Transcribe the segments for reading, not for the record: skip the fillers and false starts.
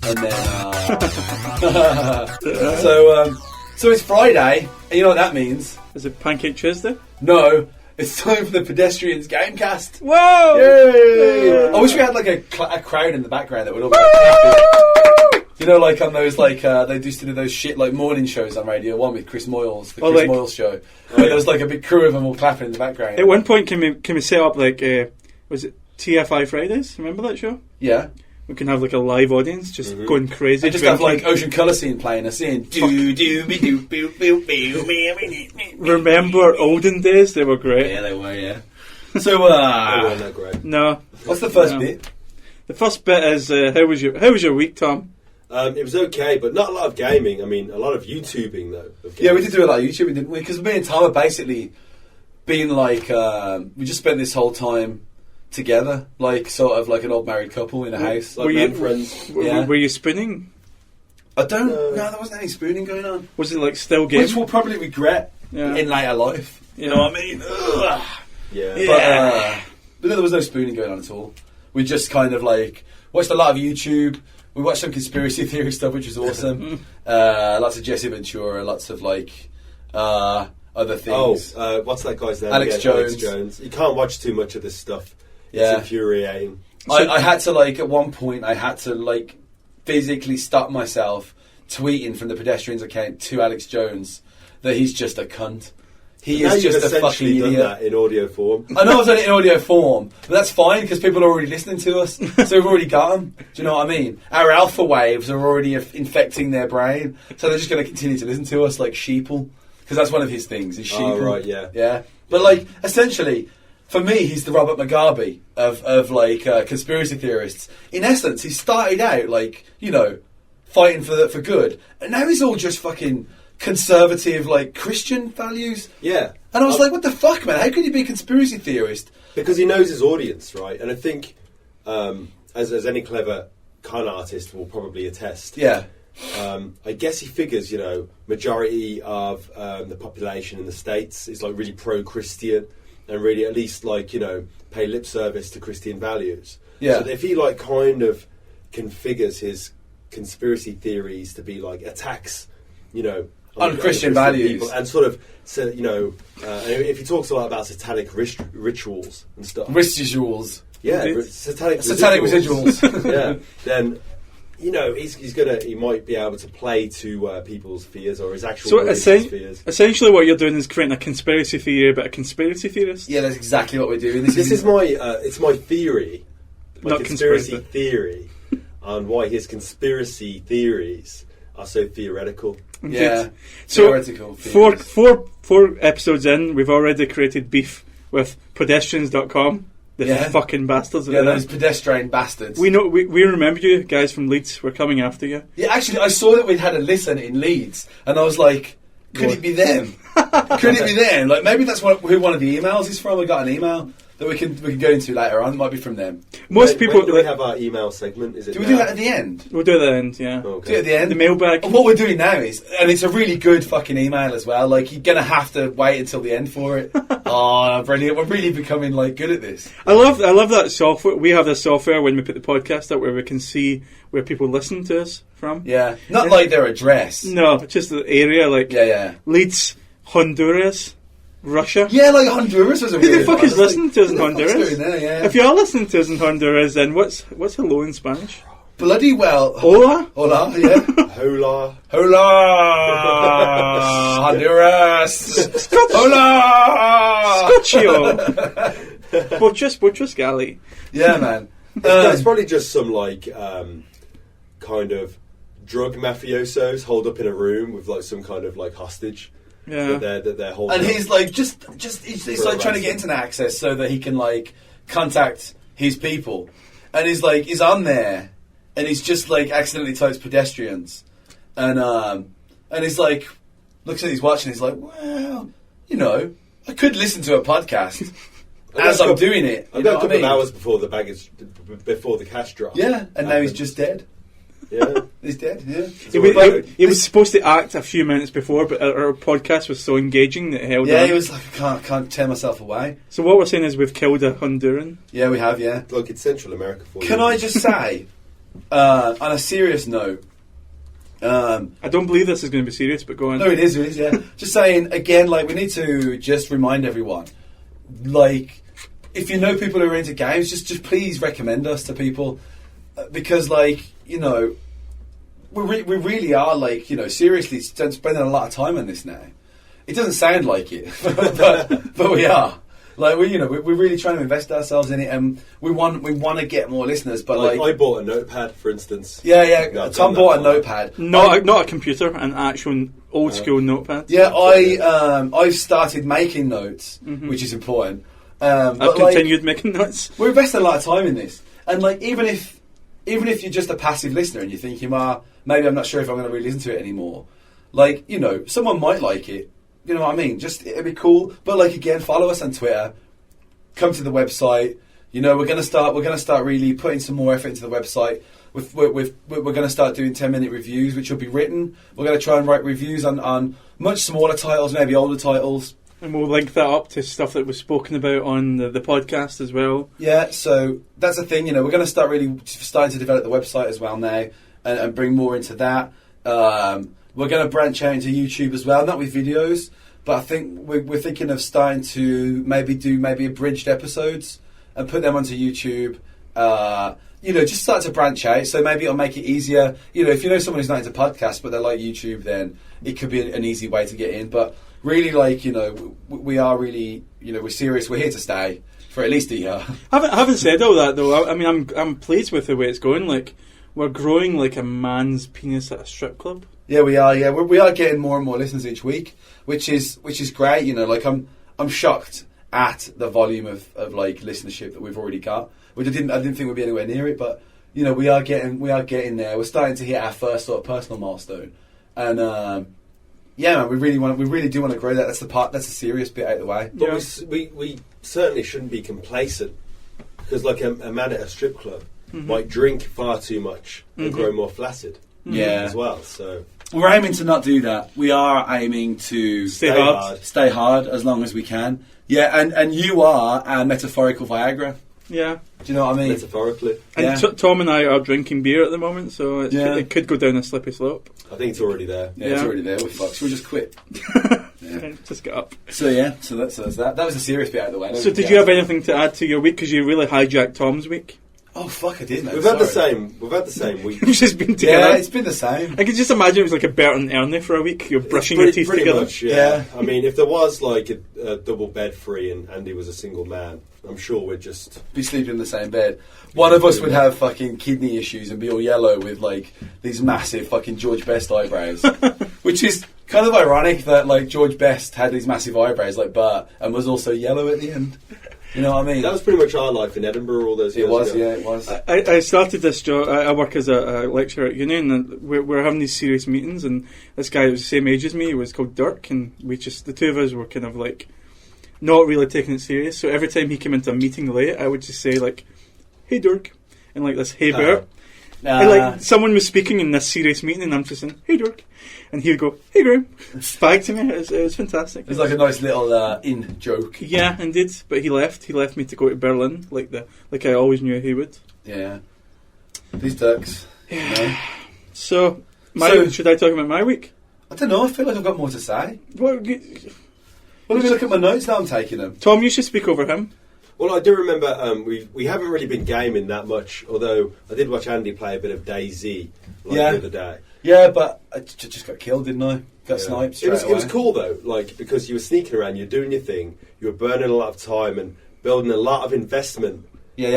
And then, so it's Friday, and you know what that means? Is it Pancake Tuesday? No, it's time for the Pedestrians Gamecast. Whoa! Yay! I wish we had like a crowd in the background that would all be like clapping. You know, like on those, like, they used to do those shit, like, morning shows on Radio 1 with Chris Moyles, the Chris Moyles show. Where there was, like, a big crew of them all clapping in the background. At one point, can we set up, like, was it TFI Fridays? Remember that show? Yeah. We can have, like, a live audience just going crazy. And just have, like, Ocean Colour Scene playing a scene. Remember olden days? They were great. Yeah, they were, yeah. So, they weren't that great. No. What's the first bit? The first bit is, how was your week, Tom? It was okay, but not a lot of gaming. I mean, a lot of YouTubing, though. Yeah, we did do a lot of YouTubing, didn't we? Because me and Tom have basically been like, we just spent this whole time together, like sort of like an old married couple in a house. Like man friends. Were you spooning? I don't know. No, there wasn't any spooning going on. Was it like still gaming? Which we'll probably regret in later life. You know what I mean? Ugh. Yeah. But no, there was no spooning going on at all. We just kind of like watched a lot of YouTube. We watched some conspiracy theory stuff, which was awesome. Lots of Jesse Ventura, lots of like other things. Oh, what's that guy's name? Alex Jones. Alex Jones. You can't watch too much of this stuff. Yeah. It's infuriating. I had to like at one point I had to like physically stop myself tweeting from the Pedestrians account to Alex Jones that he's just a cunt. He is just a fucking idiot. Done that in audio form. I know I've done it in audio form, but that's fine because people are already listening to us, so we've already got them. Do you know what I mean? Our alpha waves are already infecting their brain, so they're just going to continue to listen to us like sheeple, because that's one of his things. Is sheeple. Oh right, yeah, yeah. But like, essentially, for me, he's the Robert Mugabe of like conspiracy theorists. In essence, he started out like fighting for good, and now he's all just fucking conservative, like Christian values. Yeah. And I was like, what the fuck, man? How can you be a conspiracy theorist? Because he knows his audience, right? And I think, as any clever con artist will probably attest, yeah. I guess he figures, majority of the population in the States is like really pro-Christian and really at least like, pay lip service to Christian values. Yeah. So if he like kind of configures his conspiracy theories to be like attacks, on Christian values, people, and sort of, if he talks a lot about satanic rituals and stuff, rituals, yeah, satanic residuals, yeah, then he might be able to play to people's fears or his actual fears. Essentially, what you're doing is creating a conspiracy theory about a conspiracy theorist. Yeah, that's exactly what we're doing. This is my it's my theory, not conspiracy theory, on why his conspiracy theories are so theoretical. Yeah, so four episodes in, we've already created beef with Podestrians.com. The fucking bastards. Yeah, those pedestrian bastards. We know. We remember you guys from Leeds. We're coming after you. Yeah, actually, I saw that we'd had a listen in Leeds, and I was like, could it be them? Could it be them? Like maybe that's who one of the emails is from. I got an email that we can go into later on. It might be from them. Most people. Do we have our email segment? Is it? Do we do that at the end? We'll do it at the end. Yeah. Okay. Do it at the end. The mailbag. And what we're doing now is, and it's a really good fucking email as well. Like you're gonna have to wait until the end for it. Oh, brilliant! We're really becoming like good at this. I love that software. We have this software when we put the podcast up where we can see where people listen to us from. Yeah, not like their address. No, just the area. Like Leeds, Honduras. Russia? Yeah, like Honduras was a Who the fuck is listening to us in Honduras? There, if you are listening to us in Honduras, then what's hello in Spanish? Bloody well. Hola? Hola, yeah. Hola. Hola! Honduras! Hola! Scotchio! Butchus Galley. Yeah, man. It's probably just some like kind of drug mafiosos holed up in a room with like some kind of like hostage. Yeah, that they're holding. And he's like, he's like trying to get internet access so that he can like contact his people. And he's on there, and he's just like accidentally types pedestrians, and he's like, looks at his watch and he's like, well, I could listen to a podcast as I'm doing it. I got a couple of hours before the cash drop. Yeah, and now he's just dead. Yeah, he's dead. Yeah, he was supposed to act a few minutes before, but our podcast was so engaging that it held on. Yeah, he was like, I can't tear myself away. So what we're saying is we've killed a Honduran. Yeah, we have. Yeah, look, it's Central America for you. Can I just say, on a serious note, I don't believe this is going to be serious, but go on. no, it is, yeah. Just saying, again, like, we need to just remind everyone, like, if you know people who are into games, just please recommend us to people, because, like, you know, we really are, like, you know, seriously spending a lot of time on this now. It doesn't sound like it, but we are. Like, we're really trying to invest ourselves in it, and we want to get more listeners. But like I bought a notepad, for instance. Yeah. Tom bought a notepad, not a computer, an actual old school notepad. Yeah, I've started making notes, which is important. I've continued making notes. We're investing a lot of time in this, and like even if you're just a passive listener and you're thinking, maybe I'm not sure if I'm going to really listen to it anymore. Like, you know, someone might like it. You know what I mean? Just, it'd be cool. But like, again, follow us on Twitter. Come to the website. You know, we're gonna start really putting some more effort into the website. We're gonna start doing 10-minute reviews, which will be written. We're gonna try and write reviews on much smaller titles, maybe older titles. And we'll link that up to stuff that was spoken about on the podcast as well. Yeah, so that's the thing. You know, we're gonna start starting to develop the website as well now, and bring more into that. We're going to branch out into YouTube as well, not with videos, but I think we're thinking of starting to maybe abridged episodes and put them onto YouTube. You know, just start to branch out. So maybe it'll make it easier. You know, if you know someone who's not into podcasts but they like YouTube, then it could be an easy way to get in. But really, like, you know, we are really, you know, we're serious. We're here to stay for at least a year. Having said all that, though, I mean, I'm pleased with the way it's going. Like, we're growing like a man's penis at a strip club. Yeah, we are. Yeah, we are getting more and more listeners each week, which is great. You know, like I'm shocked at the volume of like listenership that we've already got, which I didn't think we'd be anywhere near it. But you know, we are getting there. We're starting to hit our first sort of personal milestone, and yeah, man, we really do want to grow that. That's the serious bit out of the way. But we certainly shouldn't be complacent, because like a man at a strip club might drink far too much and grow more flaccid. Yeah, as well. So we're aiming to not do that. We are aiming to stay hard as long as we can. Yeah, and you are our metaphorical Viagra. Yeah. Do you know what I mean? Metaphorically. And yeah. Tom and I are drinking beer at the moment, so it could go down a slippery slope. I think it's already there. Yeah, it's already there. We're fucked. Should we just quit? Yeah. Just get up. So yeah, so that's that. That was the serious bit out of the way. So did you have anything to add to your week? Because you really hijacked Tom's week. Oh fuck! I didn't. We've had the same week. We've just been together. Yeah, it's been the same. I could just imagine it was like a Bert and Ernie for a week. You're brushing your teeth together. Much, yeah. I mean, if there was like a double bed free and Andy was a single man, I'm sure we'd just be sleeping in the same bed. One of us would have fucking kidney issues and be all yellow with like these massive fucking George Best eyebrows, which is kind of ironic that like George Best had these massive eyebrows like Bert and was also yellow at the end. You know what I mean? That was pretty much our life in Edinburgh all those years ago. Yeah, it was. I started this job. I work as a lecturer at uni, and we're having these serious meetings, and this guy who was the same age as me was called Dirk, and the two of us were kind of like not really taking it serious. So every time he came into a meeting late, I would just say like, "Hey Dirk," and like this, "Hey Bert." And like someone was speaking in this serious meeting, and I'm just saying, "Hey Dirk," and he would go, "Hey Graham," back to me. It was fantastic. It's like a nice little in joke. Yeah, indeed. But he left. He left me to go to Berlin, like I always knew he would. Yeah, these Turks. Yeah. You know? So should I talk about my week? I don't know. I feel like I've got more to say. Well, let me look at my notes now. I'm taking them. Tom, you should speak over him. Well, I do remember we haven't really been gaming that much, although I did watch Andy play a bit of DayZ the other day. Yeah, but I just got killed, didn't I? Got sniped. It was cool though, like because you were sneaking around, you're doing your thing, you were burning a lot of time and building a lot of investment. In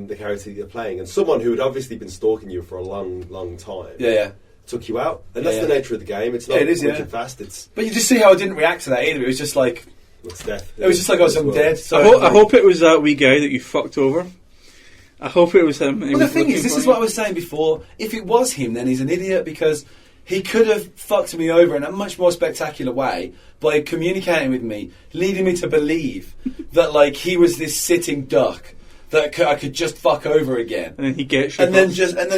the character that you're playing, and someone who had obviously been stalking you for a long time. Took you out, and that's the nature of the game. It's not quick and fast. But you just see how I didn't react to that either. It was just like. It's death. It was just like I was dead. So I hope it was that wee guy that you fucked over. I hope it was him. Well, the thing is, this is what I was saying before. If it was him, then he's an idiot because he could have fucked me over in a much more spectacular way by communicating with me, leading me to believe that like he was this sitting duck that I could just fuck over again. And then he gets you. And then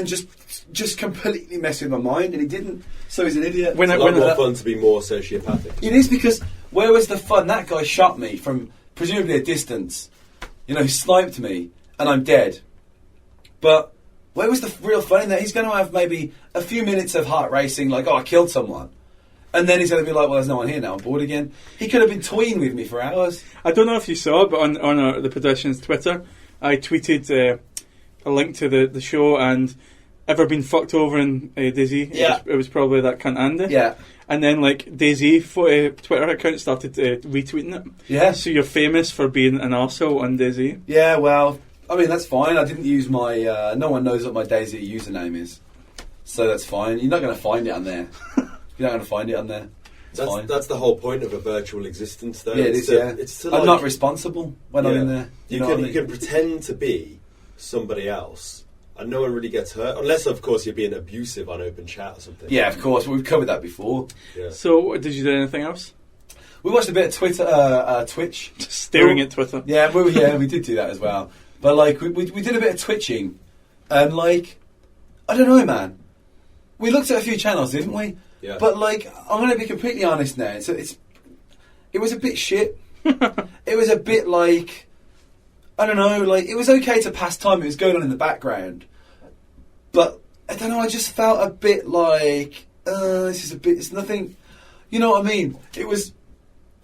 just completely mess with my mind, and he didn't. So he's an idiot. It's a lot more fun to be more sociopathic. It is, because where was the fun? That guy shot me from presumably a distance. You know, he sniped me, and I'm dead. But Where was the real fun in that? He's going to have maybe a few minutes of heart racing, like, oh, I killed someone. And then he's going to be like, well, there's no one here now, I'm bored again. He could have been toying with me for hours. I don't know if you saw it, but on the Pedestrians Twitter, I tweeted a link to the show, and ever been fucked over in DayZ? Yeah. It was probably that cunt Andy. Yeah. And then, like, DayZ Twitter account started retweeting it. Yeah. So you're famous for being an arsehole on DayZ. Yeah, well, I mean, that's fine. I didn't use my... no one knows what my DayZ username is. So that's fine. You're not going to find it on there. You're not going to find it on there. That's the whole point of a virtual existence, though. Yeah, it is, yeah. It's to, I'm not responsible when I'm in there. You can pretend to be somebody else, and no one really gets hurt, unless, of course, you're being abusive on open chat or something. Yeah, of course. We've covered that before. Yeah. So, did you do anything else? We watched a bit of Twitch. Just staring at Twitter. Yeah, we did do that as well. But, like, we did a bit of twitching, and, like, I don't know, man. We looked at a few channels, didn't we? Yeah. But, like, I'm going to be completely honest now. It was a bit shit. It was a bit like, I don't know, like, it was okay to pass time. It was going on in the background. But, I don't know, I just felt a bit like, it's nothing, you know what I mean? It was,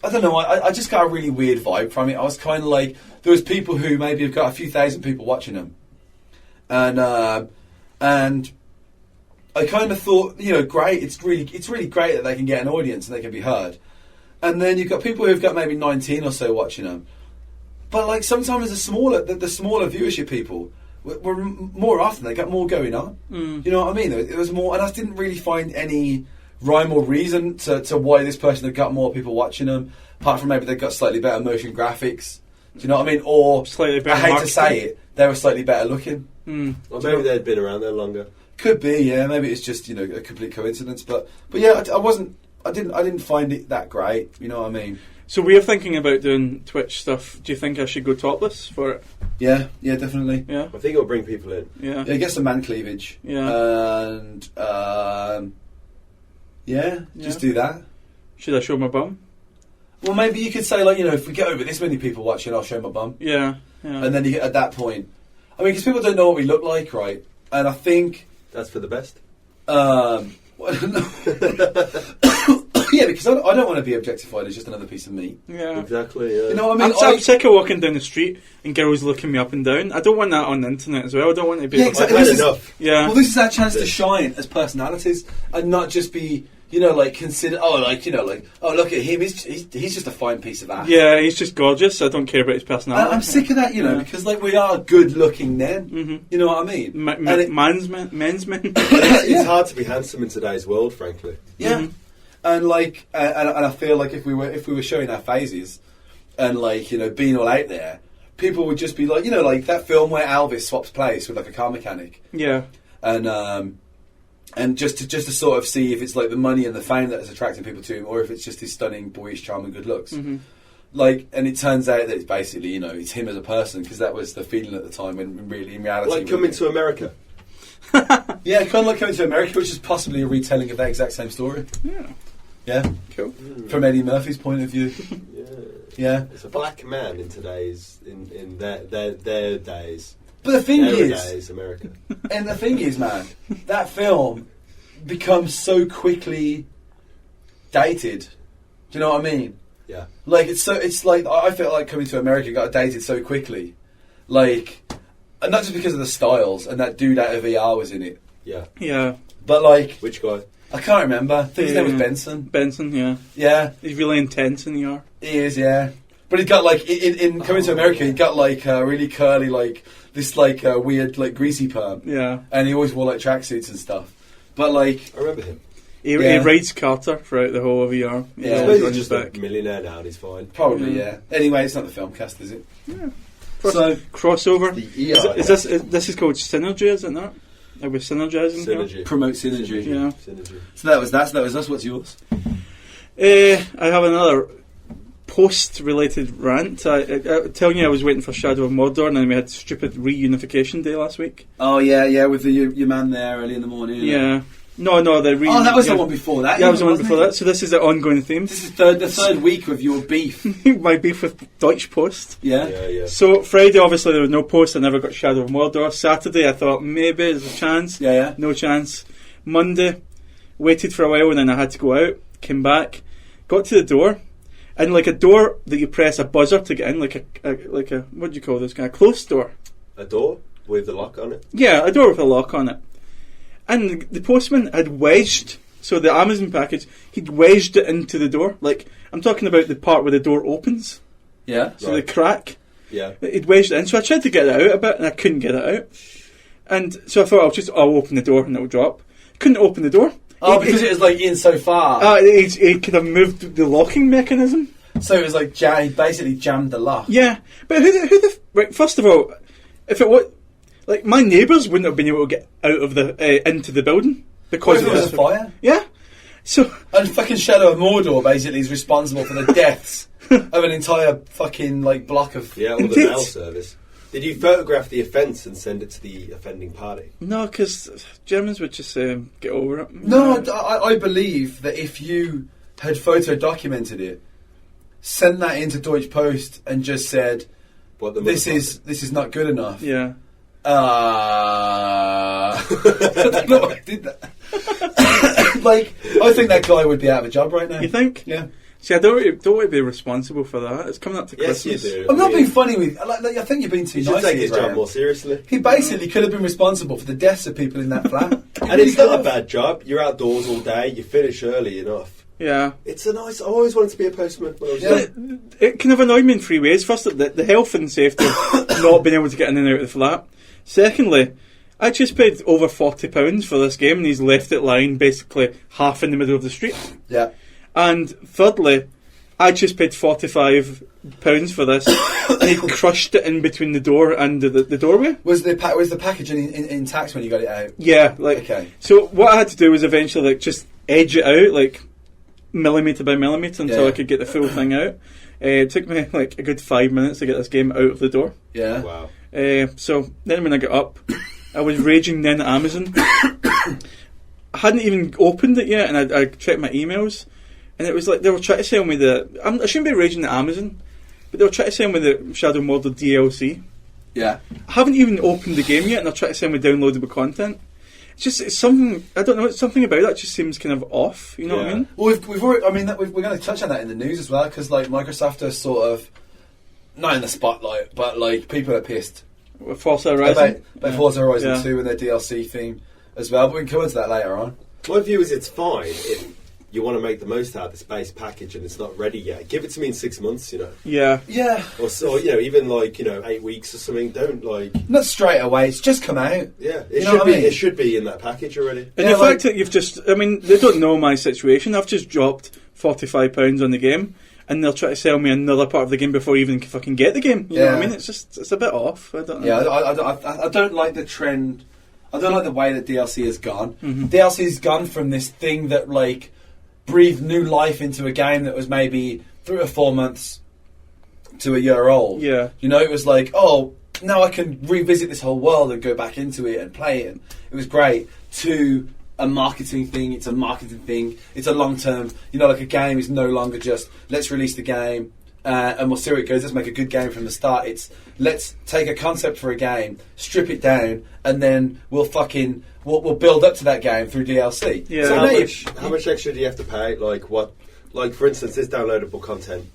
I don't know, I just got a really weird vibe from it. I was kind of like, there was people who maybe have got a few thousand people watching them. And I kind of thought, you know, great. It's really great that they can get an audience and they can be heard. And then you've got people who've got maybe 19 or so watching them. But like sometimes the smaller viewership people were more often they got more going on. You know what I mean? It was more, and I didn't really find any rhyme or reason to why this person had got more people watching them, apart from maybe they got slightly better motion graphics. Do you know what I mean? Or slightly better I hate marketing. to say it, they were slightly better looking. Or maybe they'd been around there longer. Could be, yeah. Maybe it's just, you know, a complete coincidence. But yeah, I didn't find it that great. You know what I mean? So we're thinking about doing Twitch stuff. Do you think I should go topless for it? Yeah, definitely. Yeah. I think it'll bring people in. Yeah. Yeah, get some man cleavage. Yeah. And just do that. Should I show my bum? Well, maybe you could say, like, you know, if we get over this many people watching, I'll show my bum. Yeah. And then at that point, I mean, because people don't know what we look like, right? And I think that's for the best. Yeah, because I don't want to be objectified as just another piece of meat. Yeah, exactly. Yeah. You know what I mean? I'm sick of walking down the street and girls looking me up and down. I don't want that on the internet as well. I don't want to be. Yeah, exactly. enough. Yeah. Well, this is our chance to shine as personalities and not just be, you know, like consider. Oh, like, you know, like, oh, look at him. He's just a fine piece of ass. Yeah, he's just gorgeous. I don't care about his personality. I'm sick of that, you know, because like we are good-looking men. Mm-hmm. You know what I mean? Men's men. It's hard to be handsome in today's world, frankly. Yeah. Mm-hmm. And like, and I feel like if we were showing our phases, and like, you know, being all out there, people would just be like, you know, like that film where Elvis swaps place with like a car mechanic. Yeah. And just to sort of see if it's like the money and the fame that is attracting people to him, or if it's just his stunning, boyish charm and good looks. Mm-hmm. Like, and it turns out that it's basically, you know, it's him as a person, because that was the feeling at the time when really in reality, like Coming to America. Yeah, kind of like Coming to America, which is possibly a retelling of that exact same story. Yeah. Yeah, cool. From Eddie Murphy's point of view. Yeah. It's a black man in today's in their days. But the thing is, America. And the thing is, man, that film becomes so quickly dated. Do you know what I mean? Yeah. Like it's like I feel like Coming to America got dated so quickly, like, and not just because of the styles and that dude out of VR was in it. Yeah. Yeah. But like, which guy? I can't remember. I think his name was Benson. Benson, yeah. Yeah. He's really intense in the R. He is, yeah. But he got like in Coming to America, he got like really curly, like this like weird like greasy perm. Yeah. And he always wore like tracksuits and stuff. But like, I remember him. He rides Carter throughout the whole of VR. Yeah, I suppose he's just a millionaire now and he's fine. Probably, yeah. Anyway, it's not the film cast, is it? Yeah. So crossover. Is this is called synergy, is it not? Are we synergising here? Promote synergy. Yeah. Synergy. So that was us. What's yours? I have another post-related rant. I telling you, I was waiting for Shadow of Mordor, and then we had stupid reunification day last week. Oh yeah, with your man there early in the morning. Yeah. No, that was the one before that. Yeah, that was the one before that. So this is an ongoing theme. This is the third week of your beef. My beef with Deutsche Post. Yeah. So Friday, obviously, there was no post. I never got Shadow of Mordor. Saturday, I thought maybe there's a chance. Yeah. No chance. Monday, waited for a while and then I had to go out. Came back, got to the door, and like a door that you press a buzzer to get in, like a what do you call this guy? A closed door. A door with a lock on it. Yeah, a door with a lock on it. And the postman had wedged, so the Amazon package, he'd wedged it into the door. Like, I'm talking about the part where the door opens. Yeah. So the crack. Yeah. He'd wedged it in. So I tried to get it out a bit, and I couldn't get it out. And so I thought, I'll open the door and it'll drop. Couldn't open the door. Oh, because it was like in so far. He could have moved the locking mechanism. So it was like he basically jammed the lock. Yeah. But right, first of all, if it was... Like, my neighbours wouldn't have been able to get out of the into the building because it was a fire. Yeah, so and fucking Shadow of Mordor basically is responsible for the deaths of an entire fucking like block of or the mail service. Did you photograph the offence and send it to the offending party? No, because Germans would just get over it. No, I believe that if you had photo documented it, sent that into Deutsche Post, and just said, "This is not good enough." Yeah. I don't know why I did that. Like, I think that guy would be out of a job right now. You think? Yeah. See, I don't want to be responsible for that. It's coming up to Yes, Christmas. you do. I'm not being funny with. I think you're being too nice. You should take his Graham. job more seriously. He basically could have been responsible for the deaths of people in that flat. And it's not a bad job. You're outdoors all day. You finish early enough. Yeah. It's a nice... I always wanted to be a postman when I was young. It kind of annoyed me in three ways. First, the health and safety of not being able to get in and out of the flat. Secondly, I just paid over £40 for this game, and he's left it lying basically half in the middle of the street. Yeah. And thirdly, I just paid £45 for this, and he crushed it in between the door and the doorway. Was the packaging intact when you got it out? Yeah, like okay. So what I had to do was eventually like just edge it out, like millimetre by millimetre, until I could get the full thing out. It took me like a good 5 minutes to get this game out of the door. Yeah. Wow. So then when I got up, I was raging then at Amazon. I hadn't even opened it yet, and I checked my emails, and it was like they were trying to sell me I shouldn't be raging at Amazon, but they were trying to sell me the Shadow of Mordor DLC. Yeah. I haven't even opened the game yet, and they're trying to sell me downloadable content. It's something, I don't know, it's something about that just seems kind of off, you know what I mean? Well, we've already, I mean, we're going to touch on that in the news as well, because like Microsoft are sort of, not in the spotlight, but like people are pissed. With Forza Horizon? About Forza Horizon 2 and their DLC theme as well, but we can come into that later on. My view is it's fine if you want to make the most out of this base package and it's not ready yet. Give it to me in 6 months, you know. Yeah. Yeah. Or so, you know, even like, you know, 8 weeks or something. Don't like... Not straight away, it's just come out. Yeah, it should be in that package already. And the fact that you've just, I mean, they don't know my situation. I've just dropped £45 on the game, and they'll try to sell me another part of the game before I even fucking get the game. You know what I mean? It's a bit off. I don't know. Yeah, I don't like the trend. I don't like the way that DLC has gone. Mm-hmm. DLC has gone from this thing that like breathed new life into a game that was maybe 3 or 4 months to a year old. Yeah. You know, it was like, oh, now I can revisit this whole world and go back into it and play it. It was great. To a marketing thing, it's a marketing thing. It's a long term. You know, like a game is no longer just let's release the game and we'll see where it goes. Let's make a good game from the start. It's let's take a concept for a game, strip it down, and then we'll build up to that game through DLC. Yeah. So how much extra do you have to pay? Like what? Like for instance, this downloadable content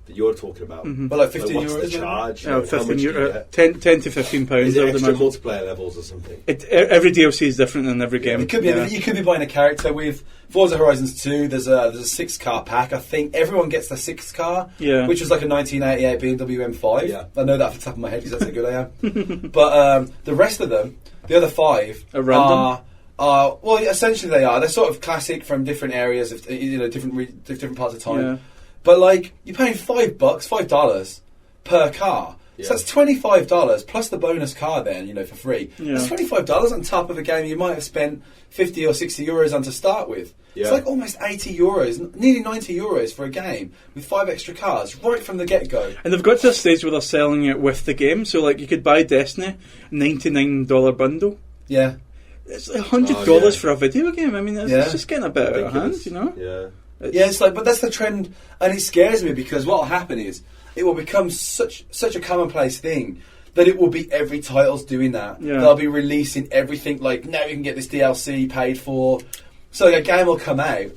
that you're talking about. Mm-hmm. Well, like 15 what's euros. the charge? Oh, 15 euro, 10 to 15 pounds. Is it extra multiplayer levels or something? Every DLC is different in every game. It could be. You could be buying a character with Forza Horizons 2. There's a 6-car pack. I think everyone gets the 6th car, which was like a 1988 BMW M5. Yeah. I know that off the top of my head because that's how good I am. But the rest of them, the other 5, are random. Well, essentially they are. They're sort of classic from different areas of different parts of time. Yeah. But like you're paying $5 per car. Yeah. So that's $25 plus the bonus car then, for free. Yeah. That's $25 on top of a game you might have spent 50 or 60 euros on to start with. Yeah. It's like almost 80 euros, nearly 90 euros for a game with 5 extra cars right from the get-go. And they've got to a stage where they're selling it with the game. So like you could buy Destiny, $99 bundle. Yeah. It's $100 for a video game. I mean, it's just getting a bit out of hand, you know? Yeah. It's like, but that's the trend, and it scares me because what will happen is it will become such a commonplace thing that it will be every title's doing that. Yeah. They'll be releasing everything like, now you can get this DLC paid for. So a game will come out,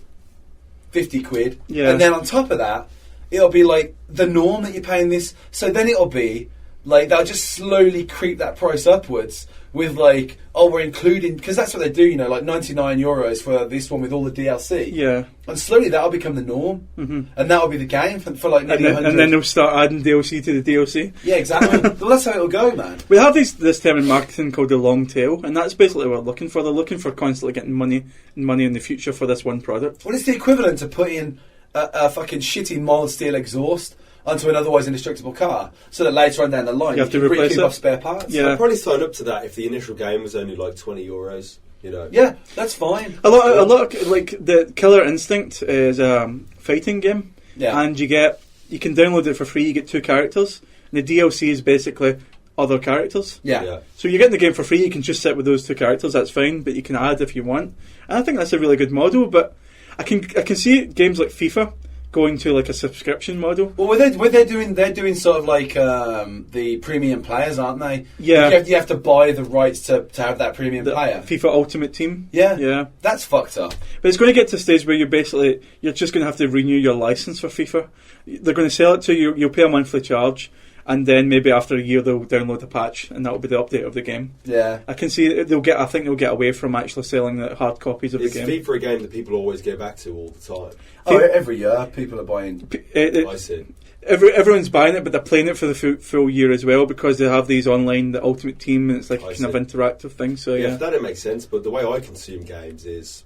50 quid, and then on top of that, it'll be like the norm that you're paying this. So then it'll be like they'll just slowly creep that price upwards with like, oh, we're including, because that's what they do, you know, like €99 for this one with all the DLC. Yeah. And slowly that'll become the norm, and that'll be the game for like nearly 100. And then they'll start adding DLC to the DLC. Yeah, exactly. Well, that's how it'll go, man. We have this term in marketing called the long tail, and that's basically what we're looking for. They're looking for constantly getting money in the future for this one product. Well, it's the equivalent to putting a fucking shitty mild steel exhaust onto an otherwise indestructible car, so that later on down the line you have to can replace recoup it off spare parts. Yeah. I'd probably sign up to that if the initial game was only like €20. You know. Yeah, that's fine. A lot of, like the Killer Instinct is a fighting game, and you can download it for free. You get 2 characters, and the DLC is basically other characters. Yeah. So you're getting the game for free. You can just sit with those 2 characters. That's fine, but you can add if you want. And I think that's a really good model. But I can see games like FIFA going to like a subscription model. Well, they're doing sort of like the premium players, aren't they? Yeah. You have to buy the rights to have that premium player. FIFA Ultimate Team. Yeah. That's fucked up. But it's going to get to a stage where you're just going to have to renew your license for FIFA. They're going to sell it to you. You'll pay a monthly charge, and then maybe after a year they'll download a patch, and that'll be the update of the game. Yeah. I can see I think they'll get away from actually selling the hard copies of the game. Is FIFA a game that people always go back to all the time? Oh, every year people are buying. I see. Everyone's buying it, but they're playing it for the full year as well, because they have these online, the Ultimate Team, and it's like a kind of interactive thing. So yeah, that makes sense. But the way I consume games is,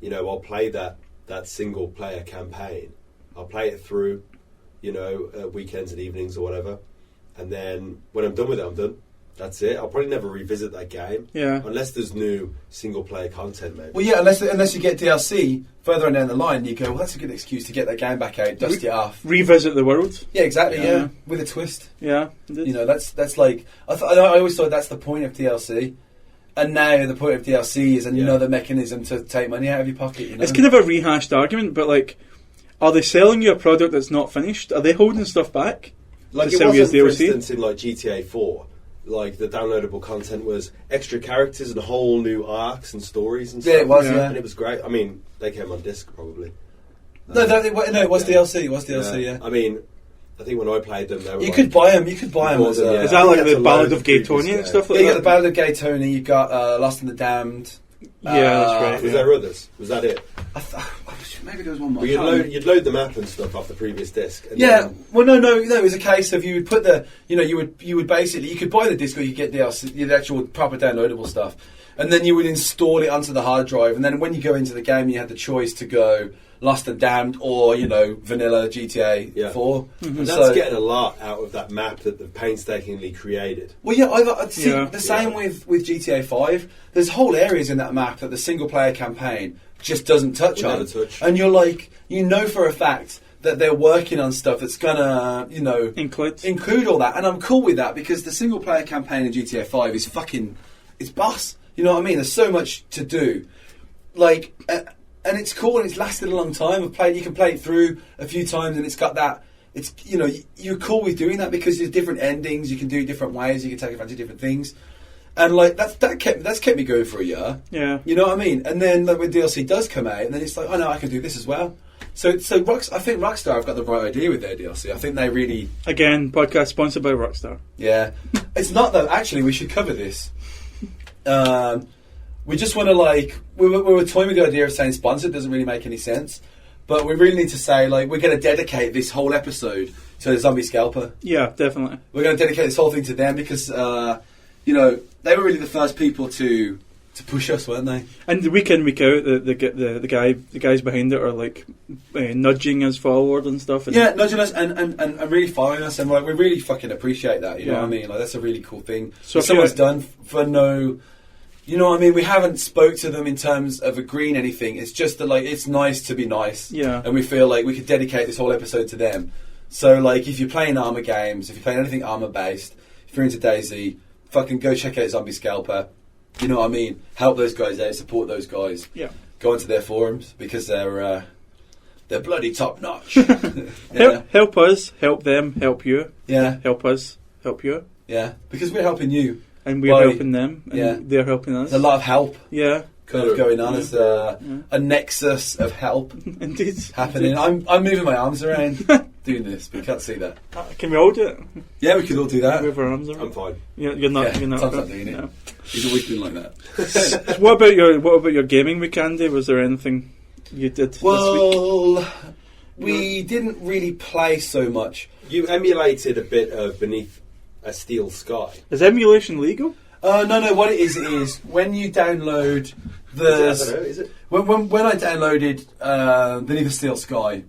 you know, I'll play that single player campaign. I'll play it through, you know, weekends and evenings or whatever, and then when I'm done with it, I'm done. That's it. I'll probably never revisit that game. Yeah. Unless there's new single player content, maybe. Well, yeah. Unless you get DLC further on down the line, you go, well, that's a good excuse to get that game back out, dust it off, revisit the world. Yeah, exactly. Yeah, with a twist. Yeah. You know, that's like I always thought that's the point of DLC. And now the point of DLC is another mechanism to take money out of your pocket. You know? It's kind of a rehashed argument, but like, are they selling you a product that's not finished? Are they holding stuff back? Like it wasn't, for instance, in like GTA 4. Like the downloadable content was extra characters and whole new arcs and stories and stuff. Yeah, it was. Yeah. And it was great. I mean, they came on disc probably. No, it was DLC. It was DLC. Yeah. I mean, I think when I played them, they were could buy them. You could buy them. Is that like the Ballad of Gay Tony and stuff like that? You got the Ballad of Gay Tony. You got Lost and the Damned. Yeah, that's right. Was there others? Was that it? Maybe there was one more. Well, you'd load the map and stuff off the previous disc. Yeah. Well, no. It was a case of you would put you would basically, you could buy the disc or you could get the actual proper downloadable stuff, and then you would install it onto the hard drive, and then when you go into the game, you had the choice to go Lost and Damned or vanilla GTA 4. Mm-hmm. And that's getting a lot out of that map that they've painstakingly created. Well, yeah, I'd see the same with GTA 5. There's whole areas in that map that the single player campaign just doesn't touch on. And you're like, for a fact that they're working on stuff that's gonna, include all that. And I'm cool with that because the single player campaign in GTA 5 is it's boss. You know what I mean? There's so much to do. Like, and it's cool and it's lasted a long time. You can play it through a few times and it's got that. It's you're cool with doing that because there's different endings. You can do it different ways. You can take advantage of different things. And like that's kept me going for a year. Yeah, you know what I mean. And then when DLC does come out, and then it's like, oh no, I can do this as well. So I think Rockstar have got the right idea with their DLC. I think they really podcast sponsored by Rockstar. Yeah, it's not though. Actually, we should cover this. We just want to we were toying with the idea of saying sponsored doesn't really make any sense, but we really need to say we're going to dedicate this whole episode to Zombie Skelper. Yeah, definitely. We're going to dedicate this whole thing to them because. They were really the first people to push us, weren't they? And week in, week out, the guys behind it are nudging us forward and stuff. And nudging us and really following us, and we really fucking appreciate that. You know what I mean? That's a really cool thing. So someone's done for no. You know what I mean? We haven't spoke to them in terms of agreeing anything. It's just that it's nice to be nice. Yeah. And we feel like we could dedicate this whole episode to them. So if you're playing Armour games, if you're playing anything Armour based, if you're into DayZ. Fucking go check out Zombie Skelper. You know what I mean? Help those guys out, support those guys. Yeah. Go onto their forums because they're bloody top notch. Help us, help them, help you. Yeah. Help us, help you. Yeah, because we're helping you. And we're helping them, and they're helping us. There's a lot of help kind of going on. As a nexus of help Indeed. happening. I'm moving my arms around doing this, but you can't see that. Can we all do it? Yeah, we could all do that. Move our arms around. I'm fine. You're not. Yeah, You're not. Tom's not doing it. No. He's always been like that. What about your gaming week, Andy? Was there anything you did this week? Well, we didn't really play so much. You emulated a bit of Beneath a Steel Sky. Is emulation legal? No. What it is when you download the. I don't know. Is it? When I downloaded Beneath a Steel Sky,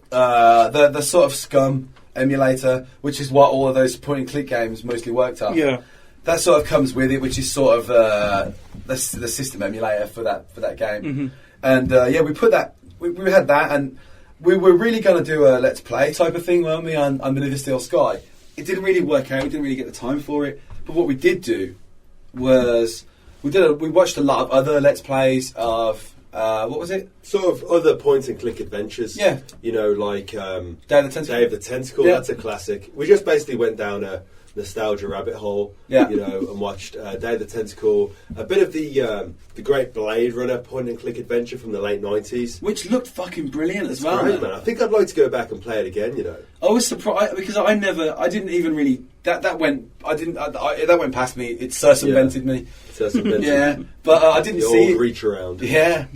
the sort of Scum emulator, which is what all of those point-and-click games mostly worked off. Yeah. That sort of comes with it, which is sort of the system emulator for that game. Mm-hmm. And we put that. We had that, and we were really going to do a let's play type of thing, weren't we? On Beneath the Steel Sky. It didn't really work out. We didn't really get the time for it. But what we did do was we watched a lot of other let's plays of what was it? Sort of other point-and-click adventures. Yeah. You know, like Day of the Tentacle. Day of the Tentacle. Yeah. That's a classic. We just basically went down a nostalgia rabbit hole, Yeah. you know, and watched Day of the Tentacle, a bit of the great Blade Runner point-and-click adventure from the late 90s. Which looked fucking brilliant as well. Great, man. I think I'd like to go back and play it again, you know. I was surprised because I didn't even really that went past me. It circumvented me. Yeah, but I didn't the see old it. reach around. Yeah.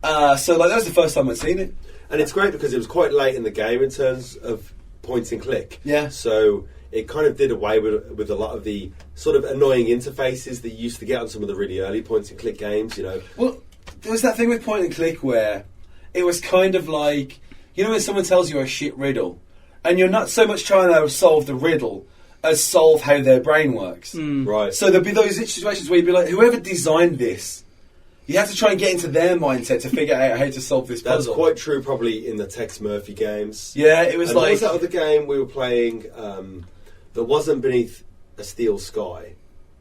So that was the first time I'd seen it. And it's great because it was quite late in the game in terms of point and click. Yeah. So it kind of did away with a lot of the sort of annoying interfaces that you used to get on some of the really early point and click games, you know. Well, there was that thing with point and click where it was kind of like, you know, when someone tells you a shit riddle and you're not so much trying to solve the riddle as solve how their brain works. Right. So there'd be those situations where you'd be like, whoever designed this, you have to try and get into their mindset to figure out how to solve this puzzle. That's quite true probably in the Tex Murphy games. Yeah, it was and like... what was that other game we were playing that wasn't Beneath a Steel Sky?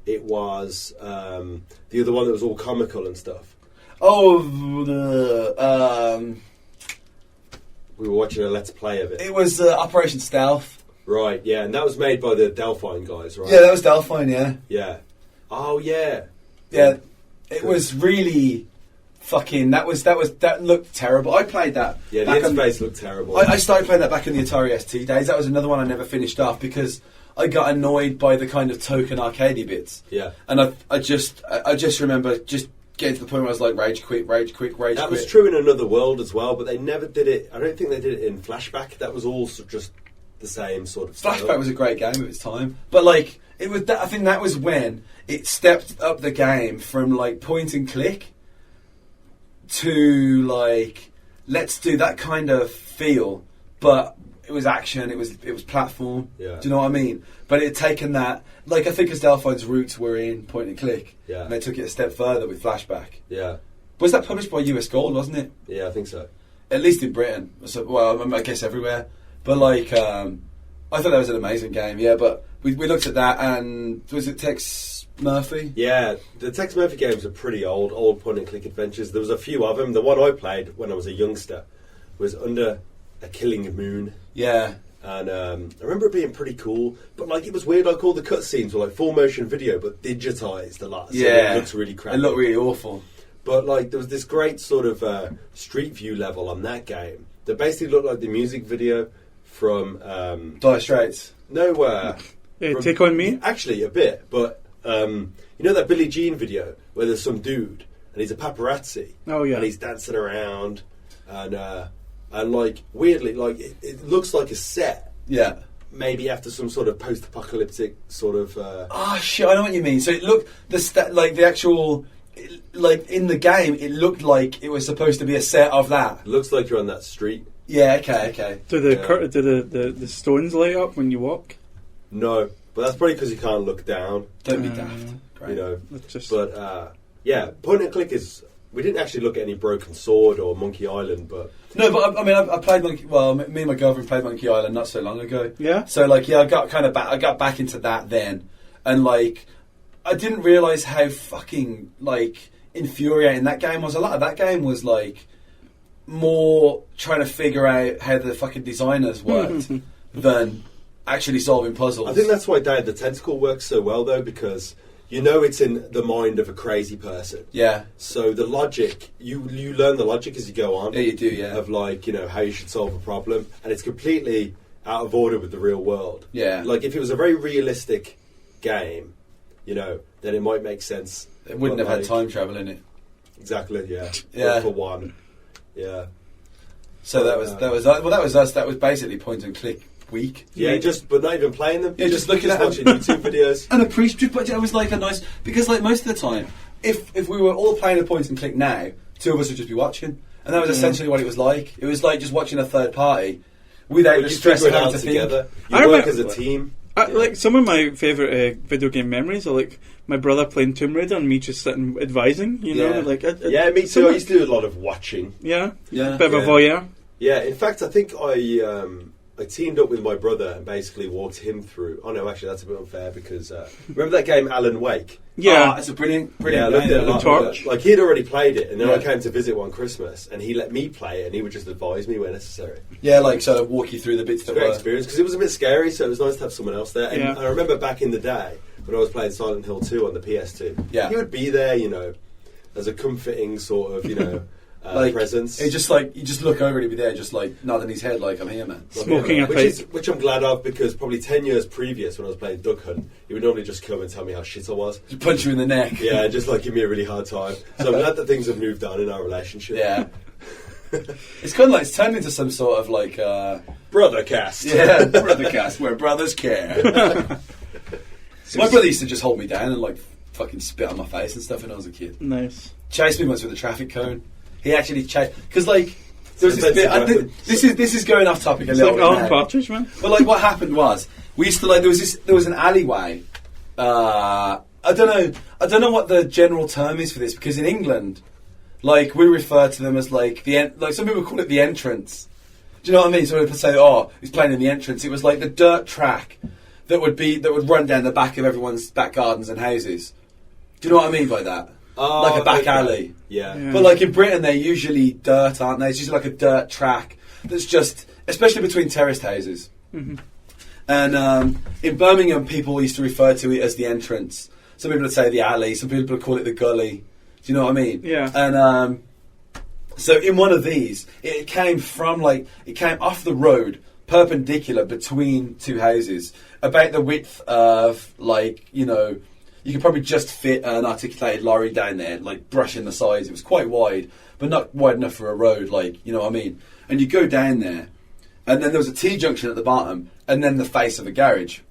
It was the other one that was all comical and stuff. Oh, we were watching a Let's Play of it. it was Operation Stealth. Right, yeah, and that was made by the Delphine guys, right? Yeah, that was Delphine, yeah. Yeah. Oh, yeah. Yeah, it was really fucking... That looked terrible. I played that. Yeah, the interface looked terrible. I started playing that back in the Atari ST days. That was another one I never finished off because I got annoyed by the kind of token arcadey bits. Yeah. And I just remember just getting to the point where I was like, rage quit. That was true in Another World as well, but they never did it. I don't think they did it in Flashback. That was all just the same sort of style. Flashback was a great game at its time. But like, it was I think that was when it stepped up the game from like point and click to like, let's do that kind of feel, but it was action, it was platform. Yeah. Do you know what I mean? But it had taken that, like I think as Delphine's roots were in point and click, Yeah. and they took it a step further with Flashback. Yeah. Was that published by US Gold, wasn't it? Yeah, I think so. At least in Britain. So, well, I guess everywhere. But like, I thought that was an amazing game. Yeah, but we looked at that, and was it Tex Murphy? Yeah, the Tex Murphy games are pretty old point and click adventures. There was a few of them. The one I played when I was a youngster was Under a Killing Moon. Yeah. And I remember it being pretty cool, but like it was weird. Like all the cutscenes were like full motion video, but digitized a lot. So yeah, it looked really crappy. It looked really awful. But like there was this great sort of street view level on that game that basically looked like the music video from Dire Straits. No, Take On Me. Actually, a bit, but you know that Billie Jean video where there's some dude and he's a paparazzi. Oh yeah, and he's dancing around and like weirdly, like it looks like a set. Yeah. Maybe after some sort of post-apocalyptic sort of. Oh shit! I know what you mean. So it looked like the actual, like in the game, it looked like it was supposed to be a set of that. It looks like you're on that street. Yeah. Okay. Do the stones light up when you walk? No, but that's probably because you can't look down. Don't be daft. You know. Just... But yeah, point and click is. We didn't actually look at any Broken Sword or Monkey Island, but... No, but I mean, I played Monkey... Well, me and my girlfriend played Monkey Island not so long ago. Yeah? So, like, yeah, I got back into that then. And, like, I didn't realise how fucking, like, infuriating that game was. A lot of that game was, like, more trying to figure out how the fucking designers worked than actually solving puzzles. I think that's why Day of the Tentacle works so well, though, because you know it's in the mind of a crazy person. Yeah. So the logic, you learn the logic as you go on. Yeah, you do, yeah. Of, like, you know, how you should solve a problem. And it's completely out of order with the real world. Yeah. Like, if it was a very realistic game, you know, then it might make sense. It wouldn't have had time travel in it. Exactly, yeah. Yeah. For one. Yeah. So that was us. That was basically point and click week. Yeah, but not even playing them. Yeah, just looking at watching YouTube videos. And appreciate, but it was like a nice, because like most of the time, if we were all playing a point and click now, two of us would just be watching, and that was essentially what it was like. It was like just watching a third party without the stress of having to together. think. You work as a team. Like some of my favourite video game memories are like my brother playing Tomb Raider and me just sitting advising. You know, like yeah, me too. I used to do a lot of watching. Yeah, bit of a voyeur. Yeah, in fact, I think I teamed up with my brother and basically walked him through. Oh no, actually, that's a bit unfair because remember that game Alan Wake? Yeah, it's a brilliant yeah, I loved game. it a lot. Torch. Like he'd already played it, and then I came to visit one Christmas, and he let me play it, and he would just advise me where necessary. Yeah, like sort of walk you through the bits that Great were experience because it was a bit scary, so it was nice to have someone else there. And Yeah. I remember back in the day when I was playing Silent Hill 2 on the PS2. Yeah. He would be there, you know, as a comforting sort of, you know. like presence. It just like you just look over and he'd be there, just like nodding his head, like I'm here, man. Smoking a pipe. Which I'm glad of because probably 10 years previous when I was playing Duck Hunt, he would normally just come and tell me how shit I was. Just punch you in the neck. Yeah, just like give me a really hard time. So I'm glad that things have moved on in our relationship. Yeah. It's kind of like it's turned into some sort of like brother cast. Yeah, brother cast where brothers care. My brother used to just hold me down and like fucking spit on my face and stuff when I was a kid. Nice. Chased me once with a traffic cone. He actually chased because like there was this bit. This is going off topic a It's little like bit. Alan Now. Partridge, man. But like what happened was we used to like there was an alleyway. I don't know what the general term is for this because in England, like we refer to them as like like some people call it the entrance. Do you know what I mean? So people say, "Oh, he's playing in the entrance." It was like the dirt track that would run down the back of everyone's back gardens and houses. Do you know what I mean by that? Oh, like a back alley. Yeah. But like in Britain, they're usually dirt, aren't they? It's usually like a dirt track that's just, especially between terraced houses. Mm-hmm. And in Birmingham, people used to refer to it as the entrance. Some people would say the alley. Some people would call it the gully. Do you know what I mean? Yeah. And so in one of these, it came off the road, perpendicular between two houses, about the width of like, you know, you could probably just fit an articulated lorry down there, like brushing the sides. It was quite wide, but not wide enough for a road, like, you know what I mean? And you go down there, and then there was a T-junction at the bottom, and then the face of a garage.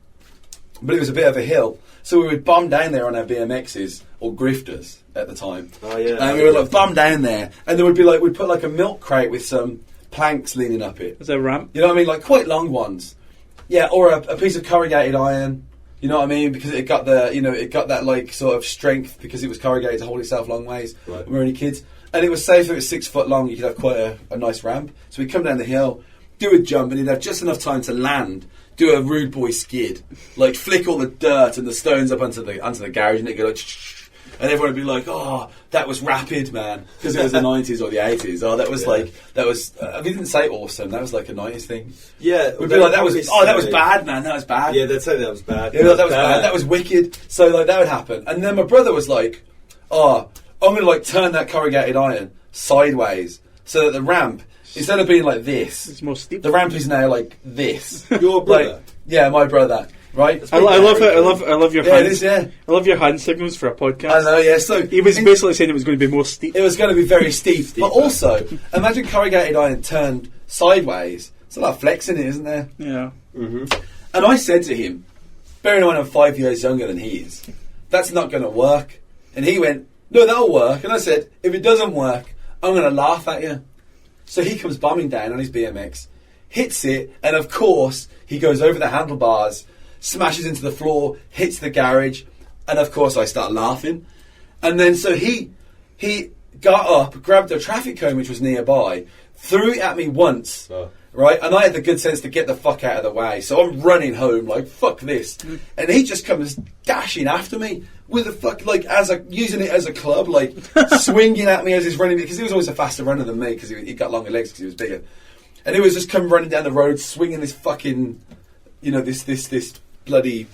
But it was a bit of a hill, so we would bomb down there on our BMXs, or grifters at the time. Oh, yeah. And we would like bomb down there, and there would be like, we'd put like a milk crate with some planks leaning up it. Is there a ramp? You know what I mean? Like quite long ones. Yeah, or a piece of corrugated iron. You know what I mean? Because it got that like sort of strength because it was corrugated to hold itself long ways right. when we were only kids. And it was safe if it was 6 foot long, you could have quite a nice ramp. So we'd come down the hill, do a jump, and he'd have just enough time to land, do a rude boy skid, like flick all the dirt and the stones up onto the garage, and it'd go like, and everyone would be like, "Oh, that was rapid, man," because it was the 90s or the 80s. Oh, that was we didn't say awesome. That was like a 90s thing. Yeah, we'd be like, that was bad, man. That was bad. Yeah, they'd say that was bad. Yeah, that was bad. That was wicked. So like that would happen, and then my brother was like, "Oh, I'm gonna like turn that corrugated iron sideways so that the ramp, instead of being like this, it's more steep. The ramp is now like this." Your brother? Like, yeah, my brother. Right, I love it. I love your hand. It is, yeah. I love your hand signals for a podcast. I know, yeah. So he was basically saying it was going to be more steep. It was going to be very steep, but also imagine corrugated iron turned sideways. There's a lot of flex in it, isn't there? Yeah. Mm-hmm. And I said to him, bearing in mind I'm 5 years younger than he is, that's not going to work. And he went, "No, that'll work." And I said, "If it doesn't work, I'm going to laugh at you." So he comes bombing down on his BMX, hits it, and of course he goes over the handlebars, smashes into the floor, hits the garage, and of course I start laughing. And then so he got up, grabbed a traffic cone which was nearby, threw it at me once, right? And I had the good sense to get the fuck out of the way. So I'm running home like, fuck this. And he just comes dashing after me with a fuck, like, using it as a club, like, swinging at me as he's running, because he was always a faster runner than me, because he got longer legs because he was bigger. And he was just coming running down the road, swinging this fucking, you know, this bloody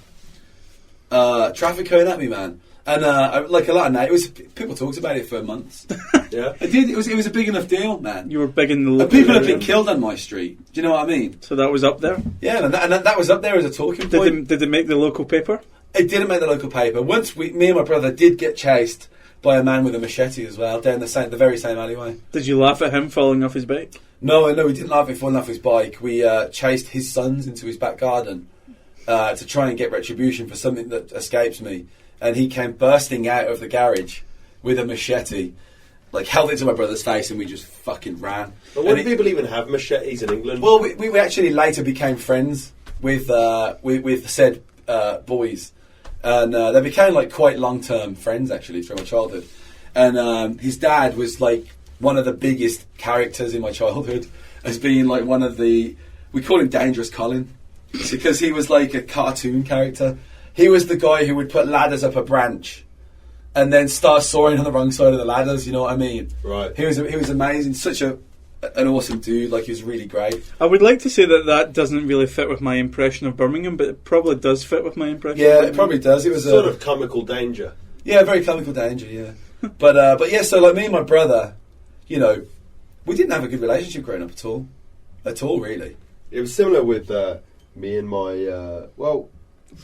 traffic cone at me, man. And like a lot of night, people talked about it for months. Yeah, it did. It was a big enough deal, man. You were big in the local and people have area. been killed on my street. Do you know what I mean? So that was up there. Yeah, and that was up there as a talking point. Did it make the local paper? It didn't make the local paper. Once me and my brother did get chased by a man with a machete as well down the very same alleyway. Did you laugh at him falling off his bike? No, we didn't laugh at him falling off his bike. We chased his sons into his back garden to try and get retribution for something that escapes me. And he came bursting out of the garage with a machete, like held it to my brother's face, and we just fucking ran. But why do people even have machetes in England? Well, we actually later became friends with said boys, and they became like quite long-term friends actually through my childhood. And his dad was like one of the biggest characters in my childhood, as being like one of the, we call him Dangerous Colin, because he was like a cartoon character. He was the guy who would put ladders up a branch and then start soaring on the wrong side of the ladders, you know what I mean? Right. He was amazing, such an awesome dude, like he was really great. I would like to say that doesn't really fit with my impression of Birmingham, but it probably does fit with my impression of Yeah, Birmingham. it probably does. It was sort of comical danger. Yeah, very comical danger, yeah. But yeah, so like me and my brother, you know, we didn't have a good relationship growing up at all. At all, really. It was similar with me and my,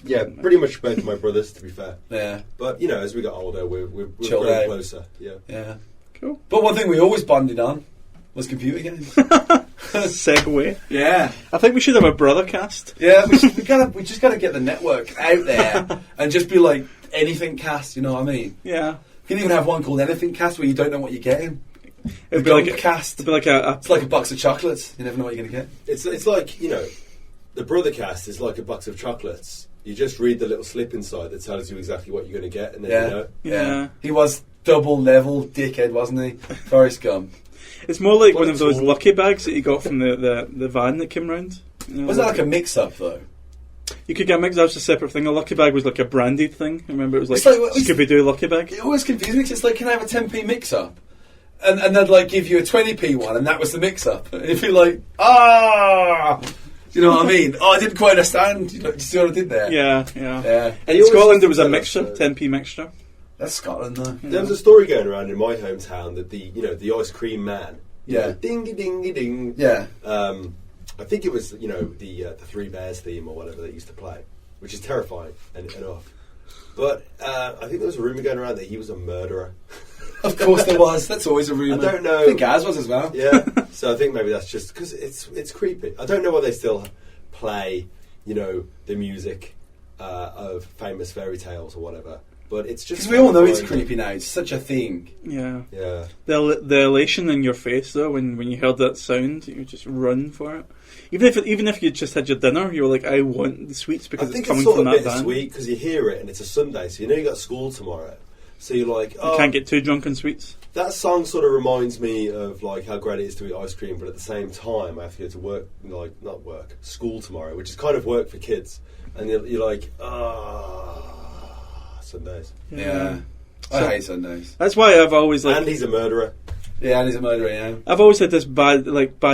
yeah, pretty much both my brothers, to be fair. Yeah. But, you know, as we got older, we're Chilled growing out. closer. Yeah. Yeah. Cool. But one thing we always bonded on was computer games. Segue. Yeah. I think we should have a brother cast. Yeah, we just gotta get the network out there and just be like anything cast, you know what I mean? Yeah. You can even have one called anything cast where you don't know what you're getting. It'd The be like cast. It'd be like a It's like a box of chocolates. You never know what you're gonna get. It's like, you know, the brother cast is like a box of chocolates. You just read the little slip inside that tells you exactly what you're going to get, and then you know. Yeah. He was double level dickhead, wasn't he? Forrest Gump. It's more like What one a of those tool. lucky bags that you got from the van that came round. You know, Was that like a mix-up though? You could get mixed. That was a separate thing. A lucky bag was like a branded thing. I remember it was like, It's like- Scooby-Doo lucky bag. It always confuses me 'cause it's like, can I have a 10p mix-up? And they'd like give you a 20p one, and that was the mix-up. And you'd be like, you know what I mean? Oh, I didn't quite understand. You know, you see what I did there? Yeah. Yeah. And In Scotland, there was a mixture, 10p mixture. That's Scotland, though. There was a story going around in my hometown that the ice cream man, Yeah. dingy dingy ding. Yeah. I think it was the Three Bears theme or whatever they used to play, which is terrifying enough. But I think there was a rumor going around that he was a murderer. Of course there was. That's always a rumour. I don't know. I think Gaz was as well. Yeah, so I think maybe that's just because it's creepy. I don't know why they still play, the music of famous fairy tales or whatever. But it's just Because we all know it's creepy now. It's such a thing. Yeah. Yeah. The elation in your face though when you heard that sound, you just run for it. Even if you just had your dinner, you were like, I want the sweets because I think it's coming it's sort from of that van. bittersweet because you hear it and it's a Sunday, so you know you got school tomorrow. So you're like, You can't get too drunk on sweets. that song sort of reminds me of like how great it is to eat ice cream, but at the same time I have to go to work, school tomorrow, which is kind of work for kids, and you're like, Sundays. Yeah. So- I hate Sundays. That's why I've always And he's a murderer. Yeah, and he's a murderer, yeah. I've always had this bad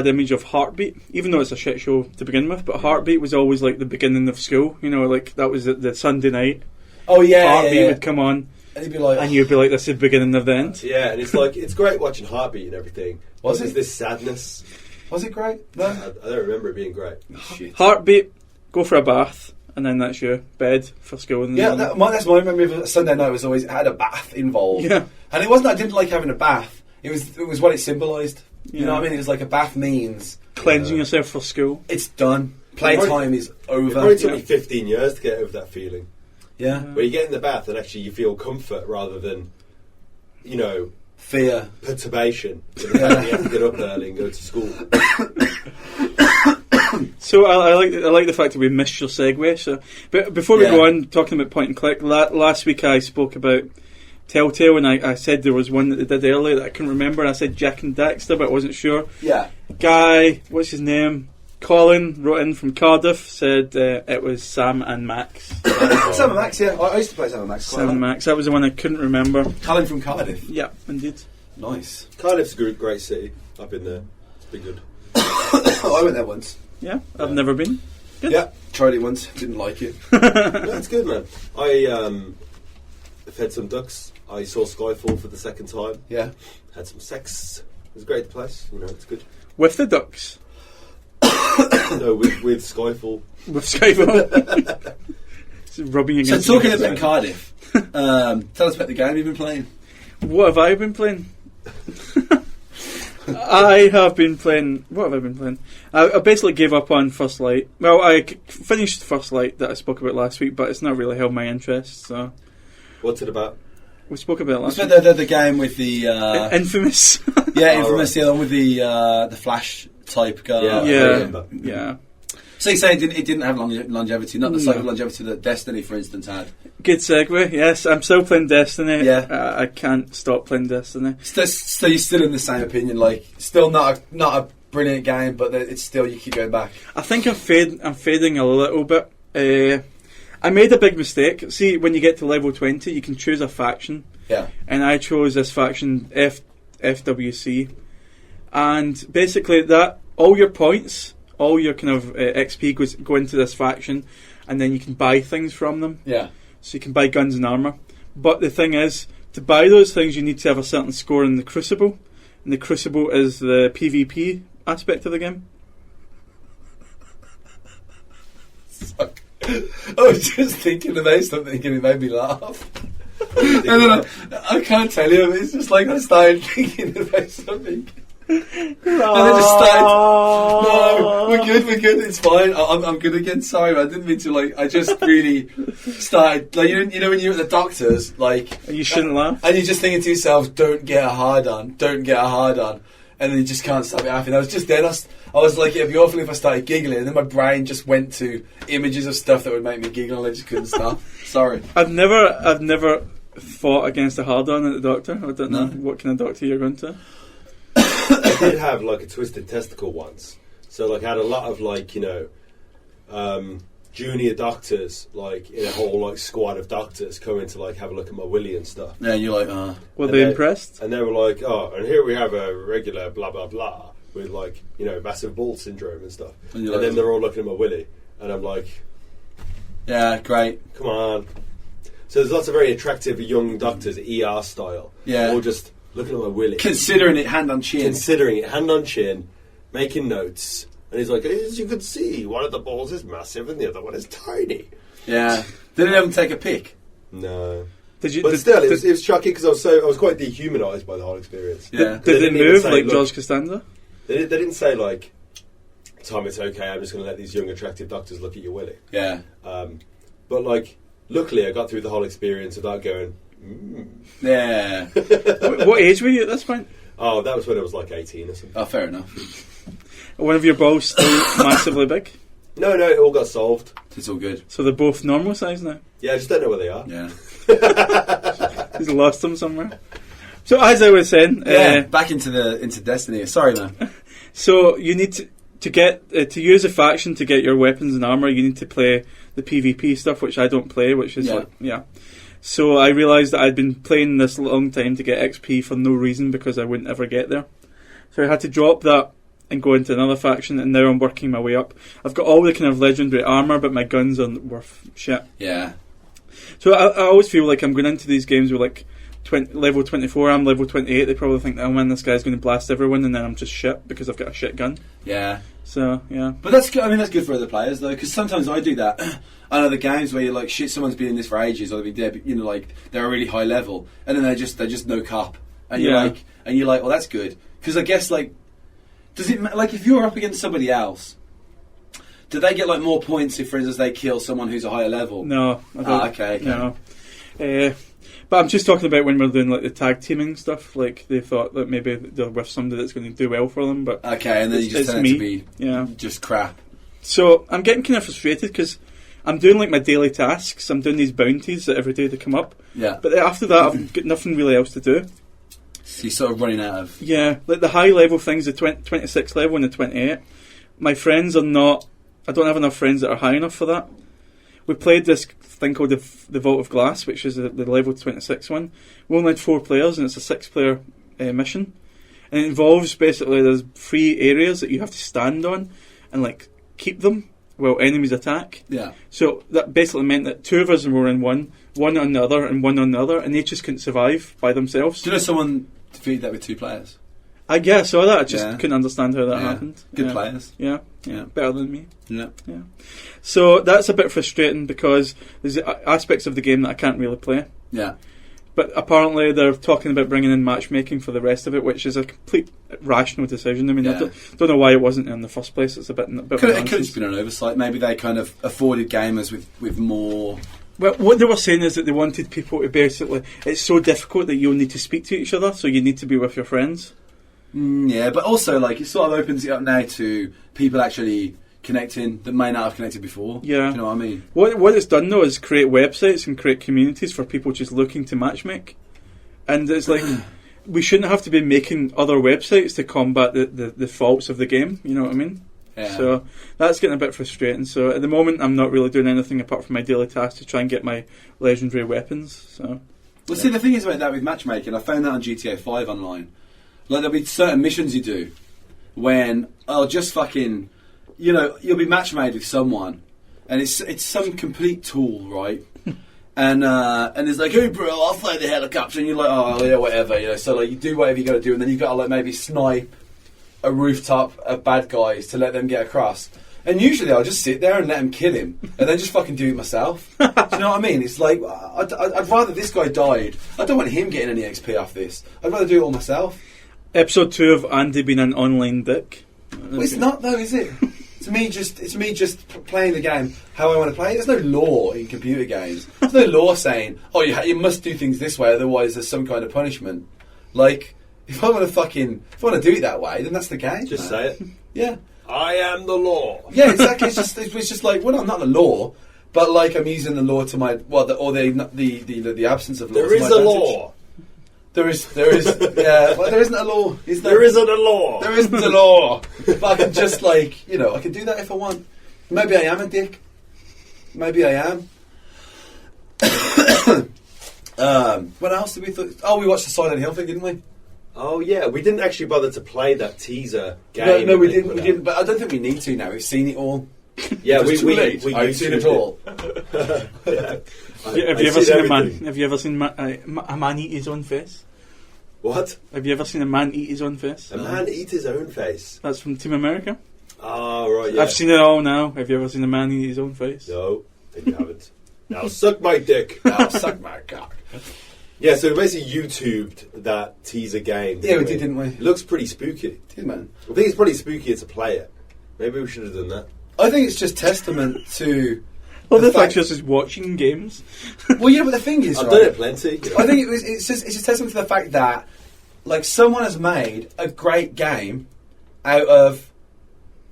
image of Heartbeat, even though it's a shit show to begin with. But Heartbeat was always like the beginning of school. Like that was the Sunday night. Oh, yeah, Heartbeat yeah. would come on, And he'd be like... and you'd be like, "This is the beginning of the end." Yeah, and it's like it's great watching Heartbeat and everything. Was There's it? this sadness. Was it great? No? I don't remember it being great. Shit. Heartbeat, go for a bath, and then that's your bed for school. In the Yeah, morning. that's my memory of a Sunday night. Was always had a bath involved. Yeah. And it wasn't I didn't like having a bath. It was what it symbolised. You Yeah. know what I mean? It was like a bath means Cleansing yourself for school. it's done. Playtime is It over. probably took Yeah. me 15 years to get over that feeling. Yeah. Where you get in the bath and actually you feel comfort rather than, Fear. perturbation. You have to get up early and go to school. So I like the fact that we missed your segue. So, but before we Yeah. go on talking about point and click, last week I spoke about Telltale, and I said there was one that they did earlier that I couldn't remember. And I said Jack and Daxter, but I wasn't sure. Yeah. Guy, what's his name? Colin wrote in from Cardiff, said it was Sam and Max. Sam and Max, yeah. I used to play Sam and Max. Sam and Max, that was the one I couldn't remember. Colin from Cardiff. Yeah, indeed. Nice. Cardiff's a great city. I've been there. It's been good. I went there once. Yeah, I've never been. Good. Yeah, tried it once. Didn't like it. No, it's good, man. I fed some ducks. I saw Skyfall for the second time. Yeah. Had some sex. It was a great place. You know, it's good. With the ducks? No, with Skyfall. With Skyfall? Rubbing against. So talking about Cardiff, tell us about the game you've been playing. What have I been playing? I have been playing. What have I been playing? I basically gave up on First Light. Well, I finished First Light that I spoke about last week, but it's not really held my interest. So, what's it about? We spoke about it last week. The game with the Infamous. Yeah, Infamous. The one with the Flash type guy. Yeah. So you say it didn't have longevity, not the sort of longevity that Destiny, for instance, had. Good segue. Yes, I'm still playing Destiny. Yeah, I can't stop playing Destiny. So you're still in the same opinion, like still not a brilliant game, but it's still you keep going back. I think I'm fading a little bit. I made a big mistake. See, when you get to level 20, you can choose a faction. Yeah. And I chose this faction, FWC, and basically that all your points, all your kind of XP go into this faction, and then you can buy things from them. Yeah. So you can buy guns and armour. But the thing is, to buy those things, you need to have a certain score in the Crucible. And the Crucible is the PvP aspect of the game. I was just thinking about something and it made me laugh. And then I can't tell you, but it's just like I started thinking about something. And I just started. No, we're good. It's fine. I'm good again. Sorry, I didn't mean to. Like, I just really started. Like, you know when you're at the doctor's, like you shouldn't laugh, and you're just thinking to yourself, "Don't get a hard on. Don't get a hard on." And then you just can't stop it laughing. I was just there. I was like, it'd be awful if I started giggling, and then my brain just went to images of stuff that would make me giggle, and I just couldn't stop. Sorry. I've never fought against a hard on at the doctor. I don't know what kind of doctor you're going to. I did have like a twisted testicle once, so like I had a lot of like junior doctors like in a whole like squad of doctors coming to like have a look at my willy and stuff. Yeah, and you're like, were they impressed? And they were like, oh, and here we have a regular blah blah blah with like massive ball syndrome and stuff. And then they're all looking at my willy, and I'm like, yeah, great, come on. So there's lots of very attractive young doctors, ER style, all just looking at my willy, considering it hand on chin, making notes. And he's like, as you can see, one of the balls is massive and the other one is tiny. Yeah. Did it ever take a pic? No. It was shocking because I was quite dehumanised by the whole experience. Yeah. Did it move like George Costanza? They didn't say like, Tom, it's okay, I'm just going to let these young attractive doctors look at your willy. Yeah. But like, luckily I got through the whole experience without going, Yeah. What age were you at this point? Oh, that was when I was like 18 or something. Oh, fair enough. One of your balls still massively big? No, it all got solved. It's all good. So they're both normal size now? Yeah, I just don't know where they are. Yeah. He's lost them somewhere. So as I was saying... back into Destiny. Sorry, man. So you need to get to use a faction to get your weapons and armour, you need to play the PvP stuff, which I don't play, which is So I realised that I'd been playing this a long time to get XP for no reason because I wouldn't ever get there. So I had to drop that and go into another faction, and now I'm working my way up. I've got all the kind of legendary armour, but my guns aren't worth shit. Yeah. So I always feel like I'm going into these games with like level 24, I'm level 28, they probably think, oh man, this guy's going to blast everyone, and then I'm just shit because I've got a shit gun. Yeah. So, yeah. But that's good for other players, though, because sometimes I do that. I know the games where you're like, shit, someone's been in this for ages, or they've been dead, but, like, they're a really high level, and then they're just no cop. And you're like, well, that's good. Because I guess, like, does it like if you're up against somebody else, do they get like more points if, for instance, they kill someone who's a higher level? No, I don't. Okay. No. But I'm just talking about when we're doing like the tag teaming stuff. Like they thought that maybe they're with somebody that's going to do well for them, but okay, and then you just tend to be just crap. So I'm getting kind of frustrated because I'm doing like my daily tasks. I'm doing these bounties that every day they come up. Yeah. But after that, I've got nothing really else to do. So you're sort of running out of... Yeah, like the high level things, the 26 level and the 28, my friends are not. I don't have enough friends that are high enough for that. We played this thing called the Vault of Glass, which is the level 26 one. We only had 4 players, and it's a 6-player mission. And it involves basically there's 3 areas that you have to stand on and like keep them while enemies attack. Yeah. So that basically meant that 2 of us were in one on the other, and one on the other, and they just couldn't survive by themselves. Do you know someone defeated that with 2 players? I guess so. I just couldn't understand how that happened. Good players. Yeah, better than me. Yeah. So that's a bit frustrating because there's aspects of the game that I can't really play. Yeah. But apparently they're talking about bringing in matchmaking for the rest of it, which is a complete rational decision. I mean, I don't know why it wasn't in the first place. It's a bit. It could have just been an oversight. Maybe they kind of afforded gamers with more. Well, what they were saying is that they wanted people to basically. It's so difficult that you'll need to speak to each other, so you need to be with your friends. Yeah, but also like it sort of opens it up now to people actually connecting that may not have connected before. Yeah. Do you know what I mean? What it's done though is create websites and create communities for people just looking to matchmake. And it's like we shouldn't have to be making other websites to combat the faults of the game, you know what I mean? Yeah. So that's getting a bit frustrating. So at the moment I'm not really doing anything apart from my daily task to try and get my legendary weapons. So well see the thing is about that with matchmaking, I found that on GTA 5 online. Like there'll be certain missions you do when I'll just fucking, you know, you'll be match made with someone, and it's some complete tool, right? and it's like, hey bro, I'll fly the helicopter, and you're like, oh yeah, whatever, you know. So like you do whatever you got to do, and then you got to like maybe snipe a rooftop of bad guys to let them get across. And usually I'll just sit there and let him kill him, and then just fucking do it myself. Do you know what I mean? It's like I'd rather this guy died. I don't want him getting any XP off this. I'd rather do it all myself. Episode 2 of Andy being an online dick. Well, it's not though, is it? It's me just playing the game how I want to play it. There's no law in computer games. There's no law saying, oh, you must do things this way, otherwise there's some kind of punishment. Like, if I want to do it that way, then that's the game. Just say it. Yeah. I am the law. Yeah, exactly. It's just like, well, I'm not the law, but like I'm using the law to my the absence of law. There is a law. There is, yeah. Well, there isn't a law. There isn't a law. There isn't a law. But I can just like, you know, I can do that if I want. Maybe I am a dick. Maybe I am. What else did we thought? Oh, we watched the Silent Hill thing, didn't we? Oh yeah, we didn't actually bother to play that teaser game. No, we didn't. We didn't. But I don't think we need to now. We've seen it all. Yeah, I've seen it all. Have you ever seen a man? Have you ever seen a man eat his own face? What? Have you ever seen a man eat his own face? A man eat his own face? That's from Team America. Oh, right, yeah. I've seen it all now. Have you ever seen a man eat his own face? No, you haven't. Now suck my dick. Now suck my cock. Yeah, so we basically YouTubed that teaser game. Yeah, we did, didn't we? It looks pretty spooky. Did, man. I think it's pretty spooky to play it. Maybe we should have done that. I think it's just testament to... Well, the fact you're just watching games. Well, yeah, but the thing is, I've done it plenty. You know. I think it's just testament to the fact that, like, someone has made a great game out of,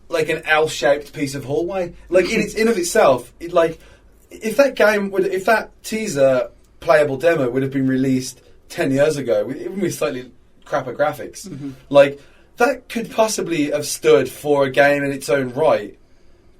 like, an L-shaped piece of hallway. Like, in of itself, if that teaser playable demo would have been released 10 years ago, even with slightly crapper graphics, like, that could possibly have stood for a game in its own right.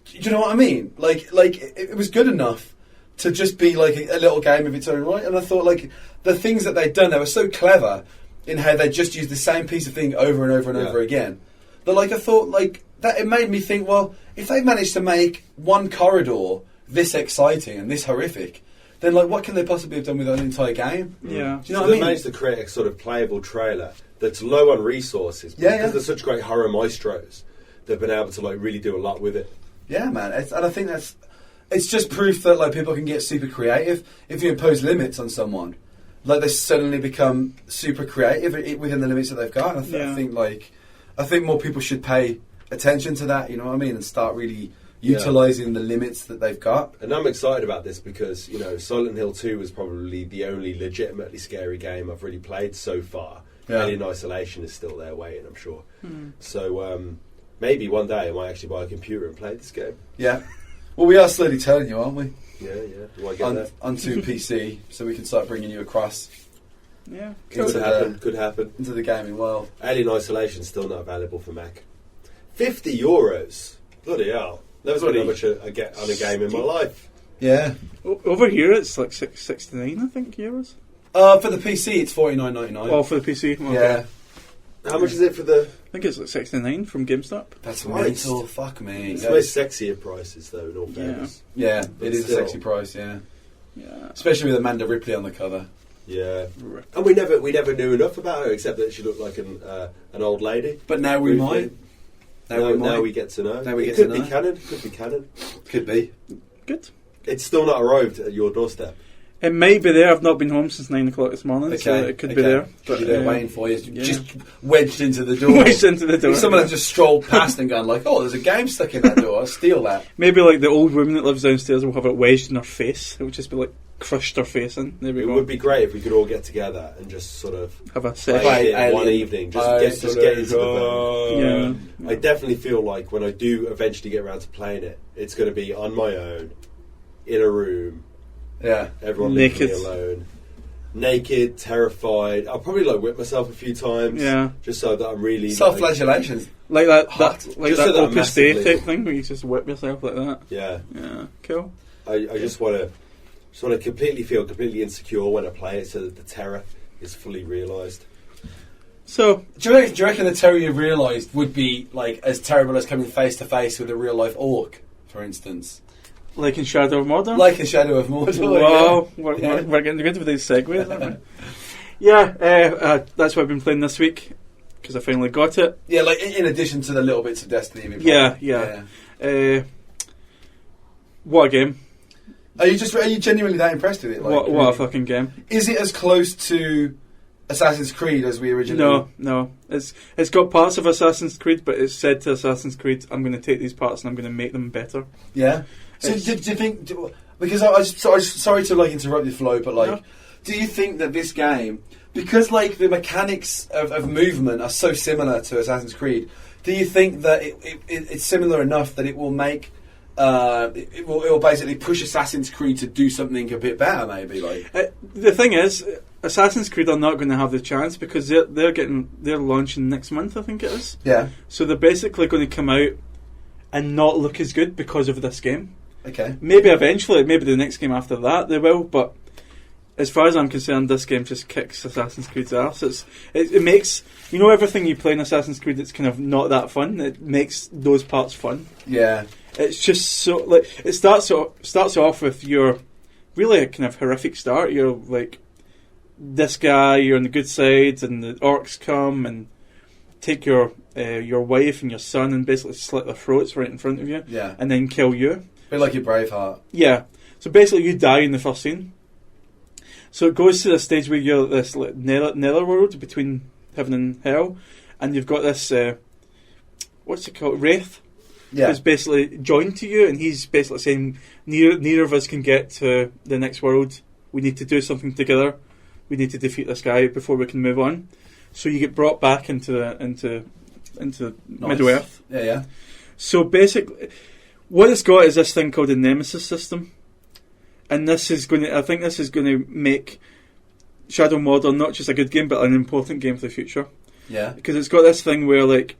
Do you know what I mean? Like it was good enough to just be like a little game of its own right. And I thought, like, the things that they'd done, they were so clever in how they just used the same piece of thing over and over and over again. That, like, I thought, like, that it made me think, well, if they managed to make one corridor this exciting and this horrific, then, like, what can they possibly have done with an entire game? Yeah. Do you know so what I they mean? managed to create a sort of playable trailer that's low on resources, because they're such great horror maestros. They've been able to, like, really do a lot with it. Yeah, man, and I think it's just proof that, like, people can get super creative if you impose limits on someone. Like, they suddenly become super creative within the limits that they've got. And I think more people should pay attention to that. You know what I mean? And start really utilising the limits that they've got. And I'm excited about this because, you know, Silent Hill 2 was probably the only legitimately scary game I've really played so far. Yeah. Alien Isolation is still there waiting, I'm sure. So maybe one day I might actually buy a computer and play this game. Yeah. Well, we are slowly turning you, aren't we? Yeah. Do I get that? Onto PC, so we can start bringing you across. Yeah. Could happen. Into the gaming world. Alien Isolation is still not available for Mac. €50. Bloody hell! Never spent that much I get on a game in my life. Yeah. Over here it's like 69, I think, euros. For the PC, it's $49.99. Oh, for the PC. Okay. Yeah. How much is it for the? I think it's like 69 from GameStop. That's mental. Fuck me. It's most sexier prices, though. In all fairness. Yeah, it is a sexy price. Yeah. Especially with Amanda Ripley on the cover. Yeah, and we never knew enough about her except that she looked like an old lady. But now we might. Now we get to know. Now we get to to know. Could be canon. Could be. Good. It's still not arrived at your doorstep. It might be there. I've not been home since 9 o'clock this morning, so it could be there. Could be there waiting for you. Just wedged into the door. Wedged into the door. If someone had just strolled past and gone like, "Oh, there's a game stuck in that door. I'll steal that." Maybe like the old woman that lives downstairs will have it wedged in her face. It would just be like crushed her face in. There we go. It would be great if we could all get together and just sort of have a set one evening. Just get into the film. Yeah. I definitely feel like when I do eventually get around to playing it, it's going to be on my own, in a room. Yeah, everyone leaving me alone, naked, terrified. I'll probably like whip myself a few times, just so that I'm really self-flagellation, like that hot. Like just that so Opus Dei type thing where you just whip yourself like that. Yeah, cool. I just want to completely feel completely insecure when I play it, so that the terror is fully realised. So, do you reckon the terror you realised would be like as terrible as coming face to face with a real life orc, for instance? Like in Shadow of Mordor? Like in Shadow of Mordor. Wow, we're getting good with these segues, aren't we? That's what I've been playing this week, because I finally got it. Yeah, like in addition to the little bits of Destiny you've been playing. What a game. Are you genuinely that impressed with it? Like, what a fucking game. Is it as close to Assassin's Creed as we originally... No. It's got parts of Assassin's Creed, but it's said to Assassin's Creed, I'm going to take these parts and I'm going to make them better. Yeah? So do you think... Because I sorry to like interrupt your flow, but do you think that this game, because like the mechanics of movement are so similar to Assassin's Creed, do you think that it's similar enough that it will make... it will basically push Assassin's Creed to do something a bit better, maybe? The thing is, Assassin's Creed are not going to have the chance because they're launching next month, I think it is. Yeah. So they're basically going to come out and not look as good because of this game. Okay. Maybe eventually, maybe the next game after that they will, but as far as I'm concerned, this game just kicks Assassin's Creed's ass. It makes, everything you play in Assassin's Creed that's kind of not that fun, it makes those parts fun. Yeah. It's just so, like, it starts off with your really a kind of horrific start. You're like, this guy, you're on the good side, and the orcs come and take your wife and your son and basically slit their throats right in front of you. Yeah. And then kill you. A bit like your Braveheart. Yeah. So basically you die in the first scene. So it goes to the stage where you're this like, netherworld between heaven and hell, and you've got this, what's it called, Wraith. Yeah. Who's basically joined to you, and he's basically saying, neither of us can get to the next world. We need to do something together. We need to defeat this guy before we can move on. So you get brought back into Middle Earth. Yeah. So basically, what it's got is this thing called the Nemesis system, and I think this is going to make Shadow of Mordor not just a good game, but an important game for the future. Yeah. Because it's got this thing where, like,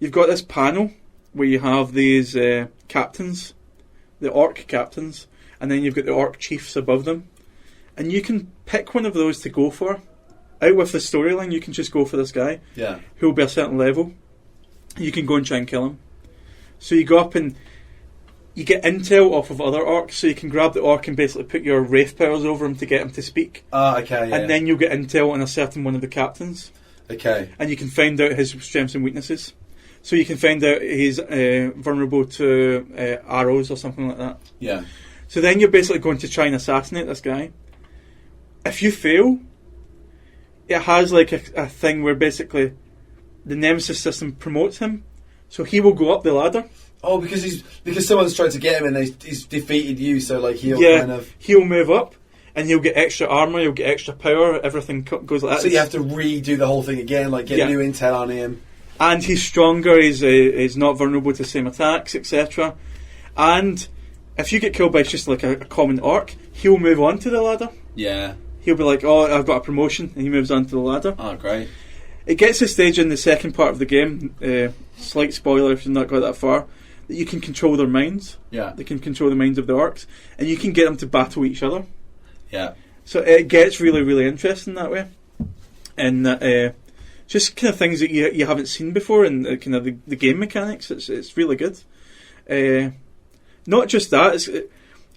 you've got this panel where you have these captains, the orc captains, and then you've got the orc chiefs above them, and you can pick one of those to go for. Out with the storyline, you can just go for this guy, who will be a certain level. You can go and try and kill him. So you go up and you get intel off of other orcs, so you can grab the orc and basically put your wraith powers over him to get him to speak. Okay, yeah. And then you'll get intel on a certain one of the captains. Okay. And you can find out his strengths and weaknesses. So you can find out he's vulnerable to arrows or something like that. Yeah. So then you're basically going to try and assassinate this guy. If you fail, it has like a thing where basically the Nemesis system promotes him. So he will go up the ladder. Oh, because someone's tried to get him and he's defeated you, so like he'll move up. And he'll get extra armour, he'll get extra power, everything goes like that. So you have to redo the whole thing again, like get new intel on him. And he's stronger, he's not vulnerable to the same attacks, etc. And if you get killed by just like a common orc, he'll move on to the ladder. Yeah. He'll be like, oh, I've got a promotion, and he moves on to the ladder. Oh, great. it gets to the stage in the second part of the game, slight spoiler if you've not got that far, that you can control their minds. Yeah. They can control the minds of the orcs, and you can get them to battle each other. Yeah. So it gets really, really interesting that way. And just kind of things that you haven't seen before, and kind of the game mechanics. It's really good. Not just that,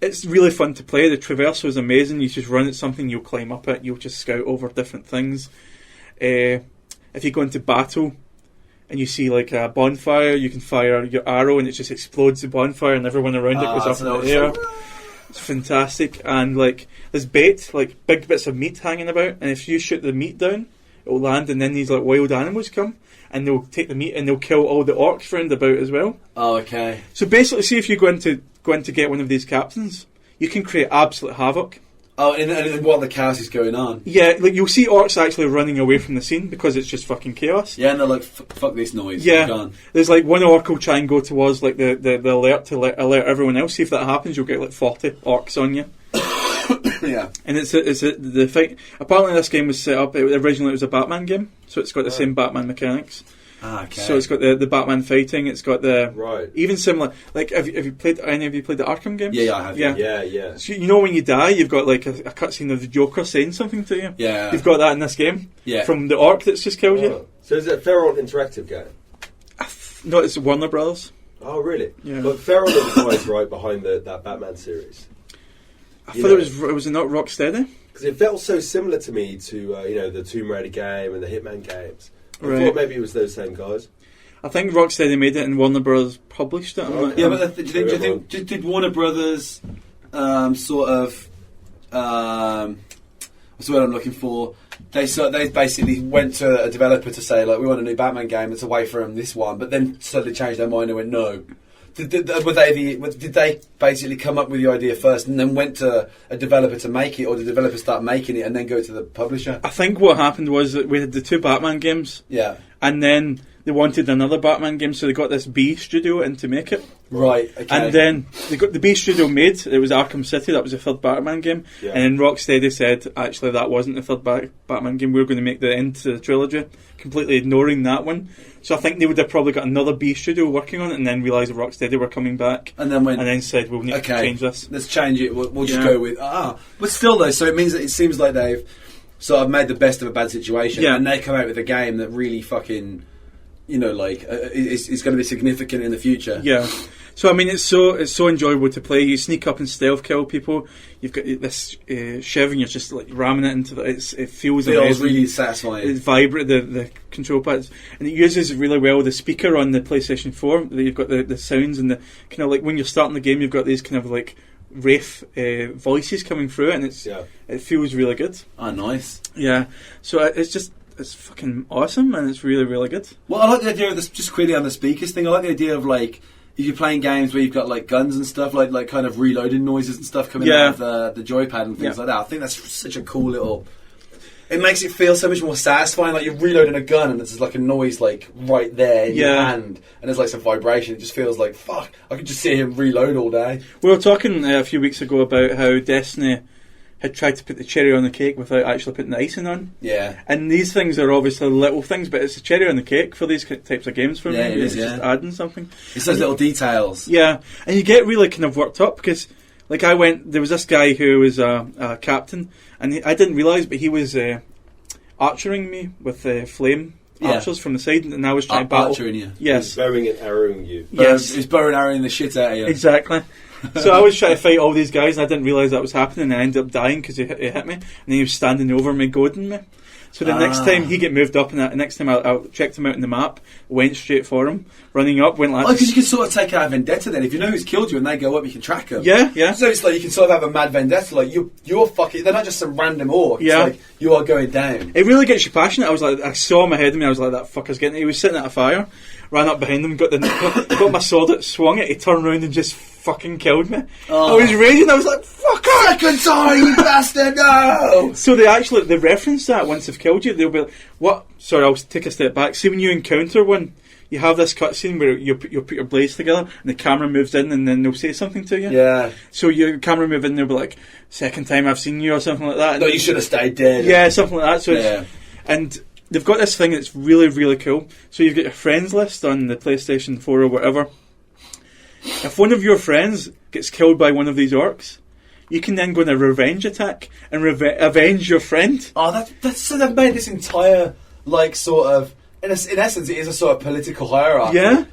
it's really fun to play. The traversal is amazing. You just run at something, you'll climb up it, you'll just scout over different things. If you go into battle and you see like a bonfire, you can fire your arrow and it just explodes the bonfire and everyone around it goes up in the air. It's fantastic. And like there's bait, like big bits of meat hanging about, and if you shoot the meat down, it will land, and then these like wild animals come and they'll take the meat and they'll kill all the orcs round about as well. Oh, okay. So basically, see if you go in to get one of these captains, you can create absolute havoc. Oh, and while the chaos is going on. Yeah, like you'll see orcs actually running away from the scene because it's just fucking chaos. Yeah, and they're like, fuck this noise. Yeah, I'm gone. There's like one orc will try and go towards like the alert to alert everyone else. See if that happens, you'll get like 40 orcs on you. Yeah, and the fight. Apparently, this game was set up. Originally, it was a Batman game, so it's got the same Batman mechanics. Ah, okay. So it's got the Batman fighting. It's got the even similar. Like, have you played any of you played the Arkham games? Yeah, I have. Yeah. So you know when you die, you've got like a cutscene of the Joker saying something to you. Yeah, you've got that in this game. Yeah, from the orc that's just killed you. So is it a Feral interactive game? No, it's Warner Brothers. Oh, really? Yeah. But Feral are the guys right behind that Batman series. I thought it was not Rocksteady, because it felt so similar to me to the Tomb Raider game and the Hitman games. I thought maybe it was those same guys. I think Rocksteady made it and Warner Brothers published it. Okay. Yeah, but do you think did Warner Brothers sort of what's the word I'm looking for? They basically went to a developer to say like, we want a new Batman game that's away from this one, but then suddenly changed their mind and went no. Did they basically come up with the idea first and then went to a developer to make it, or did the developer start making it and then go to the publisher? I think what happened was that we had the two Batman games, and then they wanted another Batman game, so they got this B studio in to make it. Right, okay. And then they got the B studio made. It was Arkham City. That was the third Batman game. Yeah. And then Rocksteady said, actually, that wasn't the third Batman game. We were going to make the end to the trilogy, completely ignoring that one. So I think they would have probably got another B studio working on it, and then realised that Rocksteady were coming back, and then said, we'll need to change this. Let's change it. We'll just go with But still, though, so it means that it seems like they've sort of made the best of a bad situation, and they come out with a game that really fucking, is going to be significant in the future. Yeah. So I mean, it's so enjoyable to play. You sneak up and stealth kill people. You've got this shiv, and you're just like ramming it into it feels amazing. Really satisfying. It's vibrant, the control pads, and it uses really well the speaker on the PlayStation 4. You've got the sounds and the kind of like when you're starting the game, you've got these kind of like Wraith voices coming through it, and it feels really good. Oh, nice. Yeah. So it's fucking awesome, and it's really, really good. Well, I like the idea of this, just quickly on the speakers thing, I like the idea of like, if you're playing games where you've got like guns and stuff, like kind of reloading noises and stuff coming out of the joypad and things like that. I think that's such a cool little. It makes it feel so much more satisfying. Like you're reloading a gun and there's like a noise like right there in your hand, and there's like some vibration. It just feels like fuck. I could just see him reload all day. We were talking a few weeks ago about how Destiny had tried to put the cherry on the cake without actually putting the icing on. Yeah. And these things are obviously little things, but it's a cherry on the cake for these types of games for me. It is, just adding something. It's those little details. Yeah. And you get really kind of worked up because, like, there was this guy who was a captain, and I didn't realise, but he was archering me with flame archers from the side, and I was trying to battle. Archering you? Yes. He's bowing and arrowing you. Yes. He's bow and arrowing the shit out of you. Exactly. So I was trying to fight all these guys, and I didn't realise that was happening, and I ended up dying because he hit me, and then he was standing over me, goading me. So the next time he get moved up, and the next time I checked him out in the map, went straight for him, running up, went like... Oh, because you can sort of take out a vendetta then. If you know who's killed you and they go up, you can track them. Yeah. So it's like you can sort of have a mad vendetta, like you're fucking... They're not just some random orc. It's like you are going down. It really gets you passionate. I saw him ahead of me, I was like, that fucker's getting... He was sitting at a fire, ran up behind him, got my sword, swung it, he turned around and just fucking killed me. I was raging, I was like, fuck off! Second time, you bastard, no! So they reference that once they've killed you, they'll be like, what? Sorry, I'll take a step back. See, when you encounter one, you have this cutscene where you'll put your blades together and the camera moves in and then they'll say something to you. Yeah. So your camera move in, they'll be like, second time I've seen you or something like that. No, you should have stayed dead. Yeah, something like that. So and they've got this thing that's really, really cool. So you've got your friends list on the PlayStation 4 or whatever. If one of your friends gets killed by one of these orcs, you can then go on a revenge attack and avenge your friend. Oh, so they've made this entire, like, sort of... In essence, it is a sort of political hierarchy. Yeah.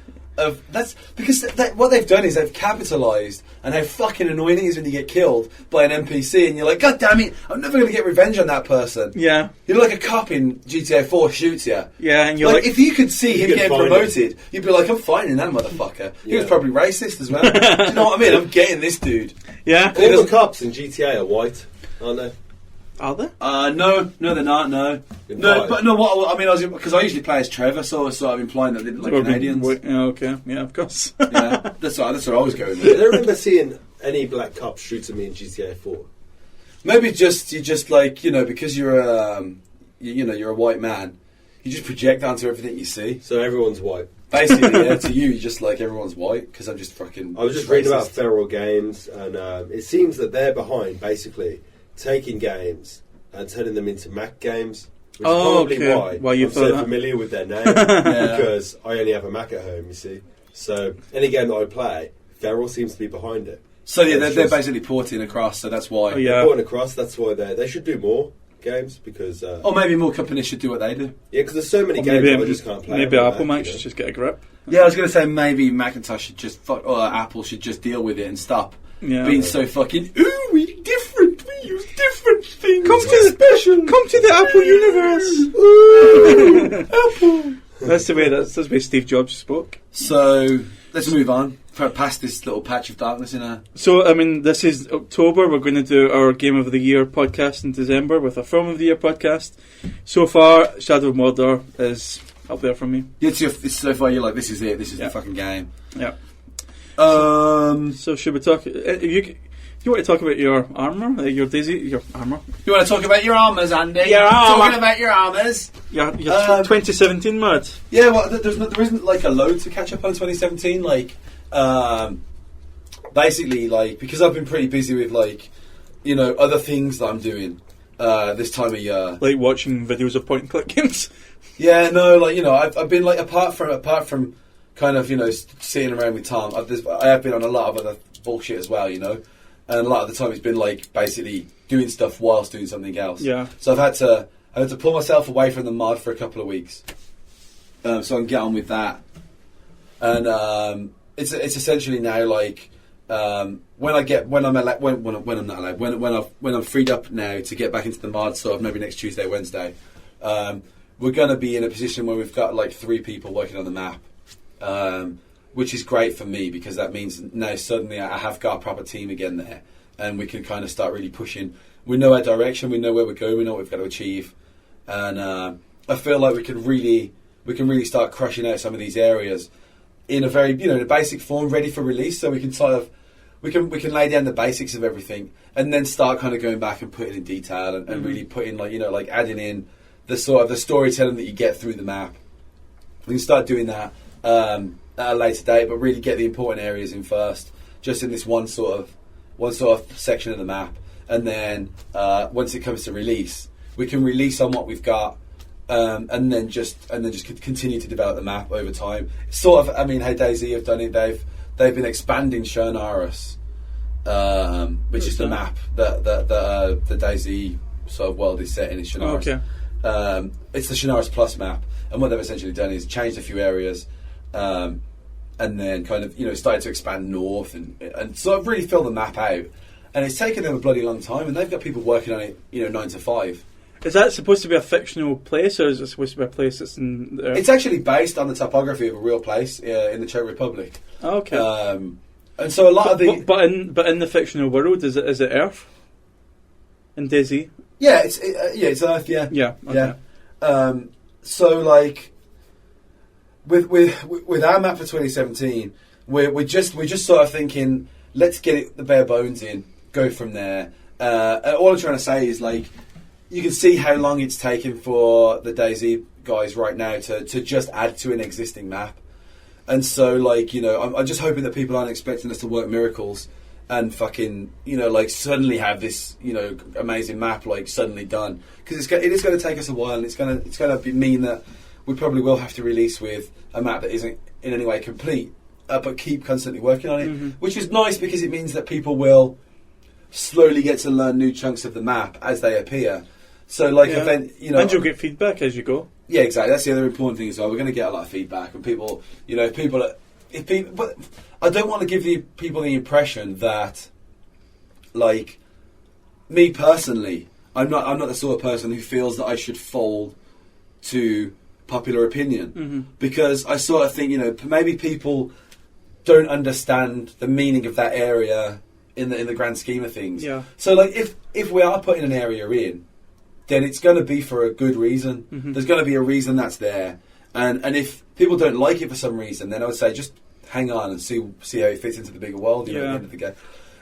That's because what they've done is they've capitalised on how fucking annoying it is when you get killed by an NPC and you're like, God damn it, I'm never going to get revenge on that person. Yeah. You're like a cop in GTA 4 shoots you. Yeah, and you're like... if you could see him getting promoted, you'd be like, I'm finding that motherfucker. He was probably racist as well. Do you know what I mean? I'm getting this dude. Yeah. All the cops in GTA are white, aren't they? Are they? No, they're not. No, but no. What I mean, because I usually play as Trevor, so I'm implying that they look like Canadians. Okay, yeah, of course. Yeah, that's what I was going with. I don't remember seeing any black cops shoot at me in GTA 4. Maybe you're just like, because you're you're a white man, you just project onto everything you see. So everyone's white. Basically, yeah. To you just like everyone's white because I'm just fucking. I was just reading about Feral Games, and it seems that they're behind basically taking games and turning them into Mac games, which is probably why I'm so familiar with their name, because I only have a Mac at home, you see. So any game that I play, Feral seems to be behind it. So yeah, they're basically porting across, so that's why. They're porting across, that's why they should do more games, because... or maybe more companies should do what they do. Yeah, because there's so many games that I just can't play. Maybe Apple Mac should just get a grip. Yeah, I was going to say maybe Macintosh should just... or Apple should just deal with it and stop being so fucking... Ooh, we different. We use different things. Come to the Apple universe. Ooh, Apple. That's the way Steve Jobs spoke. So let's move on past this little patch of darkness in our... So, I mean, this is October. We're going to do our Game of the Year podcast in December with a Film of the Year podcast. So far, Shadow of Mordor is up there for me. Yeah, so far you're like, this is it. This is the fucking game. Yeah. So should we talk... You want to talk about your armour? Your armour? You want to talk about your armours, Andy? Talking about your armours. Your 2017 mod. Yeah, well, there isn't like a load to catch up on 2017. Like, basically, like, because I've been pretty busy with like, other things that I'm doing this time of year, like watching videos of point-and-click games. Yeah, no, like I've been like apart from kind of sitting around with Tom. I have been on a lot of other bullshit as well, And a lot of the time it's been like basically doing stuff whilst doing something else. Yeah. So I've had to pull myself away from the mod for a couple of weeks, so I can get on with that. And it's essentially now like when I'm freed up now to get back into the mod, sort of maybe next Tuesday, Wednesday, we're going to be in a position where we've got like 3 people working on the map. Which is great for me because that means now suddenly I have got a proper team again there, and we can kind of start really pushing. We know our direction, we know where we're going, we know what we've got to achieve, and I feel like we can really start crushing out some of these areas in a very in a basic form, ready for release. So we can sort of we can lay down the basics of everything, and then start kind of going back and putting in detail and really putting like adding in the sort of the storytelling that you get through the map. We can start doing that. At a later date, but really get the important areas in first, just in this one sort of section of the map, and then once it comes to release, we can release on what we've got, and then just continue to develop the map over time. Sort of, I mean, how DayZ have done it. They've been expanding Shadow, which is the map that the DayZ sort of world is set in Shadow. Okay. It's the Shannara's Plus map, and what they've essentially done is changed a few areas. And then kind of, started to expand north and sort of really fill the map out. And it's taken them a bloody long time, and they've got people working on it, 9 to 5. Is that supposed to be a fictional place, or is it supposed to be a place that's in there? It's actually based on the topography of a real place in the Czech Republic. Okay. And so a lot of the... But in the fictional world, is it Earth? In DayZ? Yeah, it's Earth, yeah. Yeah, okay. Yeah. So, like... With our map for 2017, we're just sort of thinking, let's get the bare bones in, go from there. All I'm trying to say is, like, you can see how long it's taken for the DayZ guys right now to just add to an existing map. And so, like, I'm just hoping that people aren't expecting us to work miracles and fucking, you know, like suddenly have this, you know, amazing map like suddenly done, because it is going to take us a while, and it's going to mean that we probably will have to release with a map that isn't in any way complete, but keep constantly working on it, which is nice because it means that people will slowly get to learn new chunks of the map as they appear. So, like, you know, and you'll get feedback as you go. Yeah, exactly. That's the other important thing as well. We're going to get a lot of feedback, and people, you know, but I don't want to give people the impression that, like, me personally, I'm not the sort of person who feels that I should fold to popular opinion, because I sort of think, you know, maybe people don't understand the meaning of that area in the grand scheme of things. Yeah. So, like, if we are putting an area in, then it's going to be for a good reason. There's going to be a reason that's there, and if people don't like it for some reason, then I would say just hang on and see how it fits into the bigger world, you know, at the end of the game.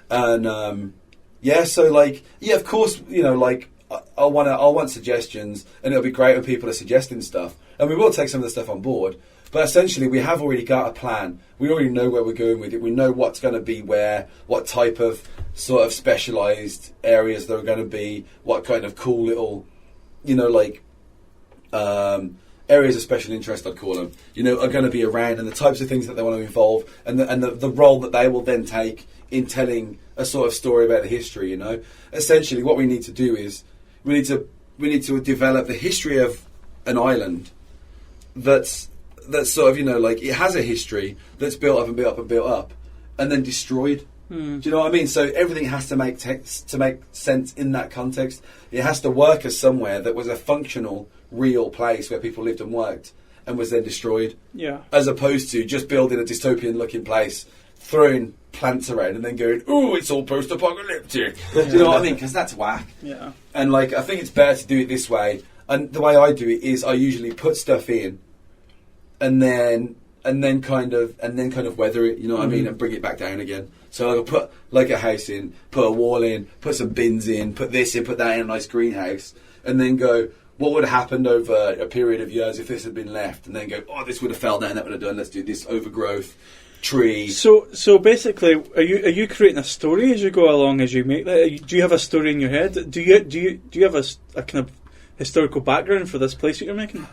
And so like, yeah, of course, you know, like I want suggestions, and it'll be great when people are suggesting stuff, and we will take some of the stuff on board. But essentially, we have already got a plan. We already know where we're going with it. We know what's going to be where, what type of sort of specialised areas there are going to be, what kind of cool little, you know, like areas of special interest, I'd call them, you know, are going to be around, and the types of things that they want to involve, and the role that they will then take in telling a sort of story about the history. You know, essentially, what we need to do is we need to develop the history of an island that's sort of, you know, like it has a history that's built up and built up and built up, and then destroyed. Do you know what I mean? So everything has to make sense in that context. It has to work as somewhere that was a functional, real place where people lived and worked, and was then destroyed. Yeah. As opposed to just building a dystopian-looking place, throwing plants around, and then going, "Oh, it's all post-apocalyptic." Do you know what I mean? Because that's whack. Yeah. And like, I think it's better to do it this way. And the way I do it is I usually put stuff in, and then kind of weather it. You know what I mean? And bring it back down again. So I'll put like a house in, put a wall in, put some bins in, put this in, put that in a nice greenhouse, and then go, what would have happened over a period of years if this had been left? And then go, oh, this would have fell down, that would have done, let's do this overgrowth, tree. So basically, are you creating a story as you go along, as you make that? Do you have a story in your head? Do you have a kind of historical background for this place that you're making?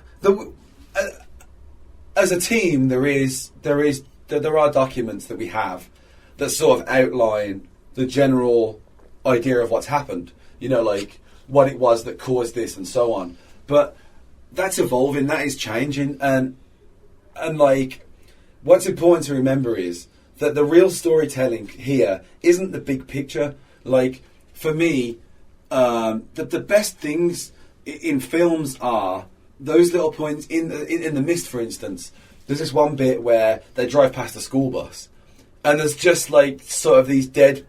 As a team, there are documents that we have that sort of outline the general idea of what's happened. You know, like what it was that caused this and so on. But that's evolving, that is changing, and like what's important to remember is that the real storytelling here isn't the big picture. Like for me, the best things in films are those little points in the Mist, for instance. There's this one bit where they drive past a school bus, and there's just like sort of these dead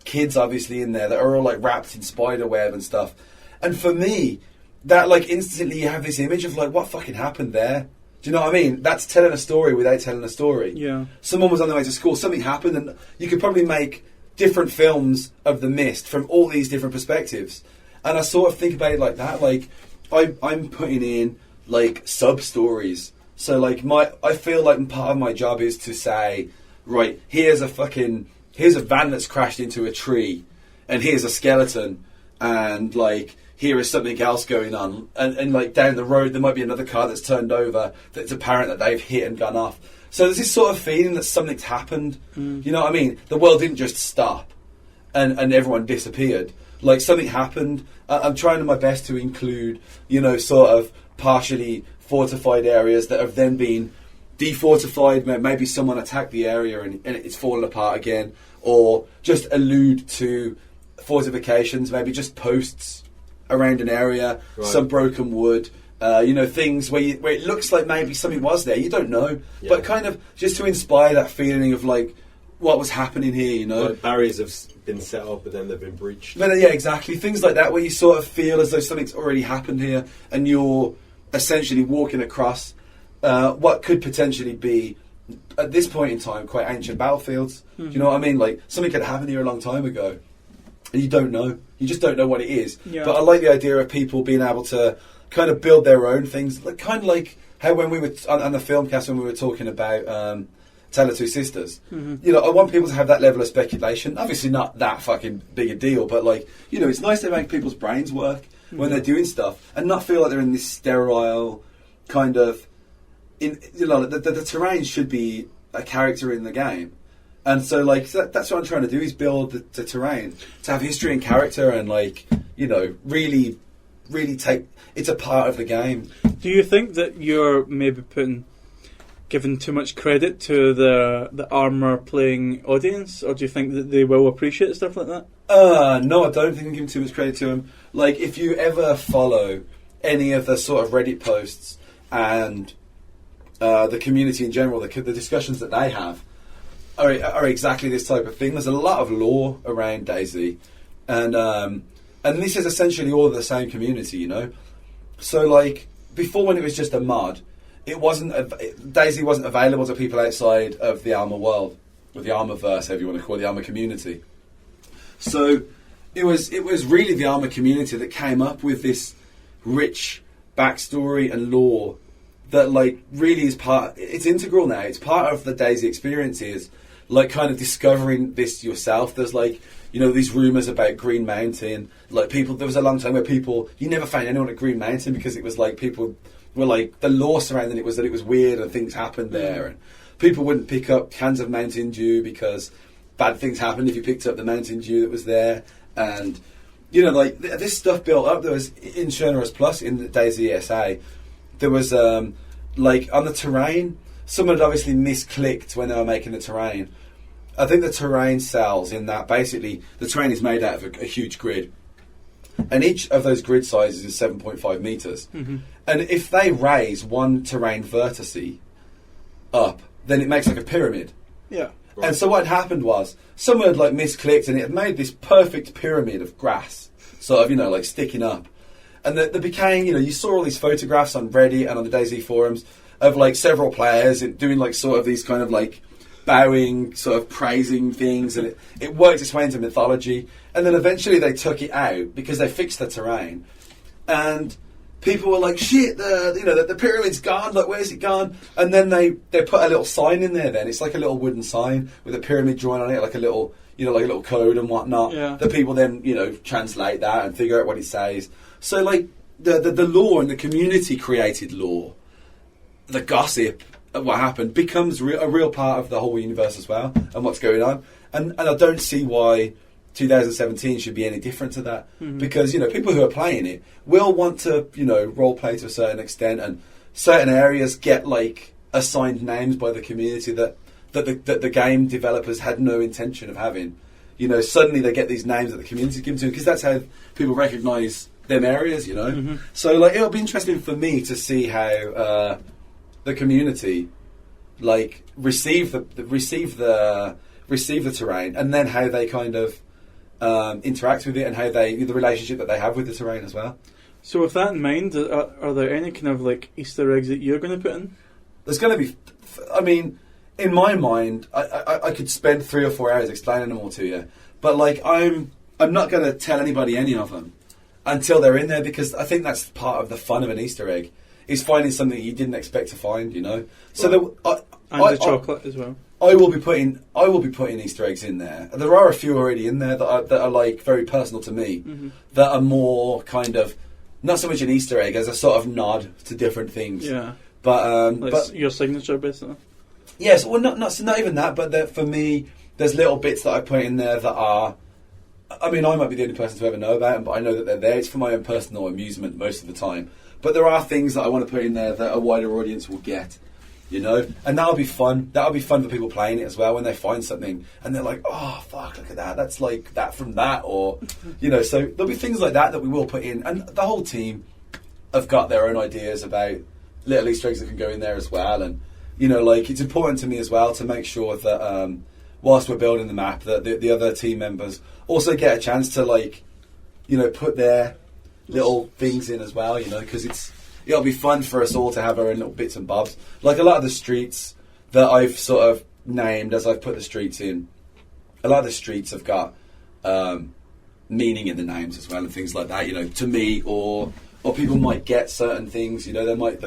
kids obviously in there that are all like wrapped in spider web and stuff. And for me, that like instantly you have this image of like, what fucking happened there? Do you know what I mean? That's telling a story without telling a story. Yeah. Someone was on their way to school, something happened, and you could probably make different films of the Mist from all these different perspectives. And I sort of think about it like that. Like I'm putting in like sub stories. So like I feel like part of my job is to say, right, here's a van that's crashed into a tree, and here's a skeleton, and like here is something else going on, and like down the road there might be another car that's turned over that's apparent that they've hit and gone off. So there's this sort of feeling that something's happened. You know what I mean? The world didn't just stop and everyone disappeared. Like something happened. I'm trying my best to include, you know, sort of partially fortified areas that have then been defortified. Maybe someone attacked the area and it's fallen apart again, or just allude to fortifications, maybe just posts around an area, right. Some broken wood, you know, things where it looks like maybe something was there. You don't know, but kind of just to inspire that feeling of like what was happening here. You know, like barriers have been set up, but then they've been breached. But, yeah, exactly. Things like that where you sort of feel as though something's already happened here, and you're essentially walking across what could potentially be, at this point in time, quite ancient battlefields. Do you know what I mean? Like something could happen here a long time ago, and you don't know. You just don't know what it is. Yeah. But I like the idea of people being able to kind of build their own things, like kind of like how when we were on the Filmcast when we were talking about Tale of Two Sisters. You know, I want people to have that level of speculation. Obviously not that fucking big a deal, but like, you know, it's nice to make people's brains work when they're doing stuff and not feel like they're in this sterile kind of... you know, the terrain should be a character in the game. And so, like, that's what I'm trying to do, is build the terrain to have history and character and, like, you know, really take... It's a part of the game. Do you think that you're maybe giving too much credit to the armour-playing audience? Or do you think that they will appreciate stuff like that? No, I don't think I'm giving too much credit to them. Like, if you ever follow any of the sort of Reddit posts and the community in general, the discussions that they have are exactly this type of thing. There's a lot of lore around DayZ, and this is essentially all of the same community, you know. So, like, before, when it was just a mod, DayZ wasn't available to people outside of the Armour world, or the Armourverse, however you want to call it, the Armour community. So it was really the Armour community that came up with this rich backstory and lore that, like, really is it's integral now. It's part of the DayZ experience, is like kind of discovering this yourself. There's, like, you know, these rumours about Green Mountain. Like, there was a long time where you never found anyone at Green Mountain because it was like people were like, the lore surrounding it was that it was weird and things happened there, and people wouldn't pick up cans of Mountain Dew because bad things happened if you picked up the Mountain Dew that was there. And, you know, like, this stuff built up. There was, in Shadowrun Plus, in the DayZ ESA, there was, like, on the terrain, someone had obviously misclicked when they were making the terrain. I think the terrain cells in that, basically, the terrain is made out of a huge grid. And each of those grid sizes is 7.5 metres. And if they raise one terrain vertice up, then it makes like a pyramid. Yeah. Right. And so what had happened was, someone had, like, misclicked, and it had made this perfect pyramid of grass, sort of, you know, like, sticking up. And there became, you know, you saw all these photographs on Reddit and on the DayZ forums of, like, several players doing, like, sort of these kind of, like, bowing, sort of praising things, and it worked its way into mythology. And then eventually they took it out because they fixed the terrain, and people were like, shit, the pyramid's gone, like, where's it gone? And then they put a little sign in there then. It's like a little wooden sign with a pyramid drawn on it, like a little, you know, like a little code and whatnot. Yeah. The people then, you know, translate that and figure out what it says. So, like, the lore and the community created lore, the gossip of what happened becomes a real part of the whole universe as well, and what's going on. And I don't see why 2017 should be any different to that, because, you know, people who are playing it will want to, you know, role play to a certain extent, and certain areas get, like, assigned names by the community that the game developers had no intention of having. You know, suddenly they get these names that the community gives to them, because that's how people recognise them areas, you know. So, like, it'll be interesting for me to see how the community, like, receive the terrain, and then how they kind of interact with it, and how the relationship that they have with the terrain as well. So, with that in mind, are there any kind of, like, Easter eggs that you're going to put in? There's going to be. I mean, in my mind, I could spend 3 or 4 hours explaining them all to you, but, like, I'm not going to tell anybody any of them until they're in there, because I think that's part of the fun of an Easter egg, is finding something you didn't expect to find, you know. So the chocolate as well. I will be putting Easter eggs in there. There are a few already in there that are like very personal to me, that are more kind of not so much an Easter egg as a sort of nod to different things. Yeah. But your signature, basically. Yes, well, not even that. But for me, there's little bits that I put in there that are. I mean, I might be the only person to ever know about them, but I know that they're there. It's for my own personal amusement most of the time. But there are things that I want to put in there that a wider audience will get, you know? And that'll be fun. That'll be fun for people playing it as well, when they find something and they're like, oh, fuck, look at that. That's like that from that, or, you know, so there'll be things like that we will put in. And the whole team have got their own ideas about little Easter eggs that can go in there as well. And, you know, like, it's important to me as well to make sure that whilst we're building the map, that the other team members also get a chance to, like, you know, put their little things in as well, you know, because it'll be fun for us all to have our own little bits and bobs. Like, a lot of the streets that I've sort of named as I've put the streets in, a lot of the streets have got meaning in the names as well, and things like that, you know, to me, or people might get certain things, you know, they might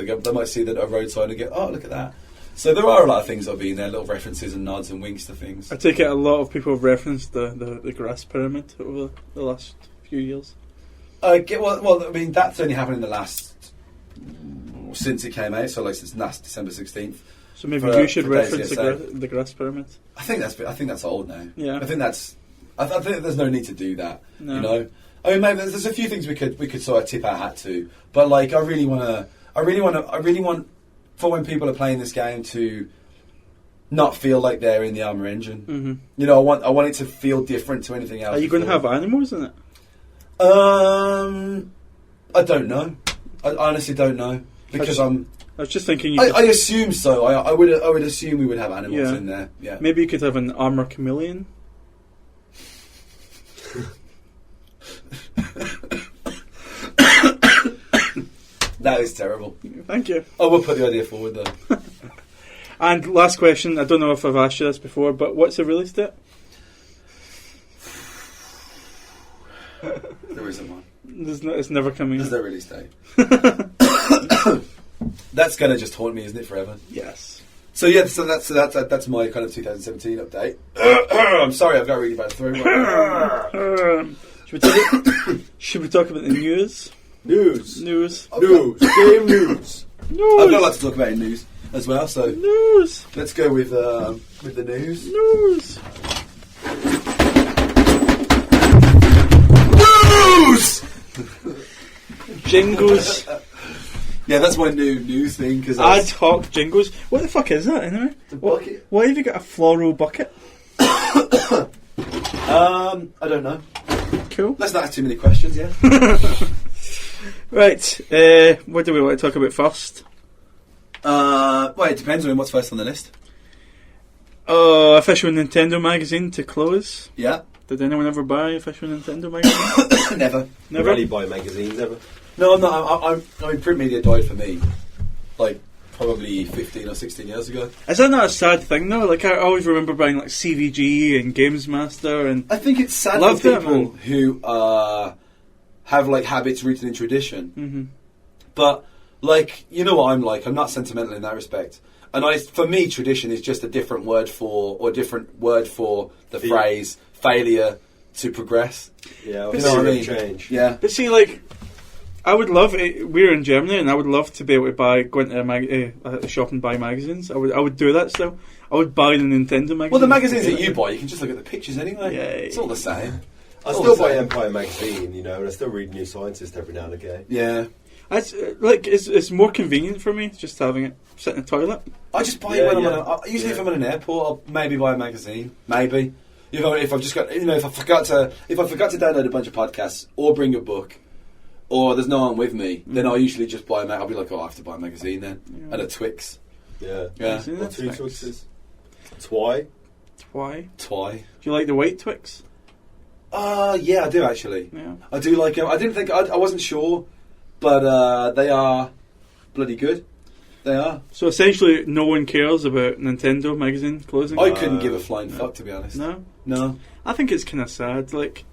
see that a road sign and go, oh, look at that. So there are a lot of things that'll be in there, little references and nods and winks to things. I take it a lot of people have referenced the grass pyramid over the last few years. Well, I mean, that's only happened in the last... since it came out, so like since last December 16th. So maybe you should reference the grass pyramid. I think that's old now. Yeah. I think there's no need to do that. No. You know? I mean, maybe there's a few things we could sort of tip our hat to, but like I really want for when people are playing this game to not feel like they're in the Armour engine. Mm-hmm. You know, I want it to feel different to anything else. Are you going to have animals in it? I don't know. I honestly don't know because I was just thinking. I assume so. I would assume we would have animals in there. Yeah. Maybe you could have an armor chameleon. That is terrible. Thank you. I will put the idea forward though. And last question. I don't know if I've asked you this before, but what's the release date? There isn't one. It's never coming. There's no release date. That's gonna just haunt me, isn't it, forever? Yes. So yeah, that's my kind of 2017 update. I'm sorry, I've got a really bad throat. Should we talk about the news? News. Game news. I've got a lot to talk about in news as well. So news. Let's go with the news. News. Jingles. Yeah, that's my new news thing. Cause ad hoc jingles. What the fuck is that anyway? Why have you got a floral bucket? I don't know. Cool. Let's not ask too many questions, yeah? Right. What do we want to talk about first? Well, it depends on what's first on the list. Official Nintendo magazine to close. Yeah. Did anyone ever buy official Nintendo magazine? Never. Never. Really buy magazines ever? No, I'm not. I mean, print media died for me, like probably 15 or 16 years ago. Is that not a sad thing though? Like I always remember buying like CVG and Games Master, and I think it's sad for people who have like habits rooted in tradition. Mm-hmm. But like, you know what I'm like. I'm not sentimental in that respect. And for me, tradition is just a different word for the phrase failure to progress. Yeah, you know what I mean? Change. Yeah. But see, like, I would love it. We're in Germany, and I would love to be able to go into a shop and buy magazines. I would do that still. I would buy the Nintendo magazine. Well, the magazines that you buy, you can just look at the pictures anyway. Yeah, it's all the same. I still buy Empire magazine, you know, and I still read New Scientist every now and again. Yeah. It's more convenient for me just having it sit in the toilet. I just buy it when usually if I'm at an airport, I'll maybe buy a magazine. Maybe if I've just got, you know, if I forgot to download a bunch of podcasts or bring a book, or there's no one with me, then I'll usually just buy I'll be like, I have to buy a magazine then, and a Twix. Yeah. Yeah. Or 2 Twixes. Twy. Do you like the white Twix? Yeah, I do actually. Yeah. I do like them. I didn't think I wasn't sure, but they are bloody good. They are. So essentially, no one cares about Nintendo magazine closing. I couldn't give a flying fuck, to be honest. No. I think it's kind of sad. Like,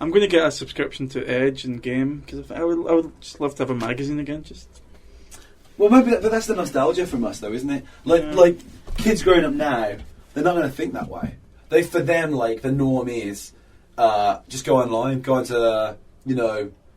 I'm going to get a subscription to Edge and Game because I would just love to have a magazine again. Well, maybe, but that's the nostalgia from us, though, isn't it? Like kids growing up now, they're not going to think that way. For them, like the norm is just go online, go into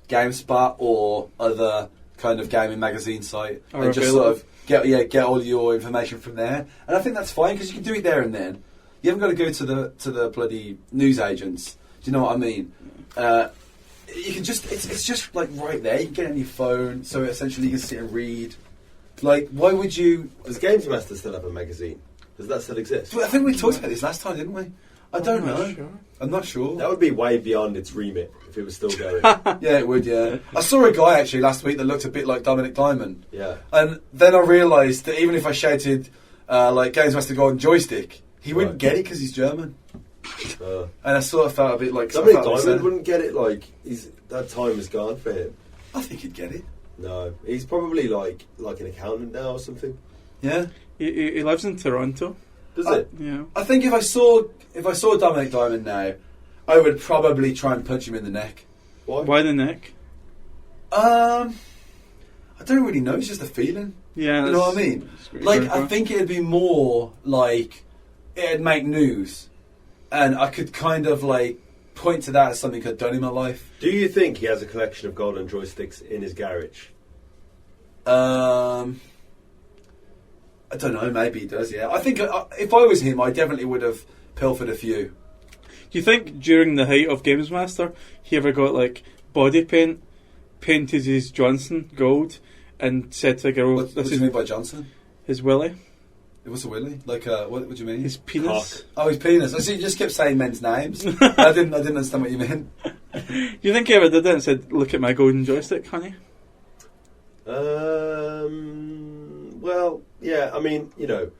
GameSpot or other kind of gaming magazine site, or and just sort of get all your information from there. And I think that's fine because you can do it there and then. You haven't got to go to the bloody newsagents. Do you know what I mean? You can just it's just like right there. You can get it on your phone, so essentially you can sit and read. Like, why would you? Does Games Master still have a magazine? Does that still exist? I think we talked about this last time, didn't we? I don't know. Sure. I'm not sure. That would be way beyond its remit if it was still going. Yeah, it would, yeah. I saw a guy actually last week that looked a bit like Dominic Diamond. Yeah. And then I realised that even if I shouted, Games Master Go on joystick, he wouldn't get it because he's German. And I sort of felt a bit like... Dominic Diamond wouldn't get it, like, that time is gone for him. I think he'd get it. No. He's probably like an accountant now or something. Yeah. He lives in Toronto. Does it? Yeah. I think if I saw Dominic Diamond now, I would probably try and punch him in the neck. Why? Why the neck? I don't really know. It's just a feeling. Yeah, you know what I mean? Like, I think it'd be more like it'd make news, and I could kind of like point to that as something I've done in my life. Do you think he has a collection of golden joysticks in his garage? I don't know. Maybe he does. Yeah, I think if I was him, I definitely would have pilfered a few. Do you think during the height of Games Master, he ever got like body paint, painted his Johnson gold, and said to a girl, What do you mean by Johnson? His willy. What's a willy? Like, what do you mean? His penis. Cock. Oh, his penis. I see. You just kept saying men's names. I didn't understand what you meant. Do you think he ever did that and said, "Look at my golden joystick, honey"? Well, yeah. I mean, you know,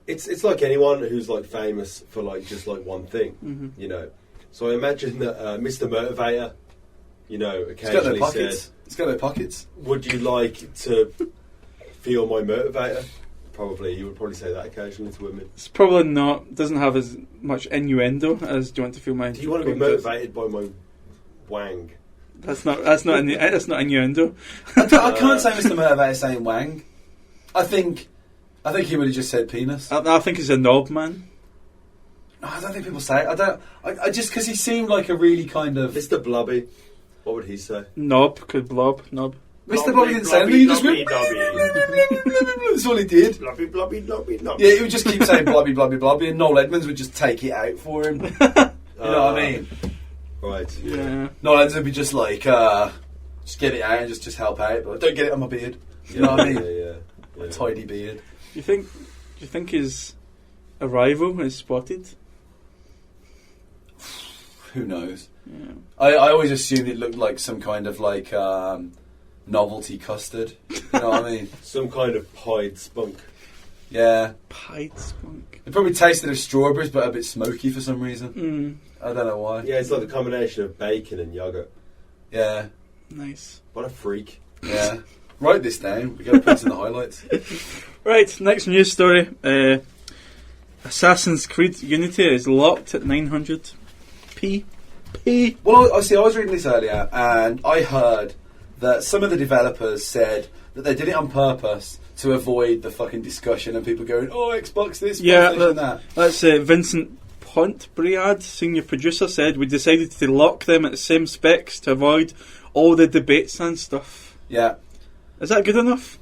it's like anyone who's like famous for like just like one thing, Mm-hmm. you know. So I imagine that Mr. Motivator, you know, occasionally said, "It's got no pockets." "Would you like to feel my motivator?" Probably, you would probably say that occasionally to women. It's probably not. Doesn't have as much innuendo as "Do you want to feel my"? Do you want to be motivated by my wang? That's not innuendo. I can't say Mr. Motivator saying wang. I think he would have just said penis. I think he's a knob man. No, I don't think people say it. I just because he seemed like a really kind of Mr. Blobby, what would he say? Knob, could blob, knob. Mr. Blobby didn't say anything. He just went. That's all he did. Blobby, blobby, blobby, blobby. Yeah, he would just keep saying blobby, blobby, blobby, and Noel Edmonds would just take it out for him. You know what I mean? Right. Yeah. Noel Edmonds would be just like, just get it out and just help out, but don't get it on my beard. You know what I mean? Yeah. A tidy beard. Do you think his arrival is spotted? Who knows? Yeah. I always assumed it looked like some kind of like novelty custard. You know what I mean? Some kind of pied spunk. Yeah. Pied skunk. It probably tasted of strawberries, but a bit smoky for some reason. I don't know why. Yeah, it's like a combination of bacon and yogurt. Yeah. Nice. What a freak. Yeah. Write this down. We're going to put it in the highlights. Right, next news story. Assassin's Creed Unity is locked at 900p. Well, I was reading this earlier, and I heard that some of the developers said that they did it on purpose to avoid the fucking discussion and people going, "Oh, Xbox this, PlayStation that." That's Vincent Pontbriand, senior producer, said we decided to lock them at the same specs to avoid all the debates and stuff. Yeah. Is that good enough?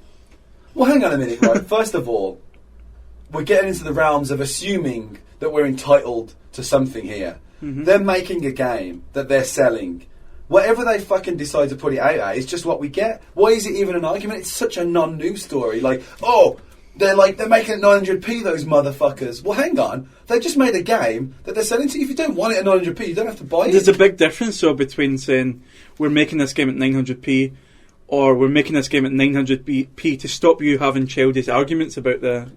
Well, hang on a minute, right? First of all, we're getting into the realms of assuming that we're entitled to something here. Mm-hmm. They're making a game that they're selling. Whatever they fucking decide to put it out at is just what we get. Why is it even an argument? It's such a non-news story. Like, oh, they're making it 900p, those motherfuckers. Well, hang on. They just made a game that they're selling to you. If you don't want it at 900p, you don't have to buy it. There's a big difference, though, between saying we're making this game at 900p or we're making this game at 900p to stop you having childish arguments about the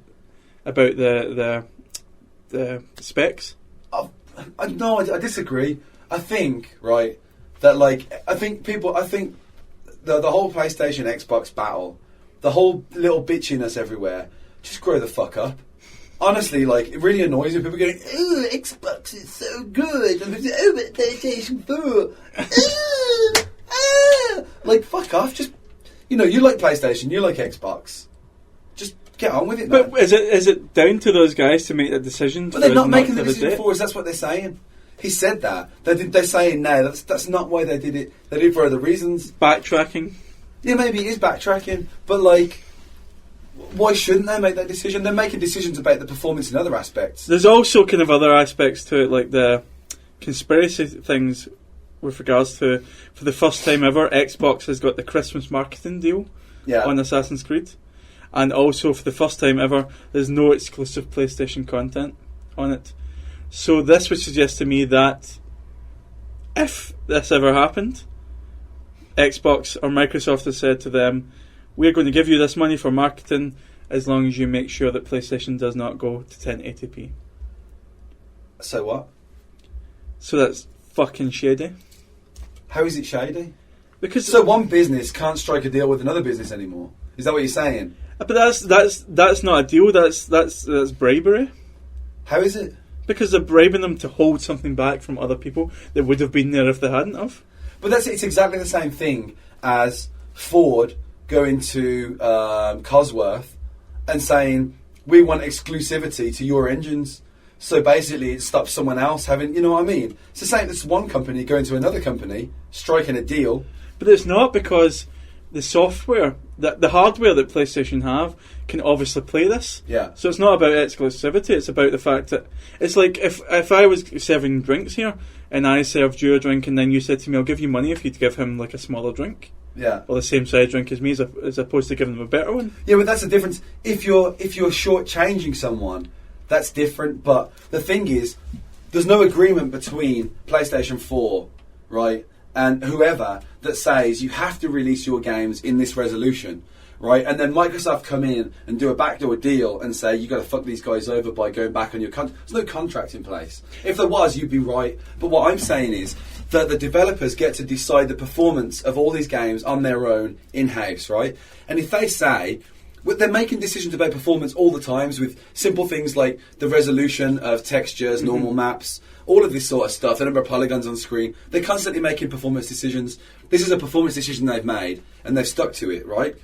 specs. No, I disagree. I think, right, that I think the whole PlayStation Xbox battle, the whole little bitchiness everywhere, just grow the fuck up. Honestly, it really annoys me. People going, "Oh, Xbox is so good," and people say, "Oh, but PlayStation 4." Fuck off. Just, you like PlayStation, you like Xbox. Just get on with it, man. But is it down to those guys to make that decision? But they're not making the decision for us. That's what they're saying. He said that. They're saying no. That's not why they did it. They did it for other reasons. Backtracking. Yeah, maybe it is backtracking. But why shouldn't they make that decision? They're making decisions about the performance in other aspects. There's also kind of other aspects to it, like the conspiracy things with regards to, for the first time ever, Xbox has got the Christmas marketing deal on Assassin's Creed. And also, for the first time ever, there's no exclusive PlayStation content on it. So this would suggest to me that if this ever happened, Xbox or Microsoft has said to them, we're going to give you this money for marketing as long as you make sure that PlayStation does not go to 1080p. So what? So that's fucking shady. How is it shady? Because one business can't strike a deal with another business anymore. Is that what you're saying? But that's not a deal. That's bribery. How is it? Because they're bribing them to hold something back from other people that would have been there if they hadn't have. But it's exactly the same thing as Ford going to Cosworth and saying, we want exclusivity to your engines. So basically it stops someone else having, you know what I mean? It's the same as one company going to another company, striking a deal. But it's not, because the software, the hardware that PlayStation have can obviously play this. Yeah. So it's not about exclusivity, it's about the fact that it's like if I was serving drinks here and I served you a drink and then you said to me, I'll give you money if you'd give him like a smaller drink. Yeah. Or the same size drink as me, as opposed to giving them a better one. Yeah, but that's the difference. If you're shortchanging someone, that's different. But the thing is, there's no agreement between PlayStation 4, right, and whoever that says you have to release your games in this resolution, right? And then Microsoft come in and do a backdoor deal and say you got to fuck these guys over by going back on your contract. There's no contract in place. If there was, you'd be right. But what I'm saying is that the developers get to decide the performance of all these games on their own in-house, right? And if they say, they're making decisions about performance all the times with simple things like the resolution of textures, normal maps, all of this sort of stuff, the number of polygons on screen. They're constantly making performance decisions. This is a performance decision they've made, and they've stuck to it, right?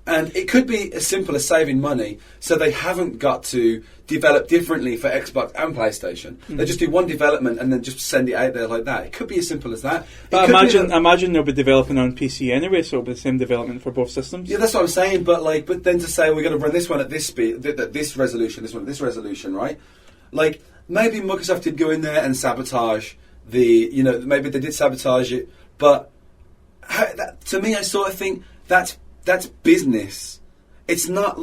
And it could be as simple as saving money, so they haven't got to develop differently for Xbox and PlayStation. They just do one development and then just send it out there like that. It could be as simple as that. But imagine they'll be developing on PC anyway, so it'll be the same development for both systems. Yeah, that's what I'm saying. But then to say we're going to run this one at this speed, this resolution, this one at this resolution, right? Like maybe Microsoft did go in there and sabotage maybe they did sabotage it. But to me, I sort of think that's business. It's not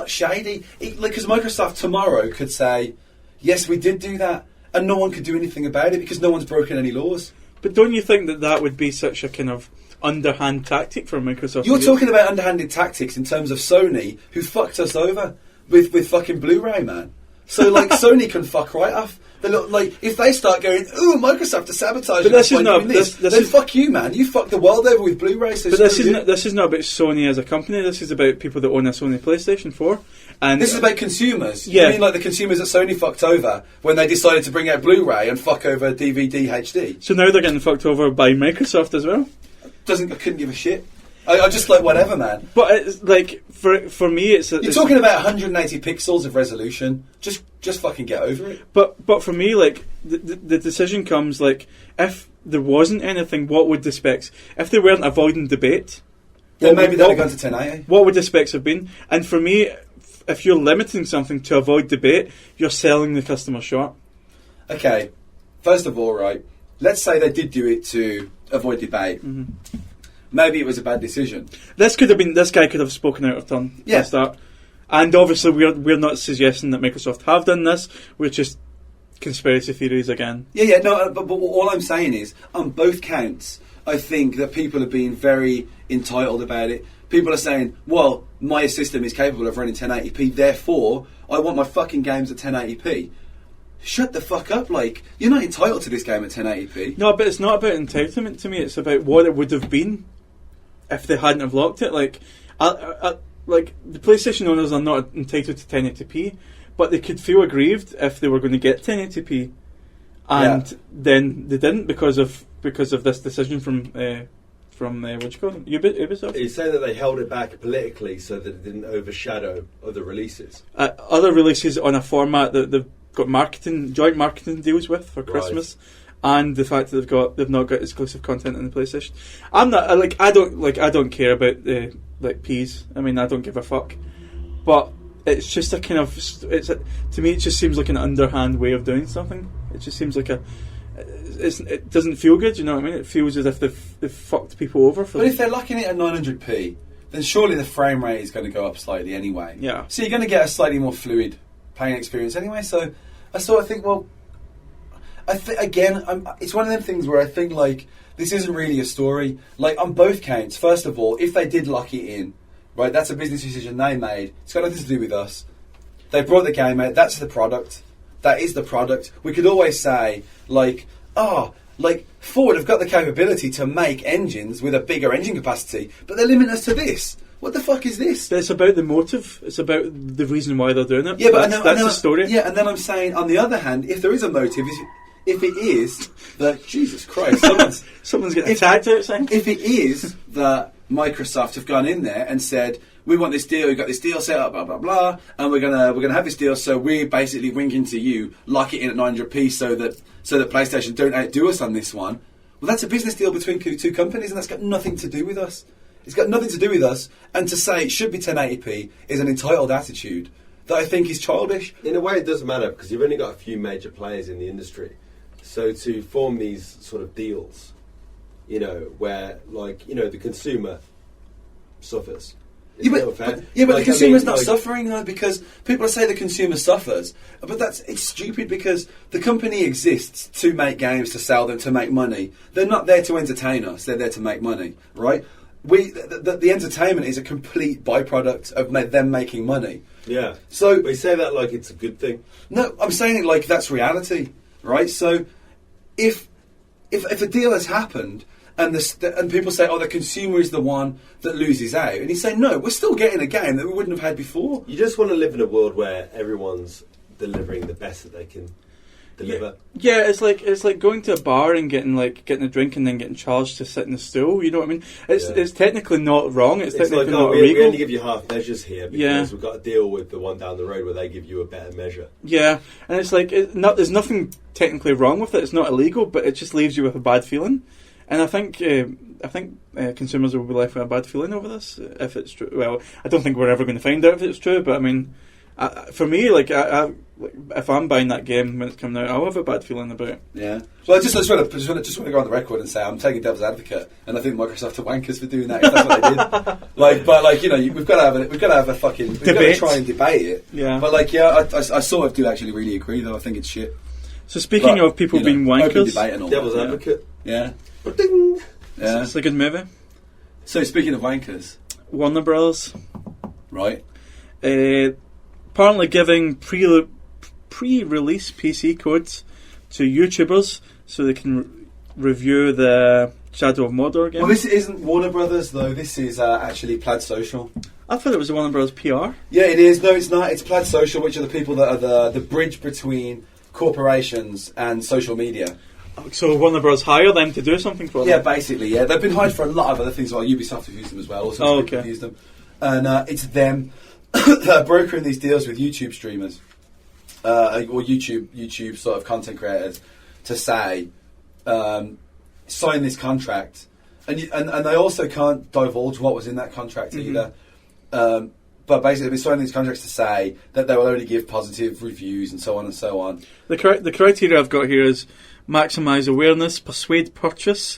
shady. Because Microsoft tomorrow could say, yes, we did do that, and no one could do anything about it because no one's broken any laws. But don't you think that would be such a kind of underhand tactic for Microsoft? You're talking about underhanded tactics in terms of Sony, who fucked us over with fucking Blu-ray, man. So Sony can fuck right off. They look like if they start going, ooh, Microsoft to sabotage. But this is not. Then fuck you, man. You fucked the world over with Blu-ray. So but this is not about Sony as a company. This is about people that own a Sony PlayStation 4. And this is about consumers. Yeah. You mean like the consumers that Sony fucked over when they decided to bring out Blu-ray and fuck over DVD HD? So now they're getting fucked over by Microsoft as well. I couldn't give a shit. I just like whatever, man. But it's like for me, you're talking about 180 pixels of resolution. Just fucking get over it. But for me, like the decision comes like if there wasn't anything, what would the specs? If they weren't avoiding debate, then maybe they'd have gone to 1080. What would the specs have been? And for me, if you're limiting something to avoid debate, you're selling the customer short. Okay, first of all, right. Let's say they did do it to avoid debate. Mm-hmm. Maybe it was a bad decision. This guy could have spoken out of turn. Yeah. That. And obviously we're not suggesting that Microsoft have done this. We're just conspiracy theories again. Yeah, no, but all I'm saying is, on both counts, I think that people are being very entitled about it. People are saying, well, my system is capable of running 1080p, therefore, I want my fucking games at 1080p. Shut the fuck up, you're not entitled to this game at 1080p. No, but it's not about entitlement to me, it's about what it would have been if they hadn't have locked it. The PlayStation owners are not entitled to 1080p, but they could feel aggrieved if they were going to get 1080p, and then they didn't because of this decision from what do you call it, Ubisoft. You say that they held it back politically so that it didn't overshadow other releases. Other releases on a format that they've got joint marketing deals with for Christmas. Right. And the fact that they've not got exclusive content on the PlayStation. I don't care about the P's. I mean, I don't give a fuck. But it's just a kind of to me it just seems like an underhand way of doing something. It just seems like it doesn't feel good. You know what I mean? It feels as if they've fucked people over. But if they're locking it at 900p, then surely the frame rate is going to go up slightly anyway. Yeah. So you're going to get a slightly more fluid playing experience anyway. So I sort of think, well. It's one of them things where I think this isn't really a story. On both counts, first of all, if they did lock it in, right, that's a business decision they made. It's got nothing to do with us. They brought the game out. That's the product. That is the product. We could always say Ford have got the capability to make engines with a bigger engine capacity, but they limit us to this. What the fuck is this? But it's about the motive. It's about the reason why they're doing it. Yeah, but that's the story. Yeah, and then I'm saying, on the other hand, if there is a motive, if it is that Jesus Christ, someone's getting attacked outside. If it is that Microsoft have gone in there and said, we want this deal, we've got this deal set up, blah, blah, blah, and we're gonna have this deal, so we basically wink into you, lock it in at 900p so that PlayStation don't outdo us on this one. Well, that's a business deal between two companies, and that's got nothing to do with us. It's got nothing to do with us, and to say it should be 1080p is an entitled attitude that I think is childish. In a way, it doesn't matter, because you've only got a few major players in the industry. So to form these sort of deals, where, the consumer suffers. But the consumer's not suffering, though, because people say the consumer suffers. But it's stupid, because the company exists to make games, to sell them, to make money. They're not there to entertain us. They're there to make money, right? The entertainment is a complete byproduct of them making money. Yeah. So we say that like it's a good thing. No, I'm saying it like that's reality, right? So if a deal has happened, and people say, the consumer is the one that loses out. And you say, no, we're still getting a game that we wouldn't have had before. You just want to live in a world where everyone's delivering the best that they can deliver. Yeah, it's like going to a bar and getting a drink and then getting charged to sit in the stool. You know what I mean? It's technically not wrong. It's technically not illegal. We only give you half measures here because we've got to deal with the one down the road where they give you a better measure. Yeah, and it's like there's nothing technically wrong with it. It's not illegal, but it just leaves you with a bad feeling. And I think consumers will be left with a bad feeling over this if it's true. Well, I don't think we're ever going to find out if it's true, but I mean, for me, if I'm buying that game when it's coming out, I'll have a bad feeling about it. Yeah. Well, I just want to go on the record and say I'm taking devil's advocate, and I think Microsoft are wankers for doing that. If that's what they did. We've got to have a fucking we've got to try and debate it. Yeah. But I sort of do actually really agree, though. I think it's shit. So speaking of people being wankers, devil's advocate. Yeah. Ding. Yeah. It's a good movie. So speaking of wankers, Warner Bros. Right. Apparently giving pre-release PC codes to YouTubers so they can review the Shadow of Mordor game. Well, this isn't Warner Brothers, though. This is actually Plaid Social. I thought it was Warner Bros. PR. Yeah, it is. No, it's not. It's Plaid Social, which are the people that are the bridge between corporations and social media. So Warner Bros. Hire them to do something for them? Yeah, basically, yeah. They've been hired for a lot of other things. Well, Ubisoft have used them as well. Also, people have used them. And it's them that are brokering these deals with YouTube streamers or YouTube sort of content creators to say, sign this contract. And they also can't divulge what was in that contract either. But basically, they've been signing these contracts to say that they will only give positive reviews and so on and so on. The criteria I've got here is maximise awareness, persuade purchase,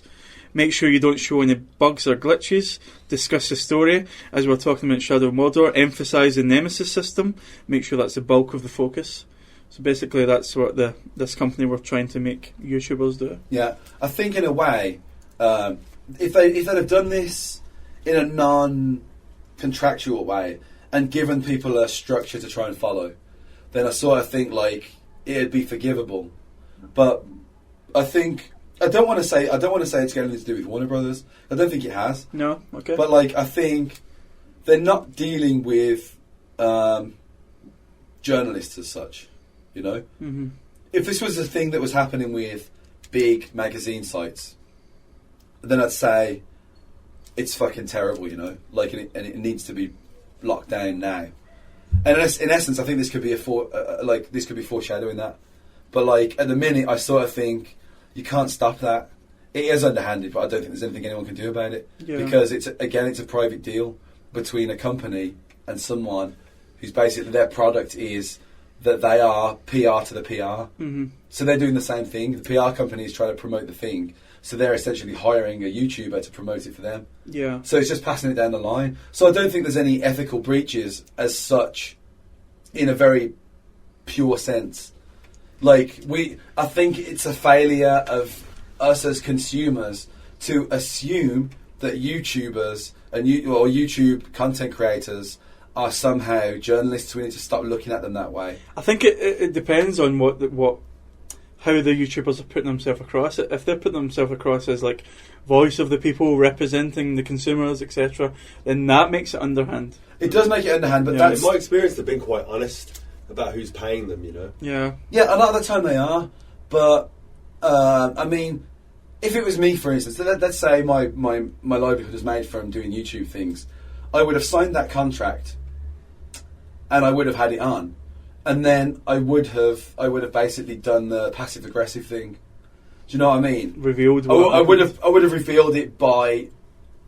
make sure you don't show any bugs or glitches, discuss the story, as we're talking about Shadow of Mordor, emphasise the Nemesis system, make sure that's the bulk of the focus. So basically that's what this company were trying to make YouTubers do. Yeah, I think in a way, if they'd have done this in a non-contractual way and given people a structure to try and follow, then I sort of think it'd be forgivable. But I don't want to say it's got anything to do with Warner Brothers. I don't think it has. No, okay. But I think they're not dealing with journalists as such. You know, if this was a thing that was happening with big magazine sites, then I'd say it's fucking terrible. You know, and it needs to be locked down now. And in essence, I think this could be this could be foreshadowing that. But at the minute, I sort of think you can't stop that. It is underhanded, but I don't think there's anything anyone can do about it because it's a private deal between a company and someone who's basically their product is that they are PR to the PR. So they're doing the same thing. The PR company is trying to promote the thing, so they're essentially hiring a YouTuber to promote it for them. Yeah. So it's just passing it down the line. So I don't think there's any ethical breaches as such, in a very pure sense. I think it's a failure of us as consumers to assume that YouTubers and YouTube content creators are somehow journalists. We need to stop looking at them that way. I think it depends on how the YouTubers are putting themselves across. If they're putting themselves across as voice of the people, representing the consumers, etc., then that makes it underhand. It does make it underhand, but that's in my experience, they've been quite honest about who's paying them. You know. Yeah. Yeah, a lot of the time they are, but I mean, if it was me, for instance, let's say my livelihood is made from doing YouTube things, I would have signed that contract, and I would have had it on, and then I would have basically done the passive aggressive thing. Do you know what I mean? Revealed. I would have revealed it by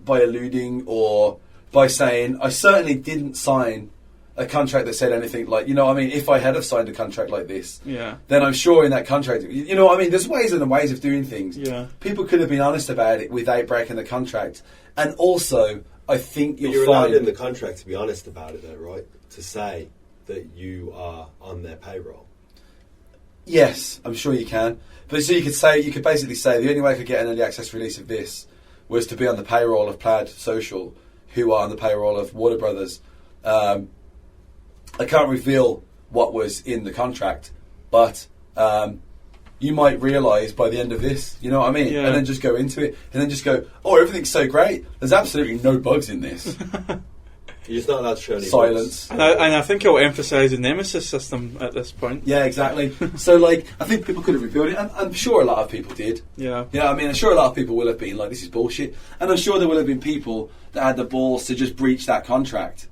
alluding or by saying I certainly didn't sign a contract that said anything like, you know what I mean, if I had have signed a contract like this, then I'm sure in that contract, you know what I mean, there's ways and ways of doing things. People could have been honest about it without breaking the contract. And also, I think you're allowed in the contract to be honest about it though, right? To say that you are on their payroll. Yes, I'm sure you can. But so you could basically say the only way I could get an early access release of this was to be on the payroll of Plaid Social, who are on the payroll of Warner Brothers. I can't reveal what was in the contract, but you might realise by the end of this, you know what I mean? And then just go into it, and then just go, oh, everything's so great. There's absolutely no bugs in this. You're just not allowed to show any silence. And I think it'll emphasise the Nemesis system at this point. Yeah, exactly. So, like, I think people could have revealed it, and I'm sure a lot of people did. Yeah. You know what I mean? I'm sure a lot of people will have been like, this is bullshit. And I'm sure there will have been people that had the balls to just breach that contract.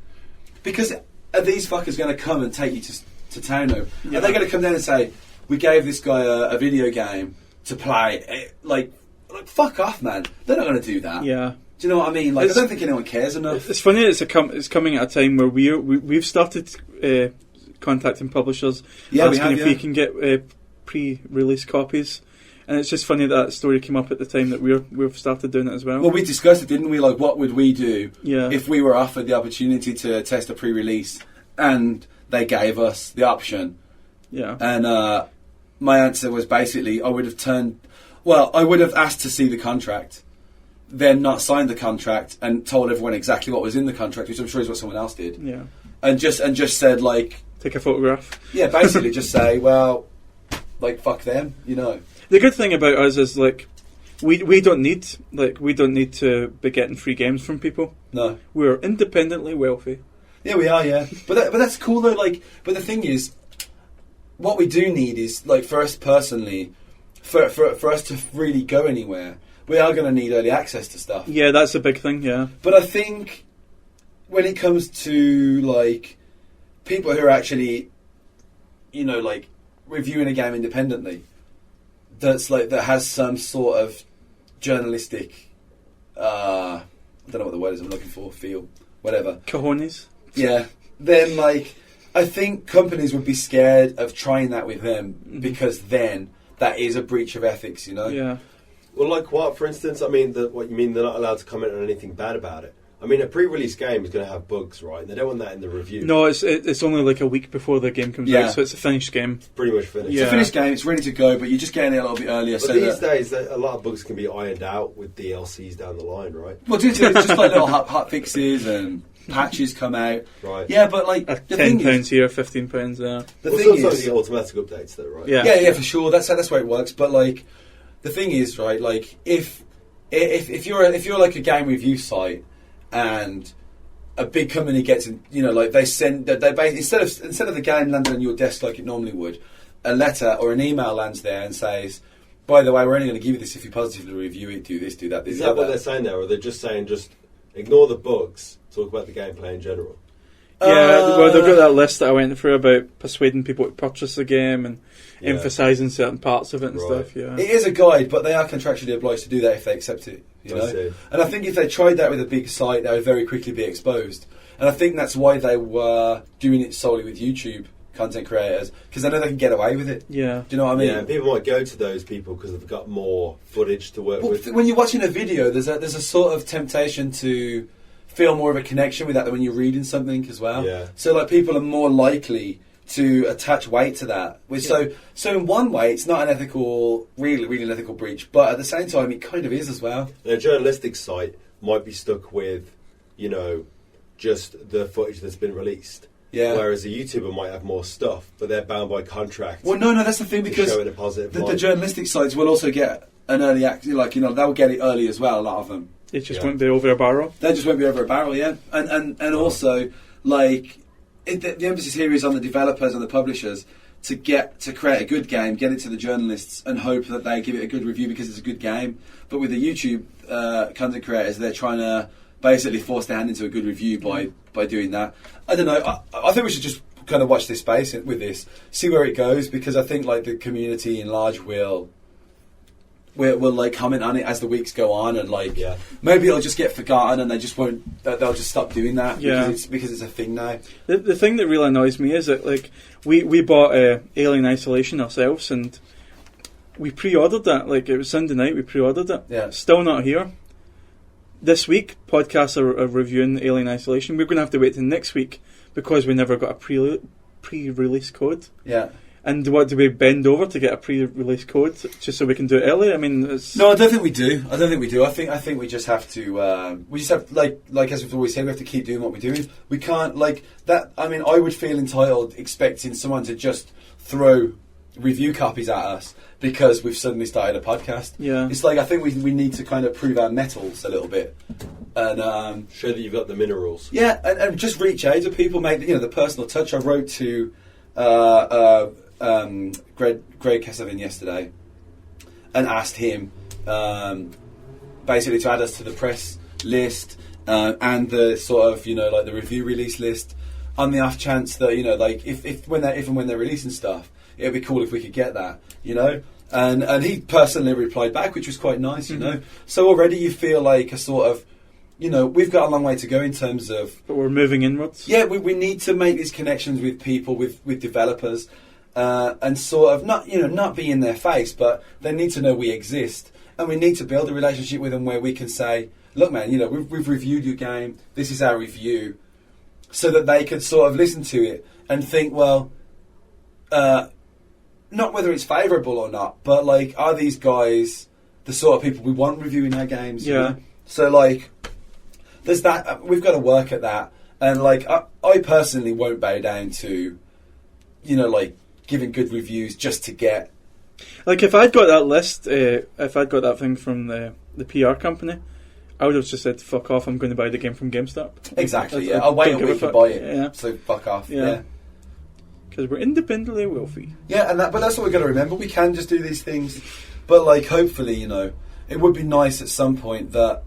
Because are these fuckers going to come and take you to Towno? Yeah. Are they going to come down and say, we gave this guy a video game to play? Like, fuck off, man. They're not going to do that. Yeah. Do you know what I mean? Like, I don't think anyone cares enough. It's funny. It's coming at a time where we've started contacting publishers, asking if we can get pre-release copies, and it's just funny that story came up at the time that we've started doing it as well. Well, we discussed it, didn't we? Like, what would we do if we were offered the opportunity to test a pre-release, and they gave us the option? Yeah. And my answer was basically I would have asked to see the contract, then not signed the contract and told everyone exactly what was in the contract, which I'm sure is what someone else did. Yeah. And just said, like, take a photograph. Yeah, basically just say, well, like, fuck them, you know. The good thing about us is, like, we don't need to be getting free games from people. No. We're independently wealthy. Yeah, we are, yeah. But that's cool though, like, but the thing is, what we do need is, like, for us personally, for us to really go anywhere, we are going to need early access to stuff. Yeah, that's a big thing, yeah. But I think when it comes to, like, people who are actually, you know, like, reviewing a game independently, that has some sort of journalistic, I don't know what the word is I'm looking for, feel, whatever. Cojones? Yeah. Then, like, I think companies would be scared of trying that with them because then that is a breach of ethics, you know? Yeah. Well, like what, for instance? I mean, what you mean they're not allowed to comment on anything bad about it? I mean, a pre-release game is going to have bugs, right? And they don't want that in the review. No, it's only like a week before the game comes out, so it's a finished game. It's pretty much finished. Yeah. It's a finished game, it's ready to go, but you're just getting it a little bit earlier. But these days, a lot of bugs can be ironed out with DLCs down the line, right? Well, it's just like little hot fixes and patches come out. Right. Yeah, but like, the thing £10 here, £15 there. The thing sometimes is, you get automatic updates though, right? Yeah, for sure. That's how it works. But like, the thing is, right? Like, if you're like a game review site and a big company gets in, you know, like they instead of the game landing on your desk like it normally would, a letter or an email lands there and says, by the way, we're only going to give you this if you positively review it, do this, do that. Is that what they're saying there, or they're just saying just ignore the bugs, talk about the gameplay in general? Yeah, well, they've got that list that I went through about persuading people to purchase the game and emphasising certain parts of it and stuff. Yeah, it is a guide, but they are contractually obliged to do that if they accept it. You know, and I think if they tried that with a big site, they would very quickly be exposed. And I think that's why they were doing it solely with YouTube content creators, because they know they can get away with it. Yeah, do you know what I mean? Yeah, people might go to those people because they've got more footage to work with. When you're watching a video, there's a sort of temptation to feel more of a connection with that than when you're reading something as well. Yeah. So like people are more likely to attach weight to that. So in one way, it's not an ethical, really an ethical breach, but at the same time, it kind of is as well. A journalistic site might be stuck with, you know, just the footage that's been released. Yeah. Whereas a YouTuber might have more stuff, but they're bound by contract. Well, no, that's the thing, because show it a positive the journalistic sites will also get an early access, like, you know, they'll get it early as well, a lot of them. It just won't be over a barrel. They just won't be over a barrel, yeah. And also, like, the emphasis here is on the developers and the publishers to create a good game, get it to the journalists, and hope that they give it a good review because it's a good game. But with the YouTube content creators, they're trying to basically force their hand into a good review by doing that. I don't know. I think we should just kind of watch this space with this, see where it goes, because I think like the community in large will like comment on it as the weeks go on, and like maybe it'll just get forgotten and they just won't. They'll just stop doing that because it's a thing now. The thing that really annoys me is that like we bought Alien Isolation ourselves and we pre-ordered that. Like it was Sunday night, we pre-ordered it. Yeah, still not here. This week, podcasts are reviewing Alien Isolation. We're going to have to wait till next week because we never got a pre-release code. Yeah. And what, do we bend over to get a pre-release code just so we can do it early? I mean, no, I don't think we do. I think we just have to. Like as we've always said, we have to keep doing what we're doing. We can't like that. I mean, I would feel entitled expecting someone to just throw review copies at us because we've suddenly started a podcast. Yeah, it's like I think we need to kind of prove our metals a little bit and show that you've got the minerals. Yeah, and just reach out to people, make the personal touch. I wrote to Greg Casavin yesterday and asked him basically to add us to the press list and the sort of like the review release list on the off chance that if and when they're releasing stuff, it'd be cool if we could get that, and he personally replied back, which was quite nice, So already you feel like a sort of we've got a long way to go in terms of, but we're moving inwards. Yeah, we need to make these connections with people, with developers. And sort of not be in their face, but they need to know we exist, and we need to build a relationship with them where we can say, "Look, man, we've reviewed your game. This is our review," so that they could sort of listen to it and think, well, not whether it's favourable or not, but like, are these guys the sort of people we want reviewing our games? Yeah. So like, there's that. We've got to work at that, and like, I personally won't bow down to, like, giving good reviews just to get. Like if I'd got that list, if I'd got that thing from the PR company, I would have just said, "Fuck off! I'm going to buy the game from GameStop." Exactly. Yeah, I'll wait a week to buy it. Yeah. So fuck off. Yeah. Because we're independently wealthy. Yeah, but that's what we've got to remember. We can just do these things, but like hopefully, it would be nice at some point that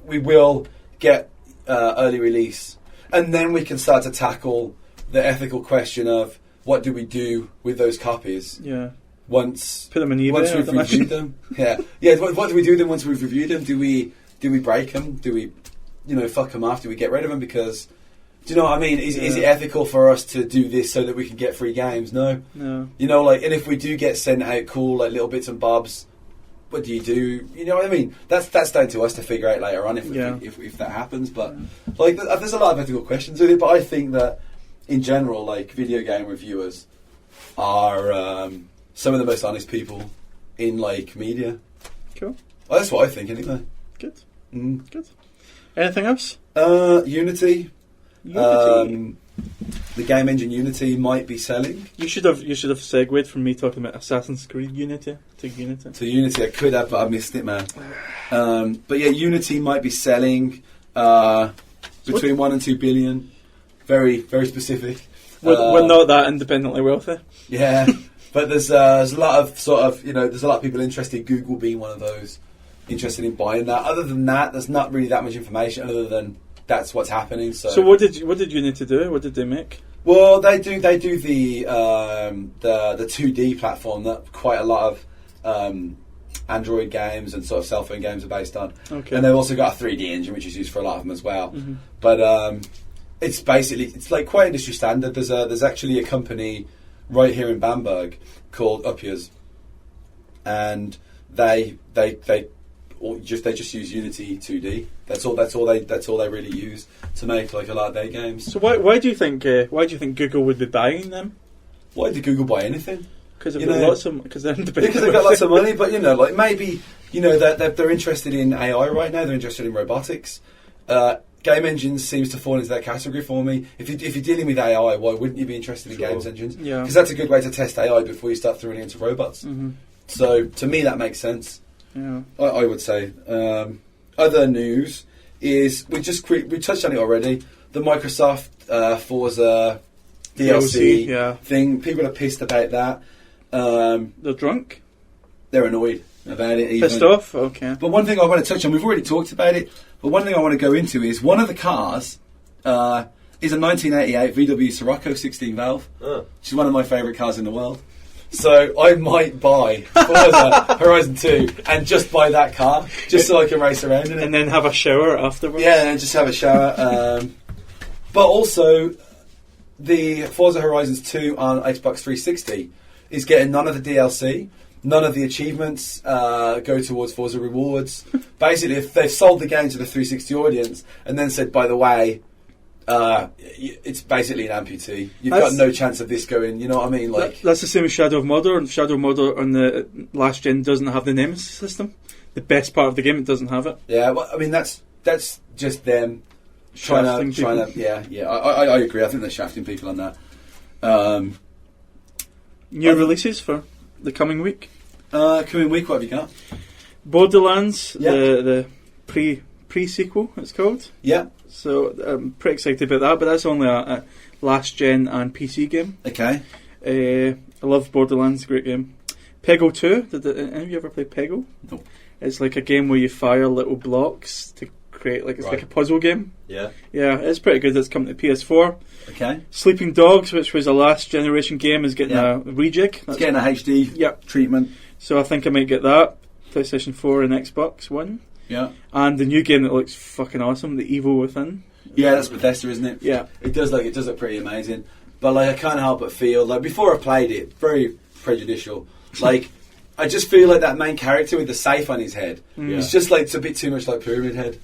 we will get early release, and then we can start to tackle the ethical question of what do we do with those copies? Yeah. Once put them in eBay. Once we've reviewed them. Yeah. What do we do then once we've reviewed them? Do we break them? Do we, fuck them off? Do we get rid of them? Because, do you know what I mean? Is it ethical for us to do this so that we can get free games? No. No. And if we do get sent out cool like little bits and bobs, what do? You know what I mean? That's down to us to figure out later on if that happens. But like, there's a lot of ethical questions with it. But I think that, in general, like, video game reviewers are some of the most honest people in like media. Cool. Well, that's what I think anyway. Good. Good. Anything else? Unity. The game engine Unity might be selling. You should have segued from me talking about Assassin's Creed Unity to Unity. To Unity, I could have, but I missed it, man. But yeah, Unity might be selling between 1 and 2 billion. Very, very specific. We're not that independently wealthy. Yeah, but there's a lot of sort of there's a lot of people interested. Google being one of those interested in buying that. Other than that, there's not really that much information other than that's what's happening. So what did Unity do? What did they make? Well, they do the 2D platform that quite a lot of Android games and sort of cell phone games are based on. Okay. And they've also got a 3D engine which is used for a lot of them as well. Mm-hmm. But it's like quite industry standard. There's actually a company right here in Bamberg called Uppiers, and they just use Unity 2D. That's all they really use to make like a lot of their games. So why do you think Google would be buying them? Why did Google buy anything? Because they've got lots of money. But like maybe they're interested in AI right now. They're interested in robotics. Game engines seems to fall into that category for me. If you're dealing with AI, why wouldn't you be interested in games engines? Yeah, because that's a good way to test AI before you start throwing it into robots. Mm-hmm. So to me, that makes sense. Yeah, I would say. Other news is we touched on it already. The Microsoft Forza DLC thing. People are pissed about that. They're drunk? They're annoyed about it. Even. Pissed off? Okay. But one thing I want to touch on, we've already talked about it, but one thing I want to go into is one of the cars is a 1988 VW Scirocco 16 valve, which is one of my favourite cars in the world. So I might buy Forza Horizon 2 and just buy that car, just so I can race around in it. And then have a shower afterwards? Yeah, and just have a shower. But also, the Forza Horizons 2 on Xbox 360 is getting none of the DLC. None of the achievements go towards Forza rewards. Basically, if they've sold the game to the 360 audience and then said, by the way, it's basically an amputee. You've got no chance of this going, you know what I mean? Like that's the same as Shadow of Mordor. And Shadow of Mordor on the last gen doesn't have the Nemesis system. The best part of the game, it doesn't have it. Yeah, well, I mean, that's just them trying to yeah. I agree. I think they're shafting people on that. New releases for the coming week? Coming week, what have you got? Borderlands, the pre-sequel, it's called. Yeah. So I'm pretty excited about that, but that's only a last-gen and PC game. Okay. I love Borderlands, great game. Peggle 2, did any of you ever play Peggle? No. It's like a game where you fire little blocks to create, like it's like a puzzle game. Yeah. Yeah, it's pretty good. It's coming to PS4. Okay. Sleeping Dogs, which was a last-generation game, is getting a rejig. It's getting a HD treatment. So I think I might get that. PlayStation 4 and Xbox One. Yeah. And the new game that looks fucking awesome, The Evil Within. Yeah, that's Bethesda, isn't it? Yeah. It does look pretty amazing. But like I can't help but feel like before I played it, very prejudicial. Like I just feel like that main character with the safe on his head. It's just like it's a bit too much like Pyramid Head.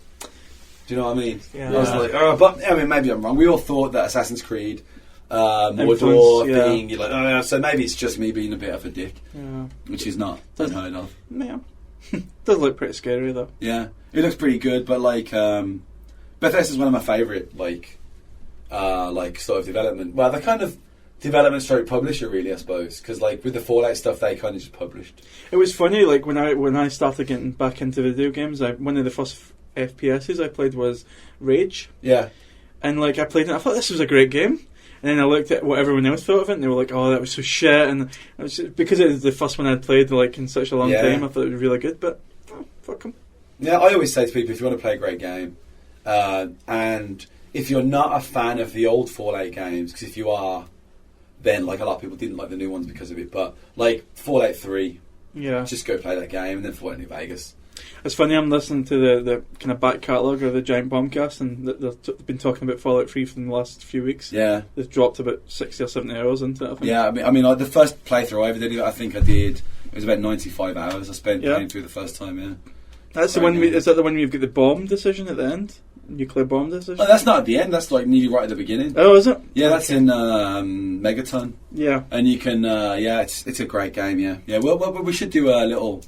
Do you know what I mean? Yeah. I was like, but I mean maybe I'm wrong. We all thought that Assassin's Creed Mordor thing, you're like, so maybe it's just me being a bit of a dick. Yeah. Which is not unheard of. Yeah. Does look pretty scary though. Yeah, it looks pretty good, but like Bethesda's one of my favourite like sort of development. Well, they're kind of development stroke publisher, really, I suppose, because like with the Fallout stuff, they kind of just published. It was funny, like when I started getting back into video games, one of the first FPSs I played was Rage. Yeah, and like I played it, I thought this was a great game. And then I looked at what everyone else thought of it, and they were like, "Oh, that was so shit." And it was just, because it was the first one I'd played like in such a long time, I thought it was really good. But fuck them. Yeah, I always say to people, if you want to play a great game, and if you're not a fan of the old Fallout games, because if you are, then like a lot of people didn't like the new ones because of it. But like Fallout 3, just go play that game, and then Fallout New Vegas. It's funny, I'm listening to the kind of back catalogue of the Giant Bombcast, and they've been talking about Fallout 3 for the last few weeks. Yeah. They've dropped about 60 or 70 hours into it, I think. Yeah, I mean like the first playthrough I ever did, I think I did, it was about 95 hours I spent playing through the first time, That's the one, is that the one where you've got the bomb decision at the end? Nuclear bomb decision? Oh, that's not at the end, that's like nearly right at the beginning. Oh, is it? Yeah, that's in Megaton. Yeah. And you can, it's a great game, Yeah, well, we should do a little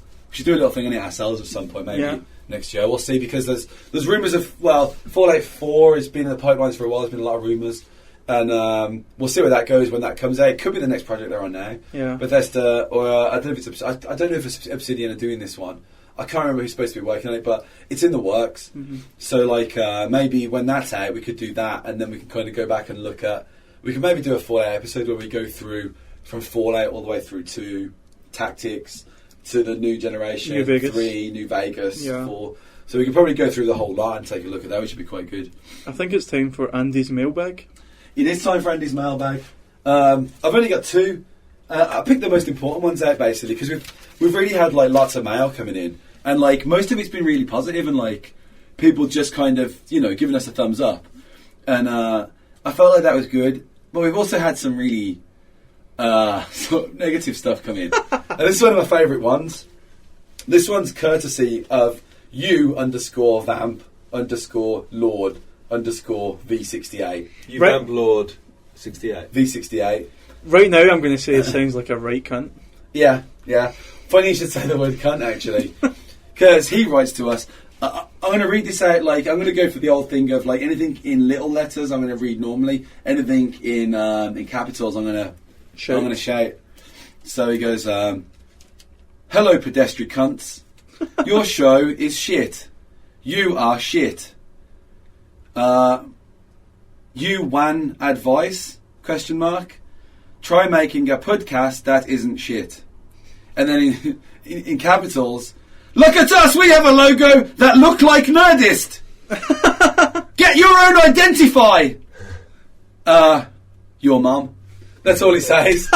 thing on it ourselves at some point, maybe next year. We'll see, because there's rumours of Fallout 4 has been in the pipelines for a while. There's been a lot of rumours, and we'll see where that goes when that comes out. It could be the next project they're on now. Yeah, Bethesda, or I don't know if it's I don't know if it's Obsidian are doing this one. I can't remember who's supposed to be working on it, but it's in the works. Mm-hmm. So like maybe when that's out, we could do that, and then we can kind of go back and look at. We can maybe do a Fallout episode where we go through from Fallout all the way through to Tactics. To the new generation, New Vegas. 3, New Vegas, 4. So we could probably go through the whole lot and take a look at that, which would be quite good. I think it's time for Andy's mailbag. It is time for Andy's mailbag. I've only got 2. I picked the most important ones out, basically, because we've really had like lots of mail coming in. And like most of it's been really positive, and like people just kind of, giving us a thumbs up. And I felt like that was good. But we've also had some really... sort of negative stuff come in. And this is one of my favourite ones. This one's courtesy of U_Vamp_Lord _V68. Vamp Lord 68. V68. Right now I'm going to say it sounds like a right cunt. Yeah. Funny you should say the word cunt, actually. Because he writes to us. I'm going to read this out, like, I'm going to go for the old thing of, like, anything in little letters I'm going to read normally. Anything in capitals I'm going to shout. So he goes, hello, pedestrian cunts. Your show is shit. You are shit. You wan advice? ? Question mark. Try making a podcast that isn't shit. And then in capitals, look at us, we have a logo that look like Nerdist. Get your own identify. Your mum. That's all he says.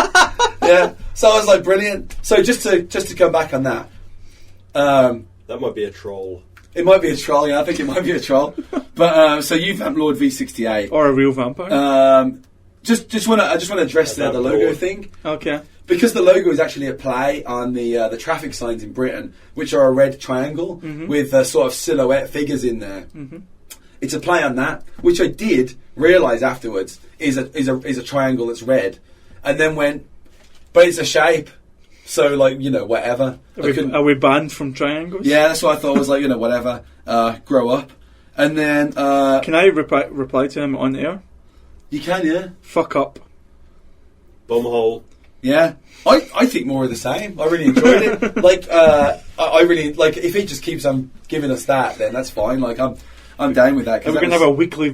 Yeah. So I was like, brilliant. So just to come back on that. That might be a troll. It might be a troll, yeah, I think it might be a troll. But so you Vamp Lord V68. Or a real vampire. I just want to address the logo Lord thing. Okay. Because the logo is actually a play on the traffic signs in Britain, which are a red triangle with sort of silhouette figures in there. Mm-hmm. It's a play on that, which I did realise afterwards is a triangle that's red, and then went, but it's a shape, so like whatever. Are we banned from triangles? Yeah, that's what I thought. Was like whatever. Grow up, and then can I reply to him on air? You can, yeah. Fuck up. Bumhole. Yeah, I think more of the same. I really enjoyed it. Like, I really like if he just keeps on giving us that, then that's fine. Like, I'm down with that. We're going to have a weekly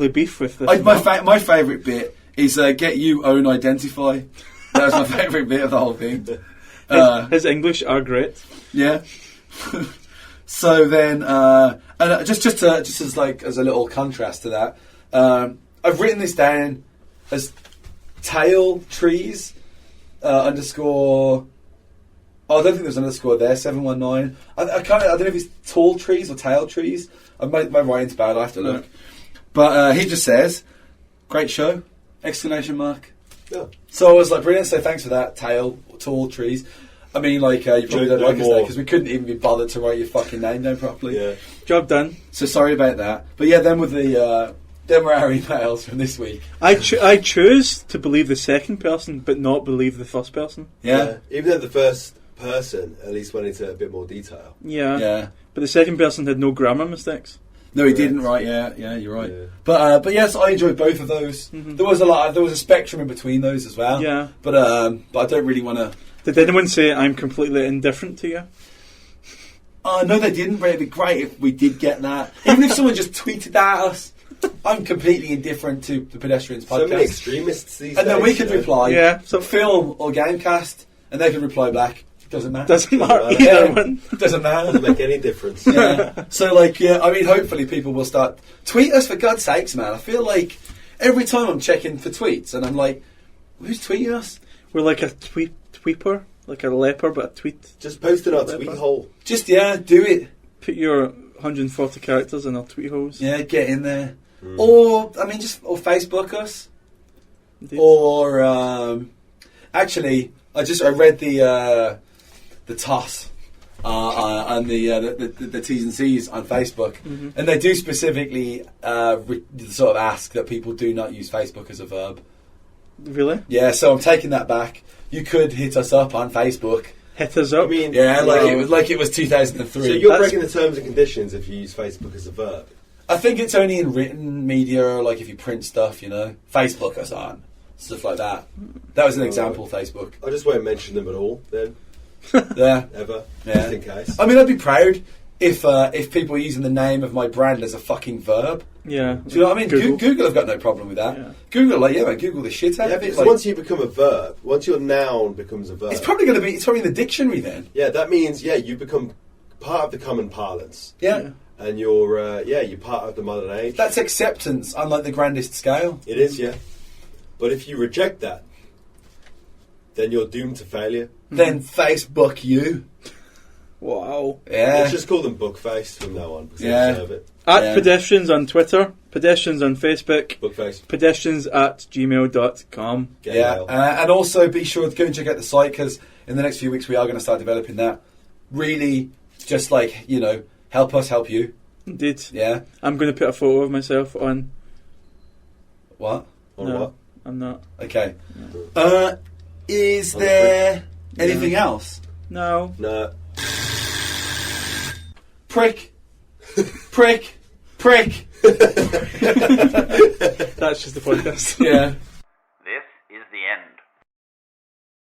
beef with this. My favourite bit is get you own identify. That was my favourite bit of the whole thing. His English are great. Yeah. So then, and just as a little contrast to that, I've written this down as tail trees underscore. Oh, I don't think there's an underscore there. 719. I don't know if it's tall trees or tail trees. My writing's bad. I have to look. Yeah. But he just says, "Great show!" Exclamation mark. Yeah. So I was like, brilliant. So thanks for that. Tall trees. I mean, like you probably don't like us there because we couldn't even be bothered to write your fucking name down properly. Yeah. Job done. So sorry about that. But yeah, then with the. Them were our emails from this week. I choose to believe the second person, but not believe the first person. Yeah. Even though the first person at least went into a bit more detail. Yeah. Yeah. But the second person had no grammar mistakes. No, he didn't. Right? Yeah, you're right. Yeah. But yes, I enjoyed both of those. Mm-hmm. There was a spectrum in between those as well. Yeah. But I don't really want to. Did anyone say I'm completely indifferent to you? No, they didn't. But it'd be great if we did get that. Even if someone just tweeted that at us. I'm completely indifferent to the Pedestrians podcast. So many extremists these days. And then we could reply, so film or Gamecast, and they could reply back. Doesn't matter. Doesn't matter. Either one. Doesn't matter. Doesn't make any difference. Yeah. So, I mean, hopefully people will start... Tweet us, for God's sakes, man. I feel like every time I'm checking for tweets, and I'm like, who's tweeting us? We're like a tweeper, like a leper, but a tweet. Just post in our tweet hole. Just, do it. Put your 140 characters in our tweet holes. Yeah, get in there. Or Facebook us. Indeed. Or actually, I read the toss and the T's and C's on Facebook, and they do specifically sort of ask that people do not use Facebook as a verb. Really? Yeah. So I'm taking that back. You could hit us up on Facebook. Hit us up. I mean, it was 2003. So you're breaking the terms and conditions if you use Facebook as a verb. I think it's only in written media, like if you print stuff, Facebook us on, stuff like that. That was an example, Facebook. I just won't mention them at all, then. Yeah. Ever. Yeah. Just in case. I mean, I'd be proud if people are using the name of my brand as a fucking verb. Yeah. Do you know what I mean? Google have got no problem with that. Yeah. Google, Google the shit out of it. Once you become a verb, once your noun becomes a verb... It's probably in the dictionary then. Yeah, that means, you become part of the common parlance. Yeah. And you're part of the modern age. That's acceptance on the grandest scale. It is, yeah. But if you reject that, then you're doomed to failure. Then Facebook you. Wow. Yeah. Let's just call them Bookface from now on because they deserve it. At Pedestrians on Twitter, Pedestrians on Facebook, Bookface. pedestrians@gmail.com. And also be sure to go and check out the site because in the next few weeks we are going to start developing that. Really, just help us help you. Indeed. Yeah. I'm going to put a photo of myself on... What? On what? I'm not. Okay. Is there anything else? No. No. Prick. Prick. Prick. That's just the podcast. Yeah.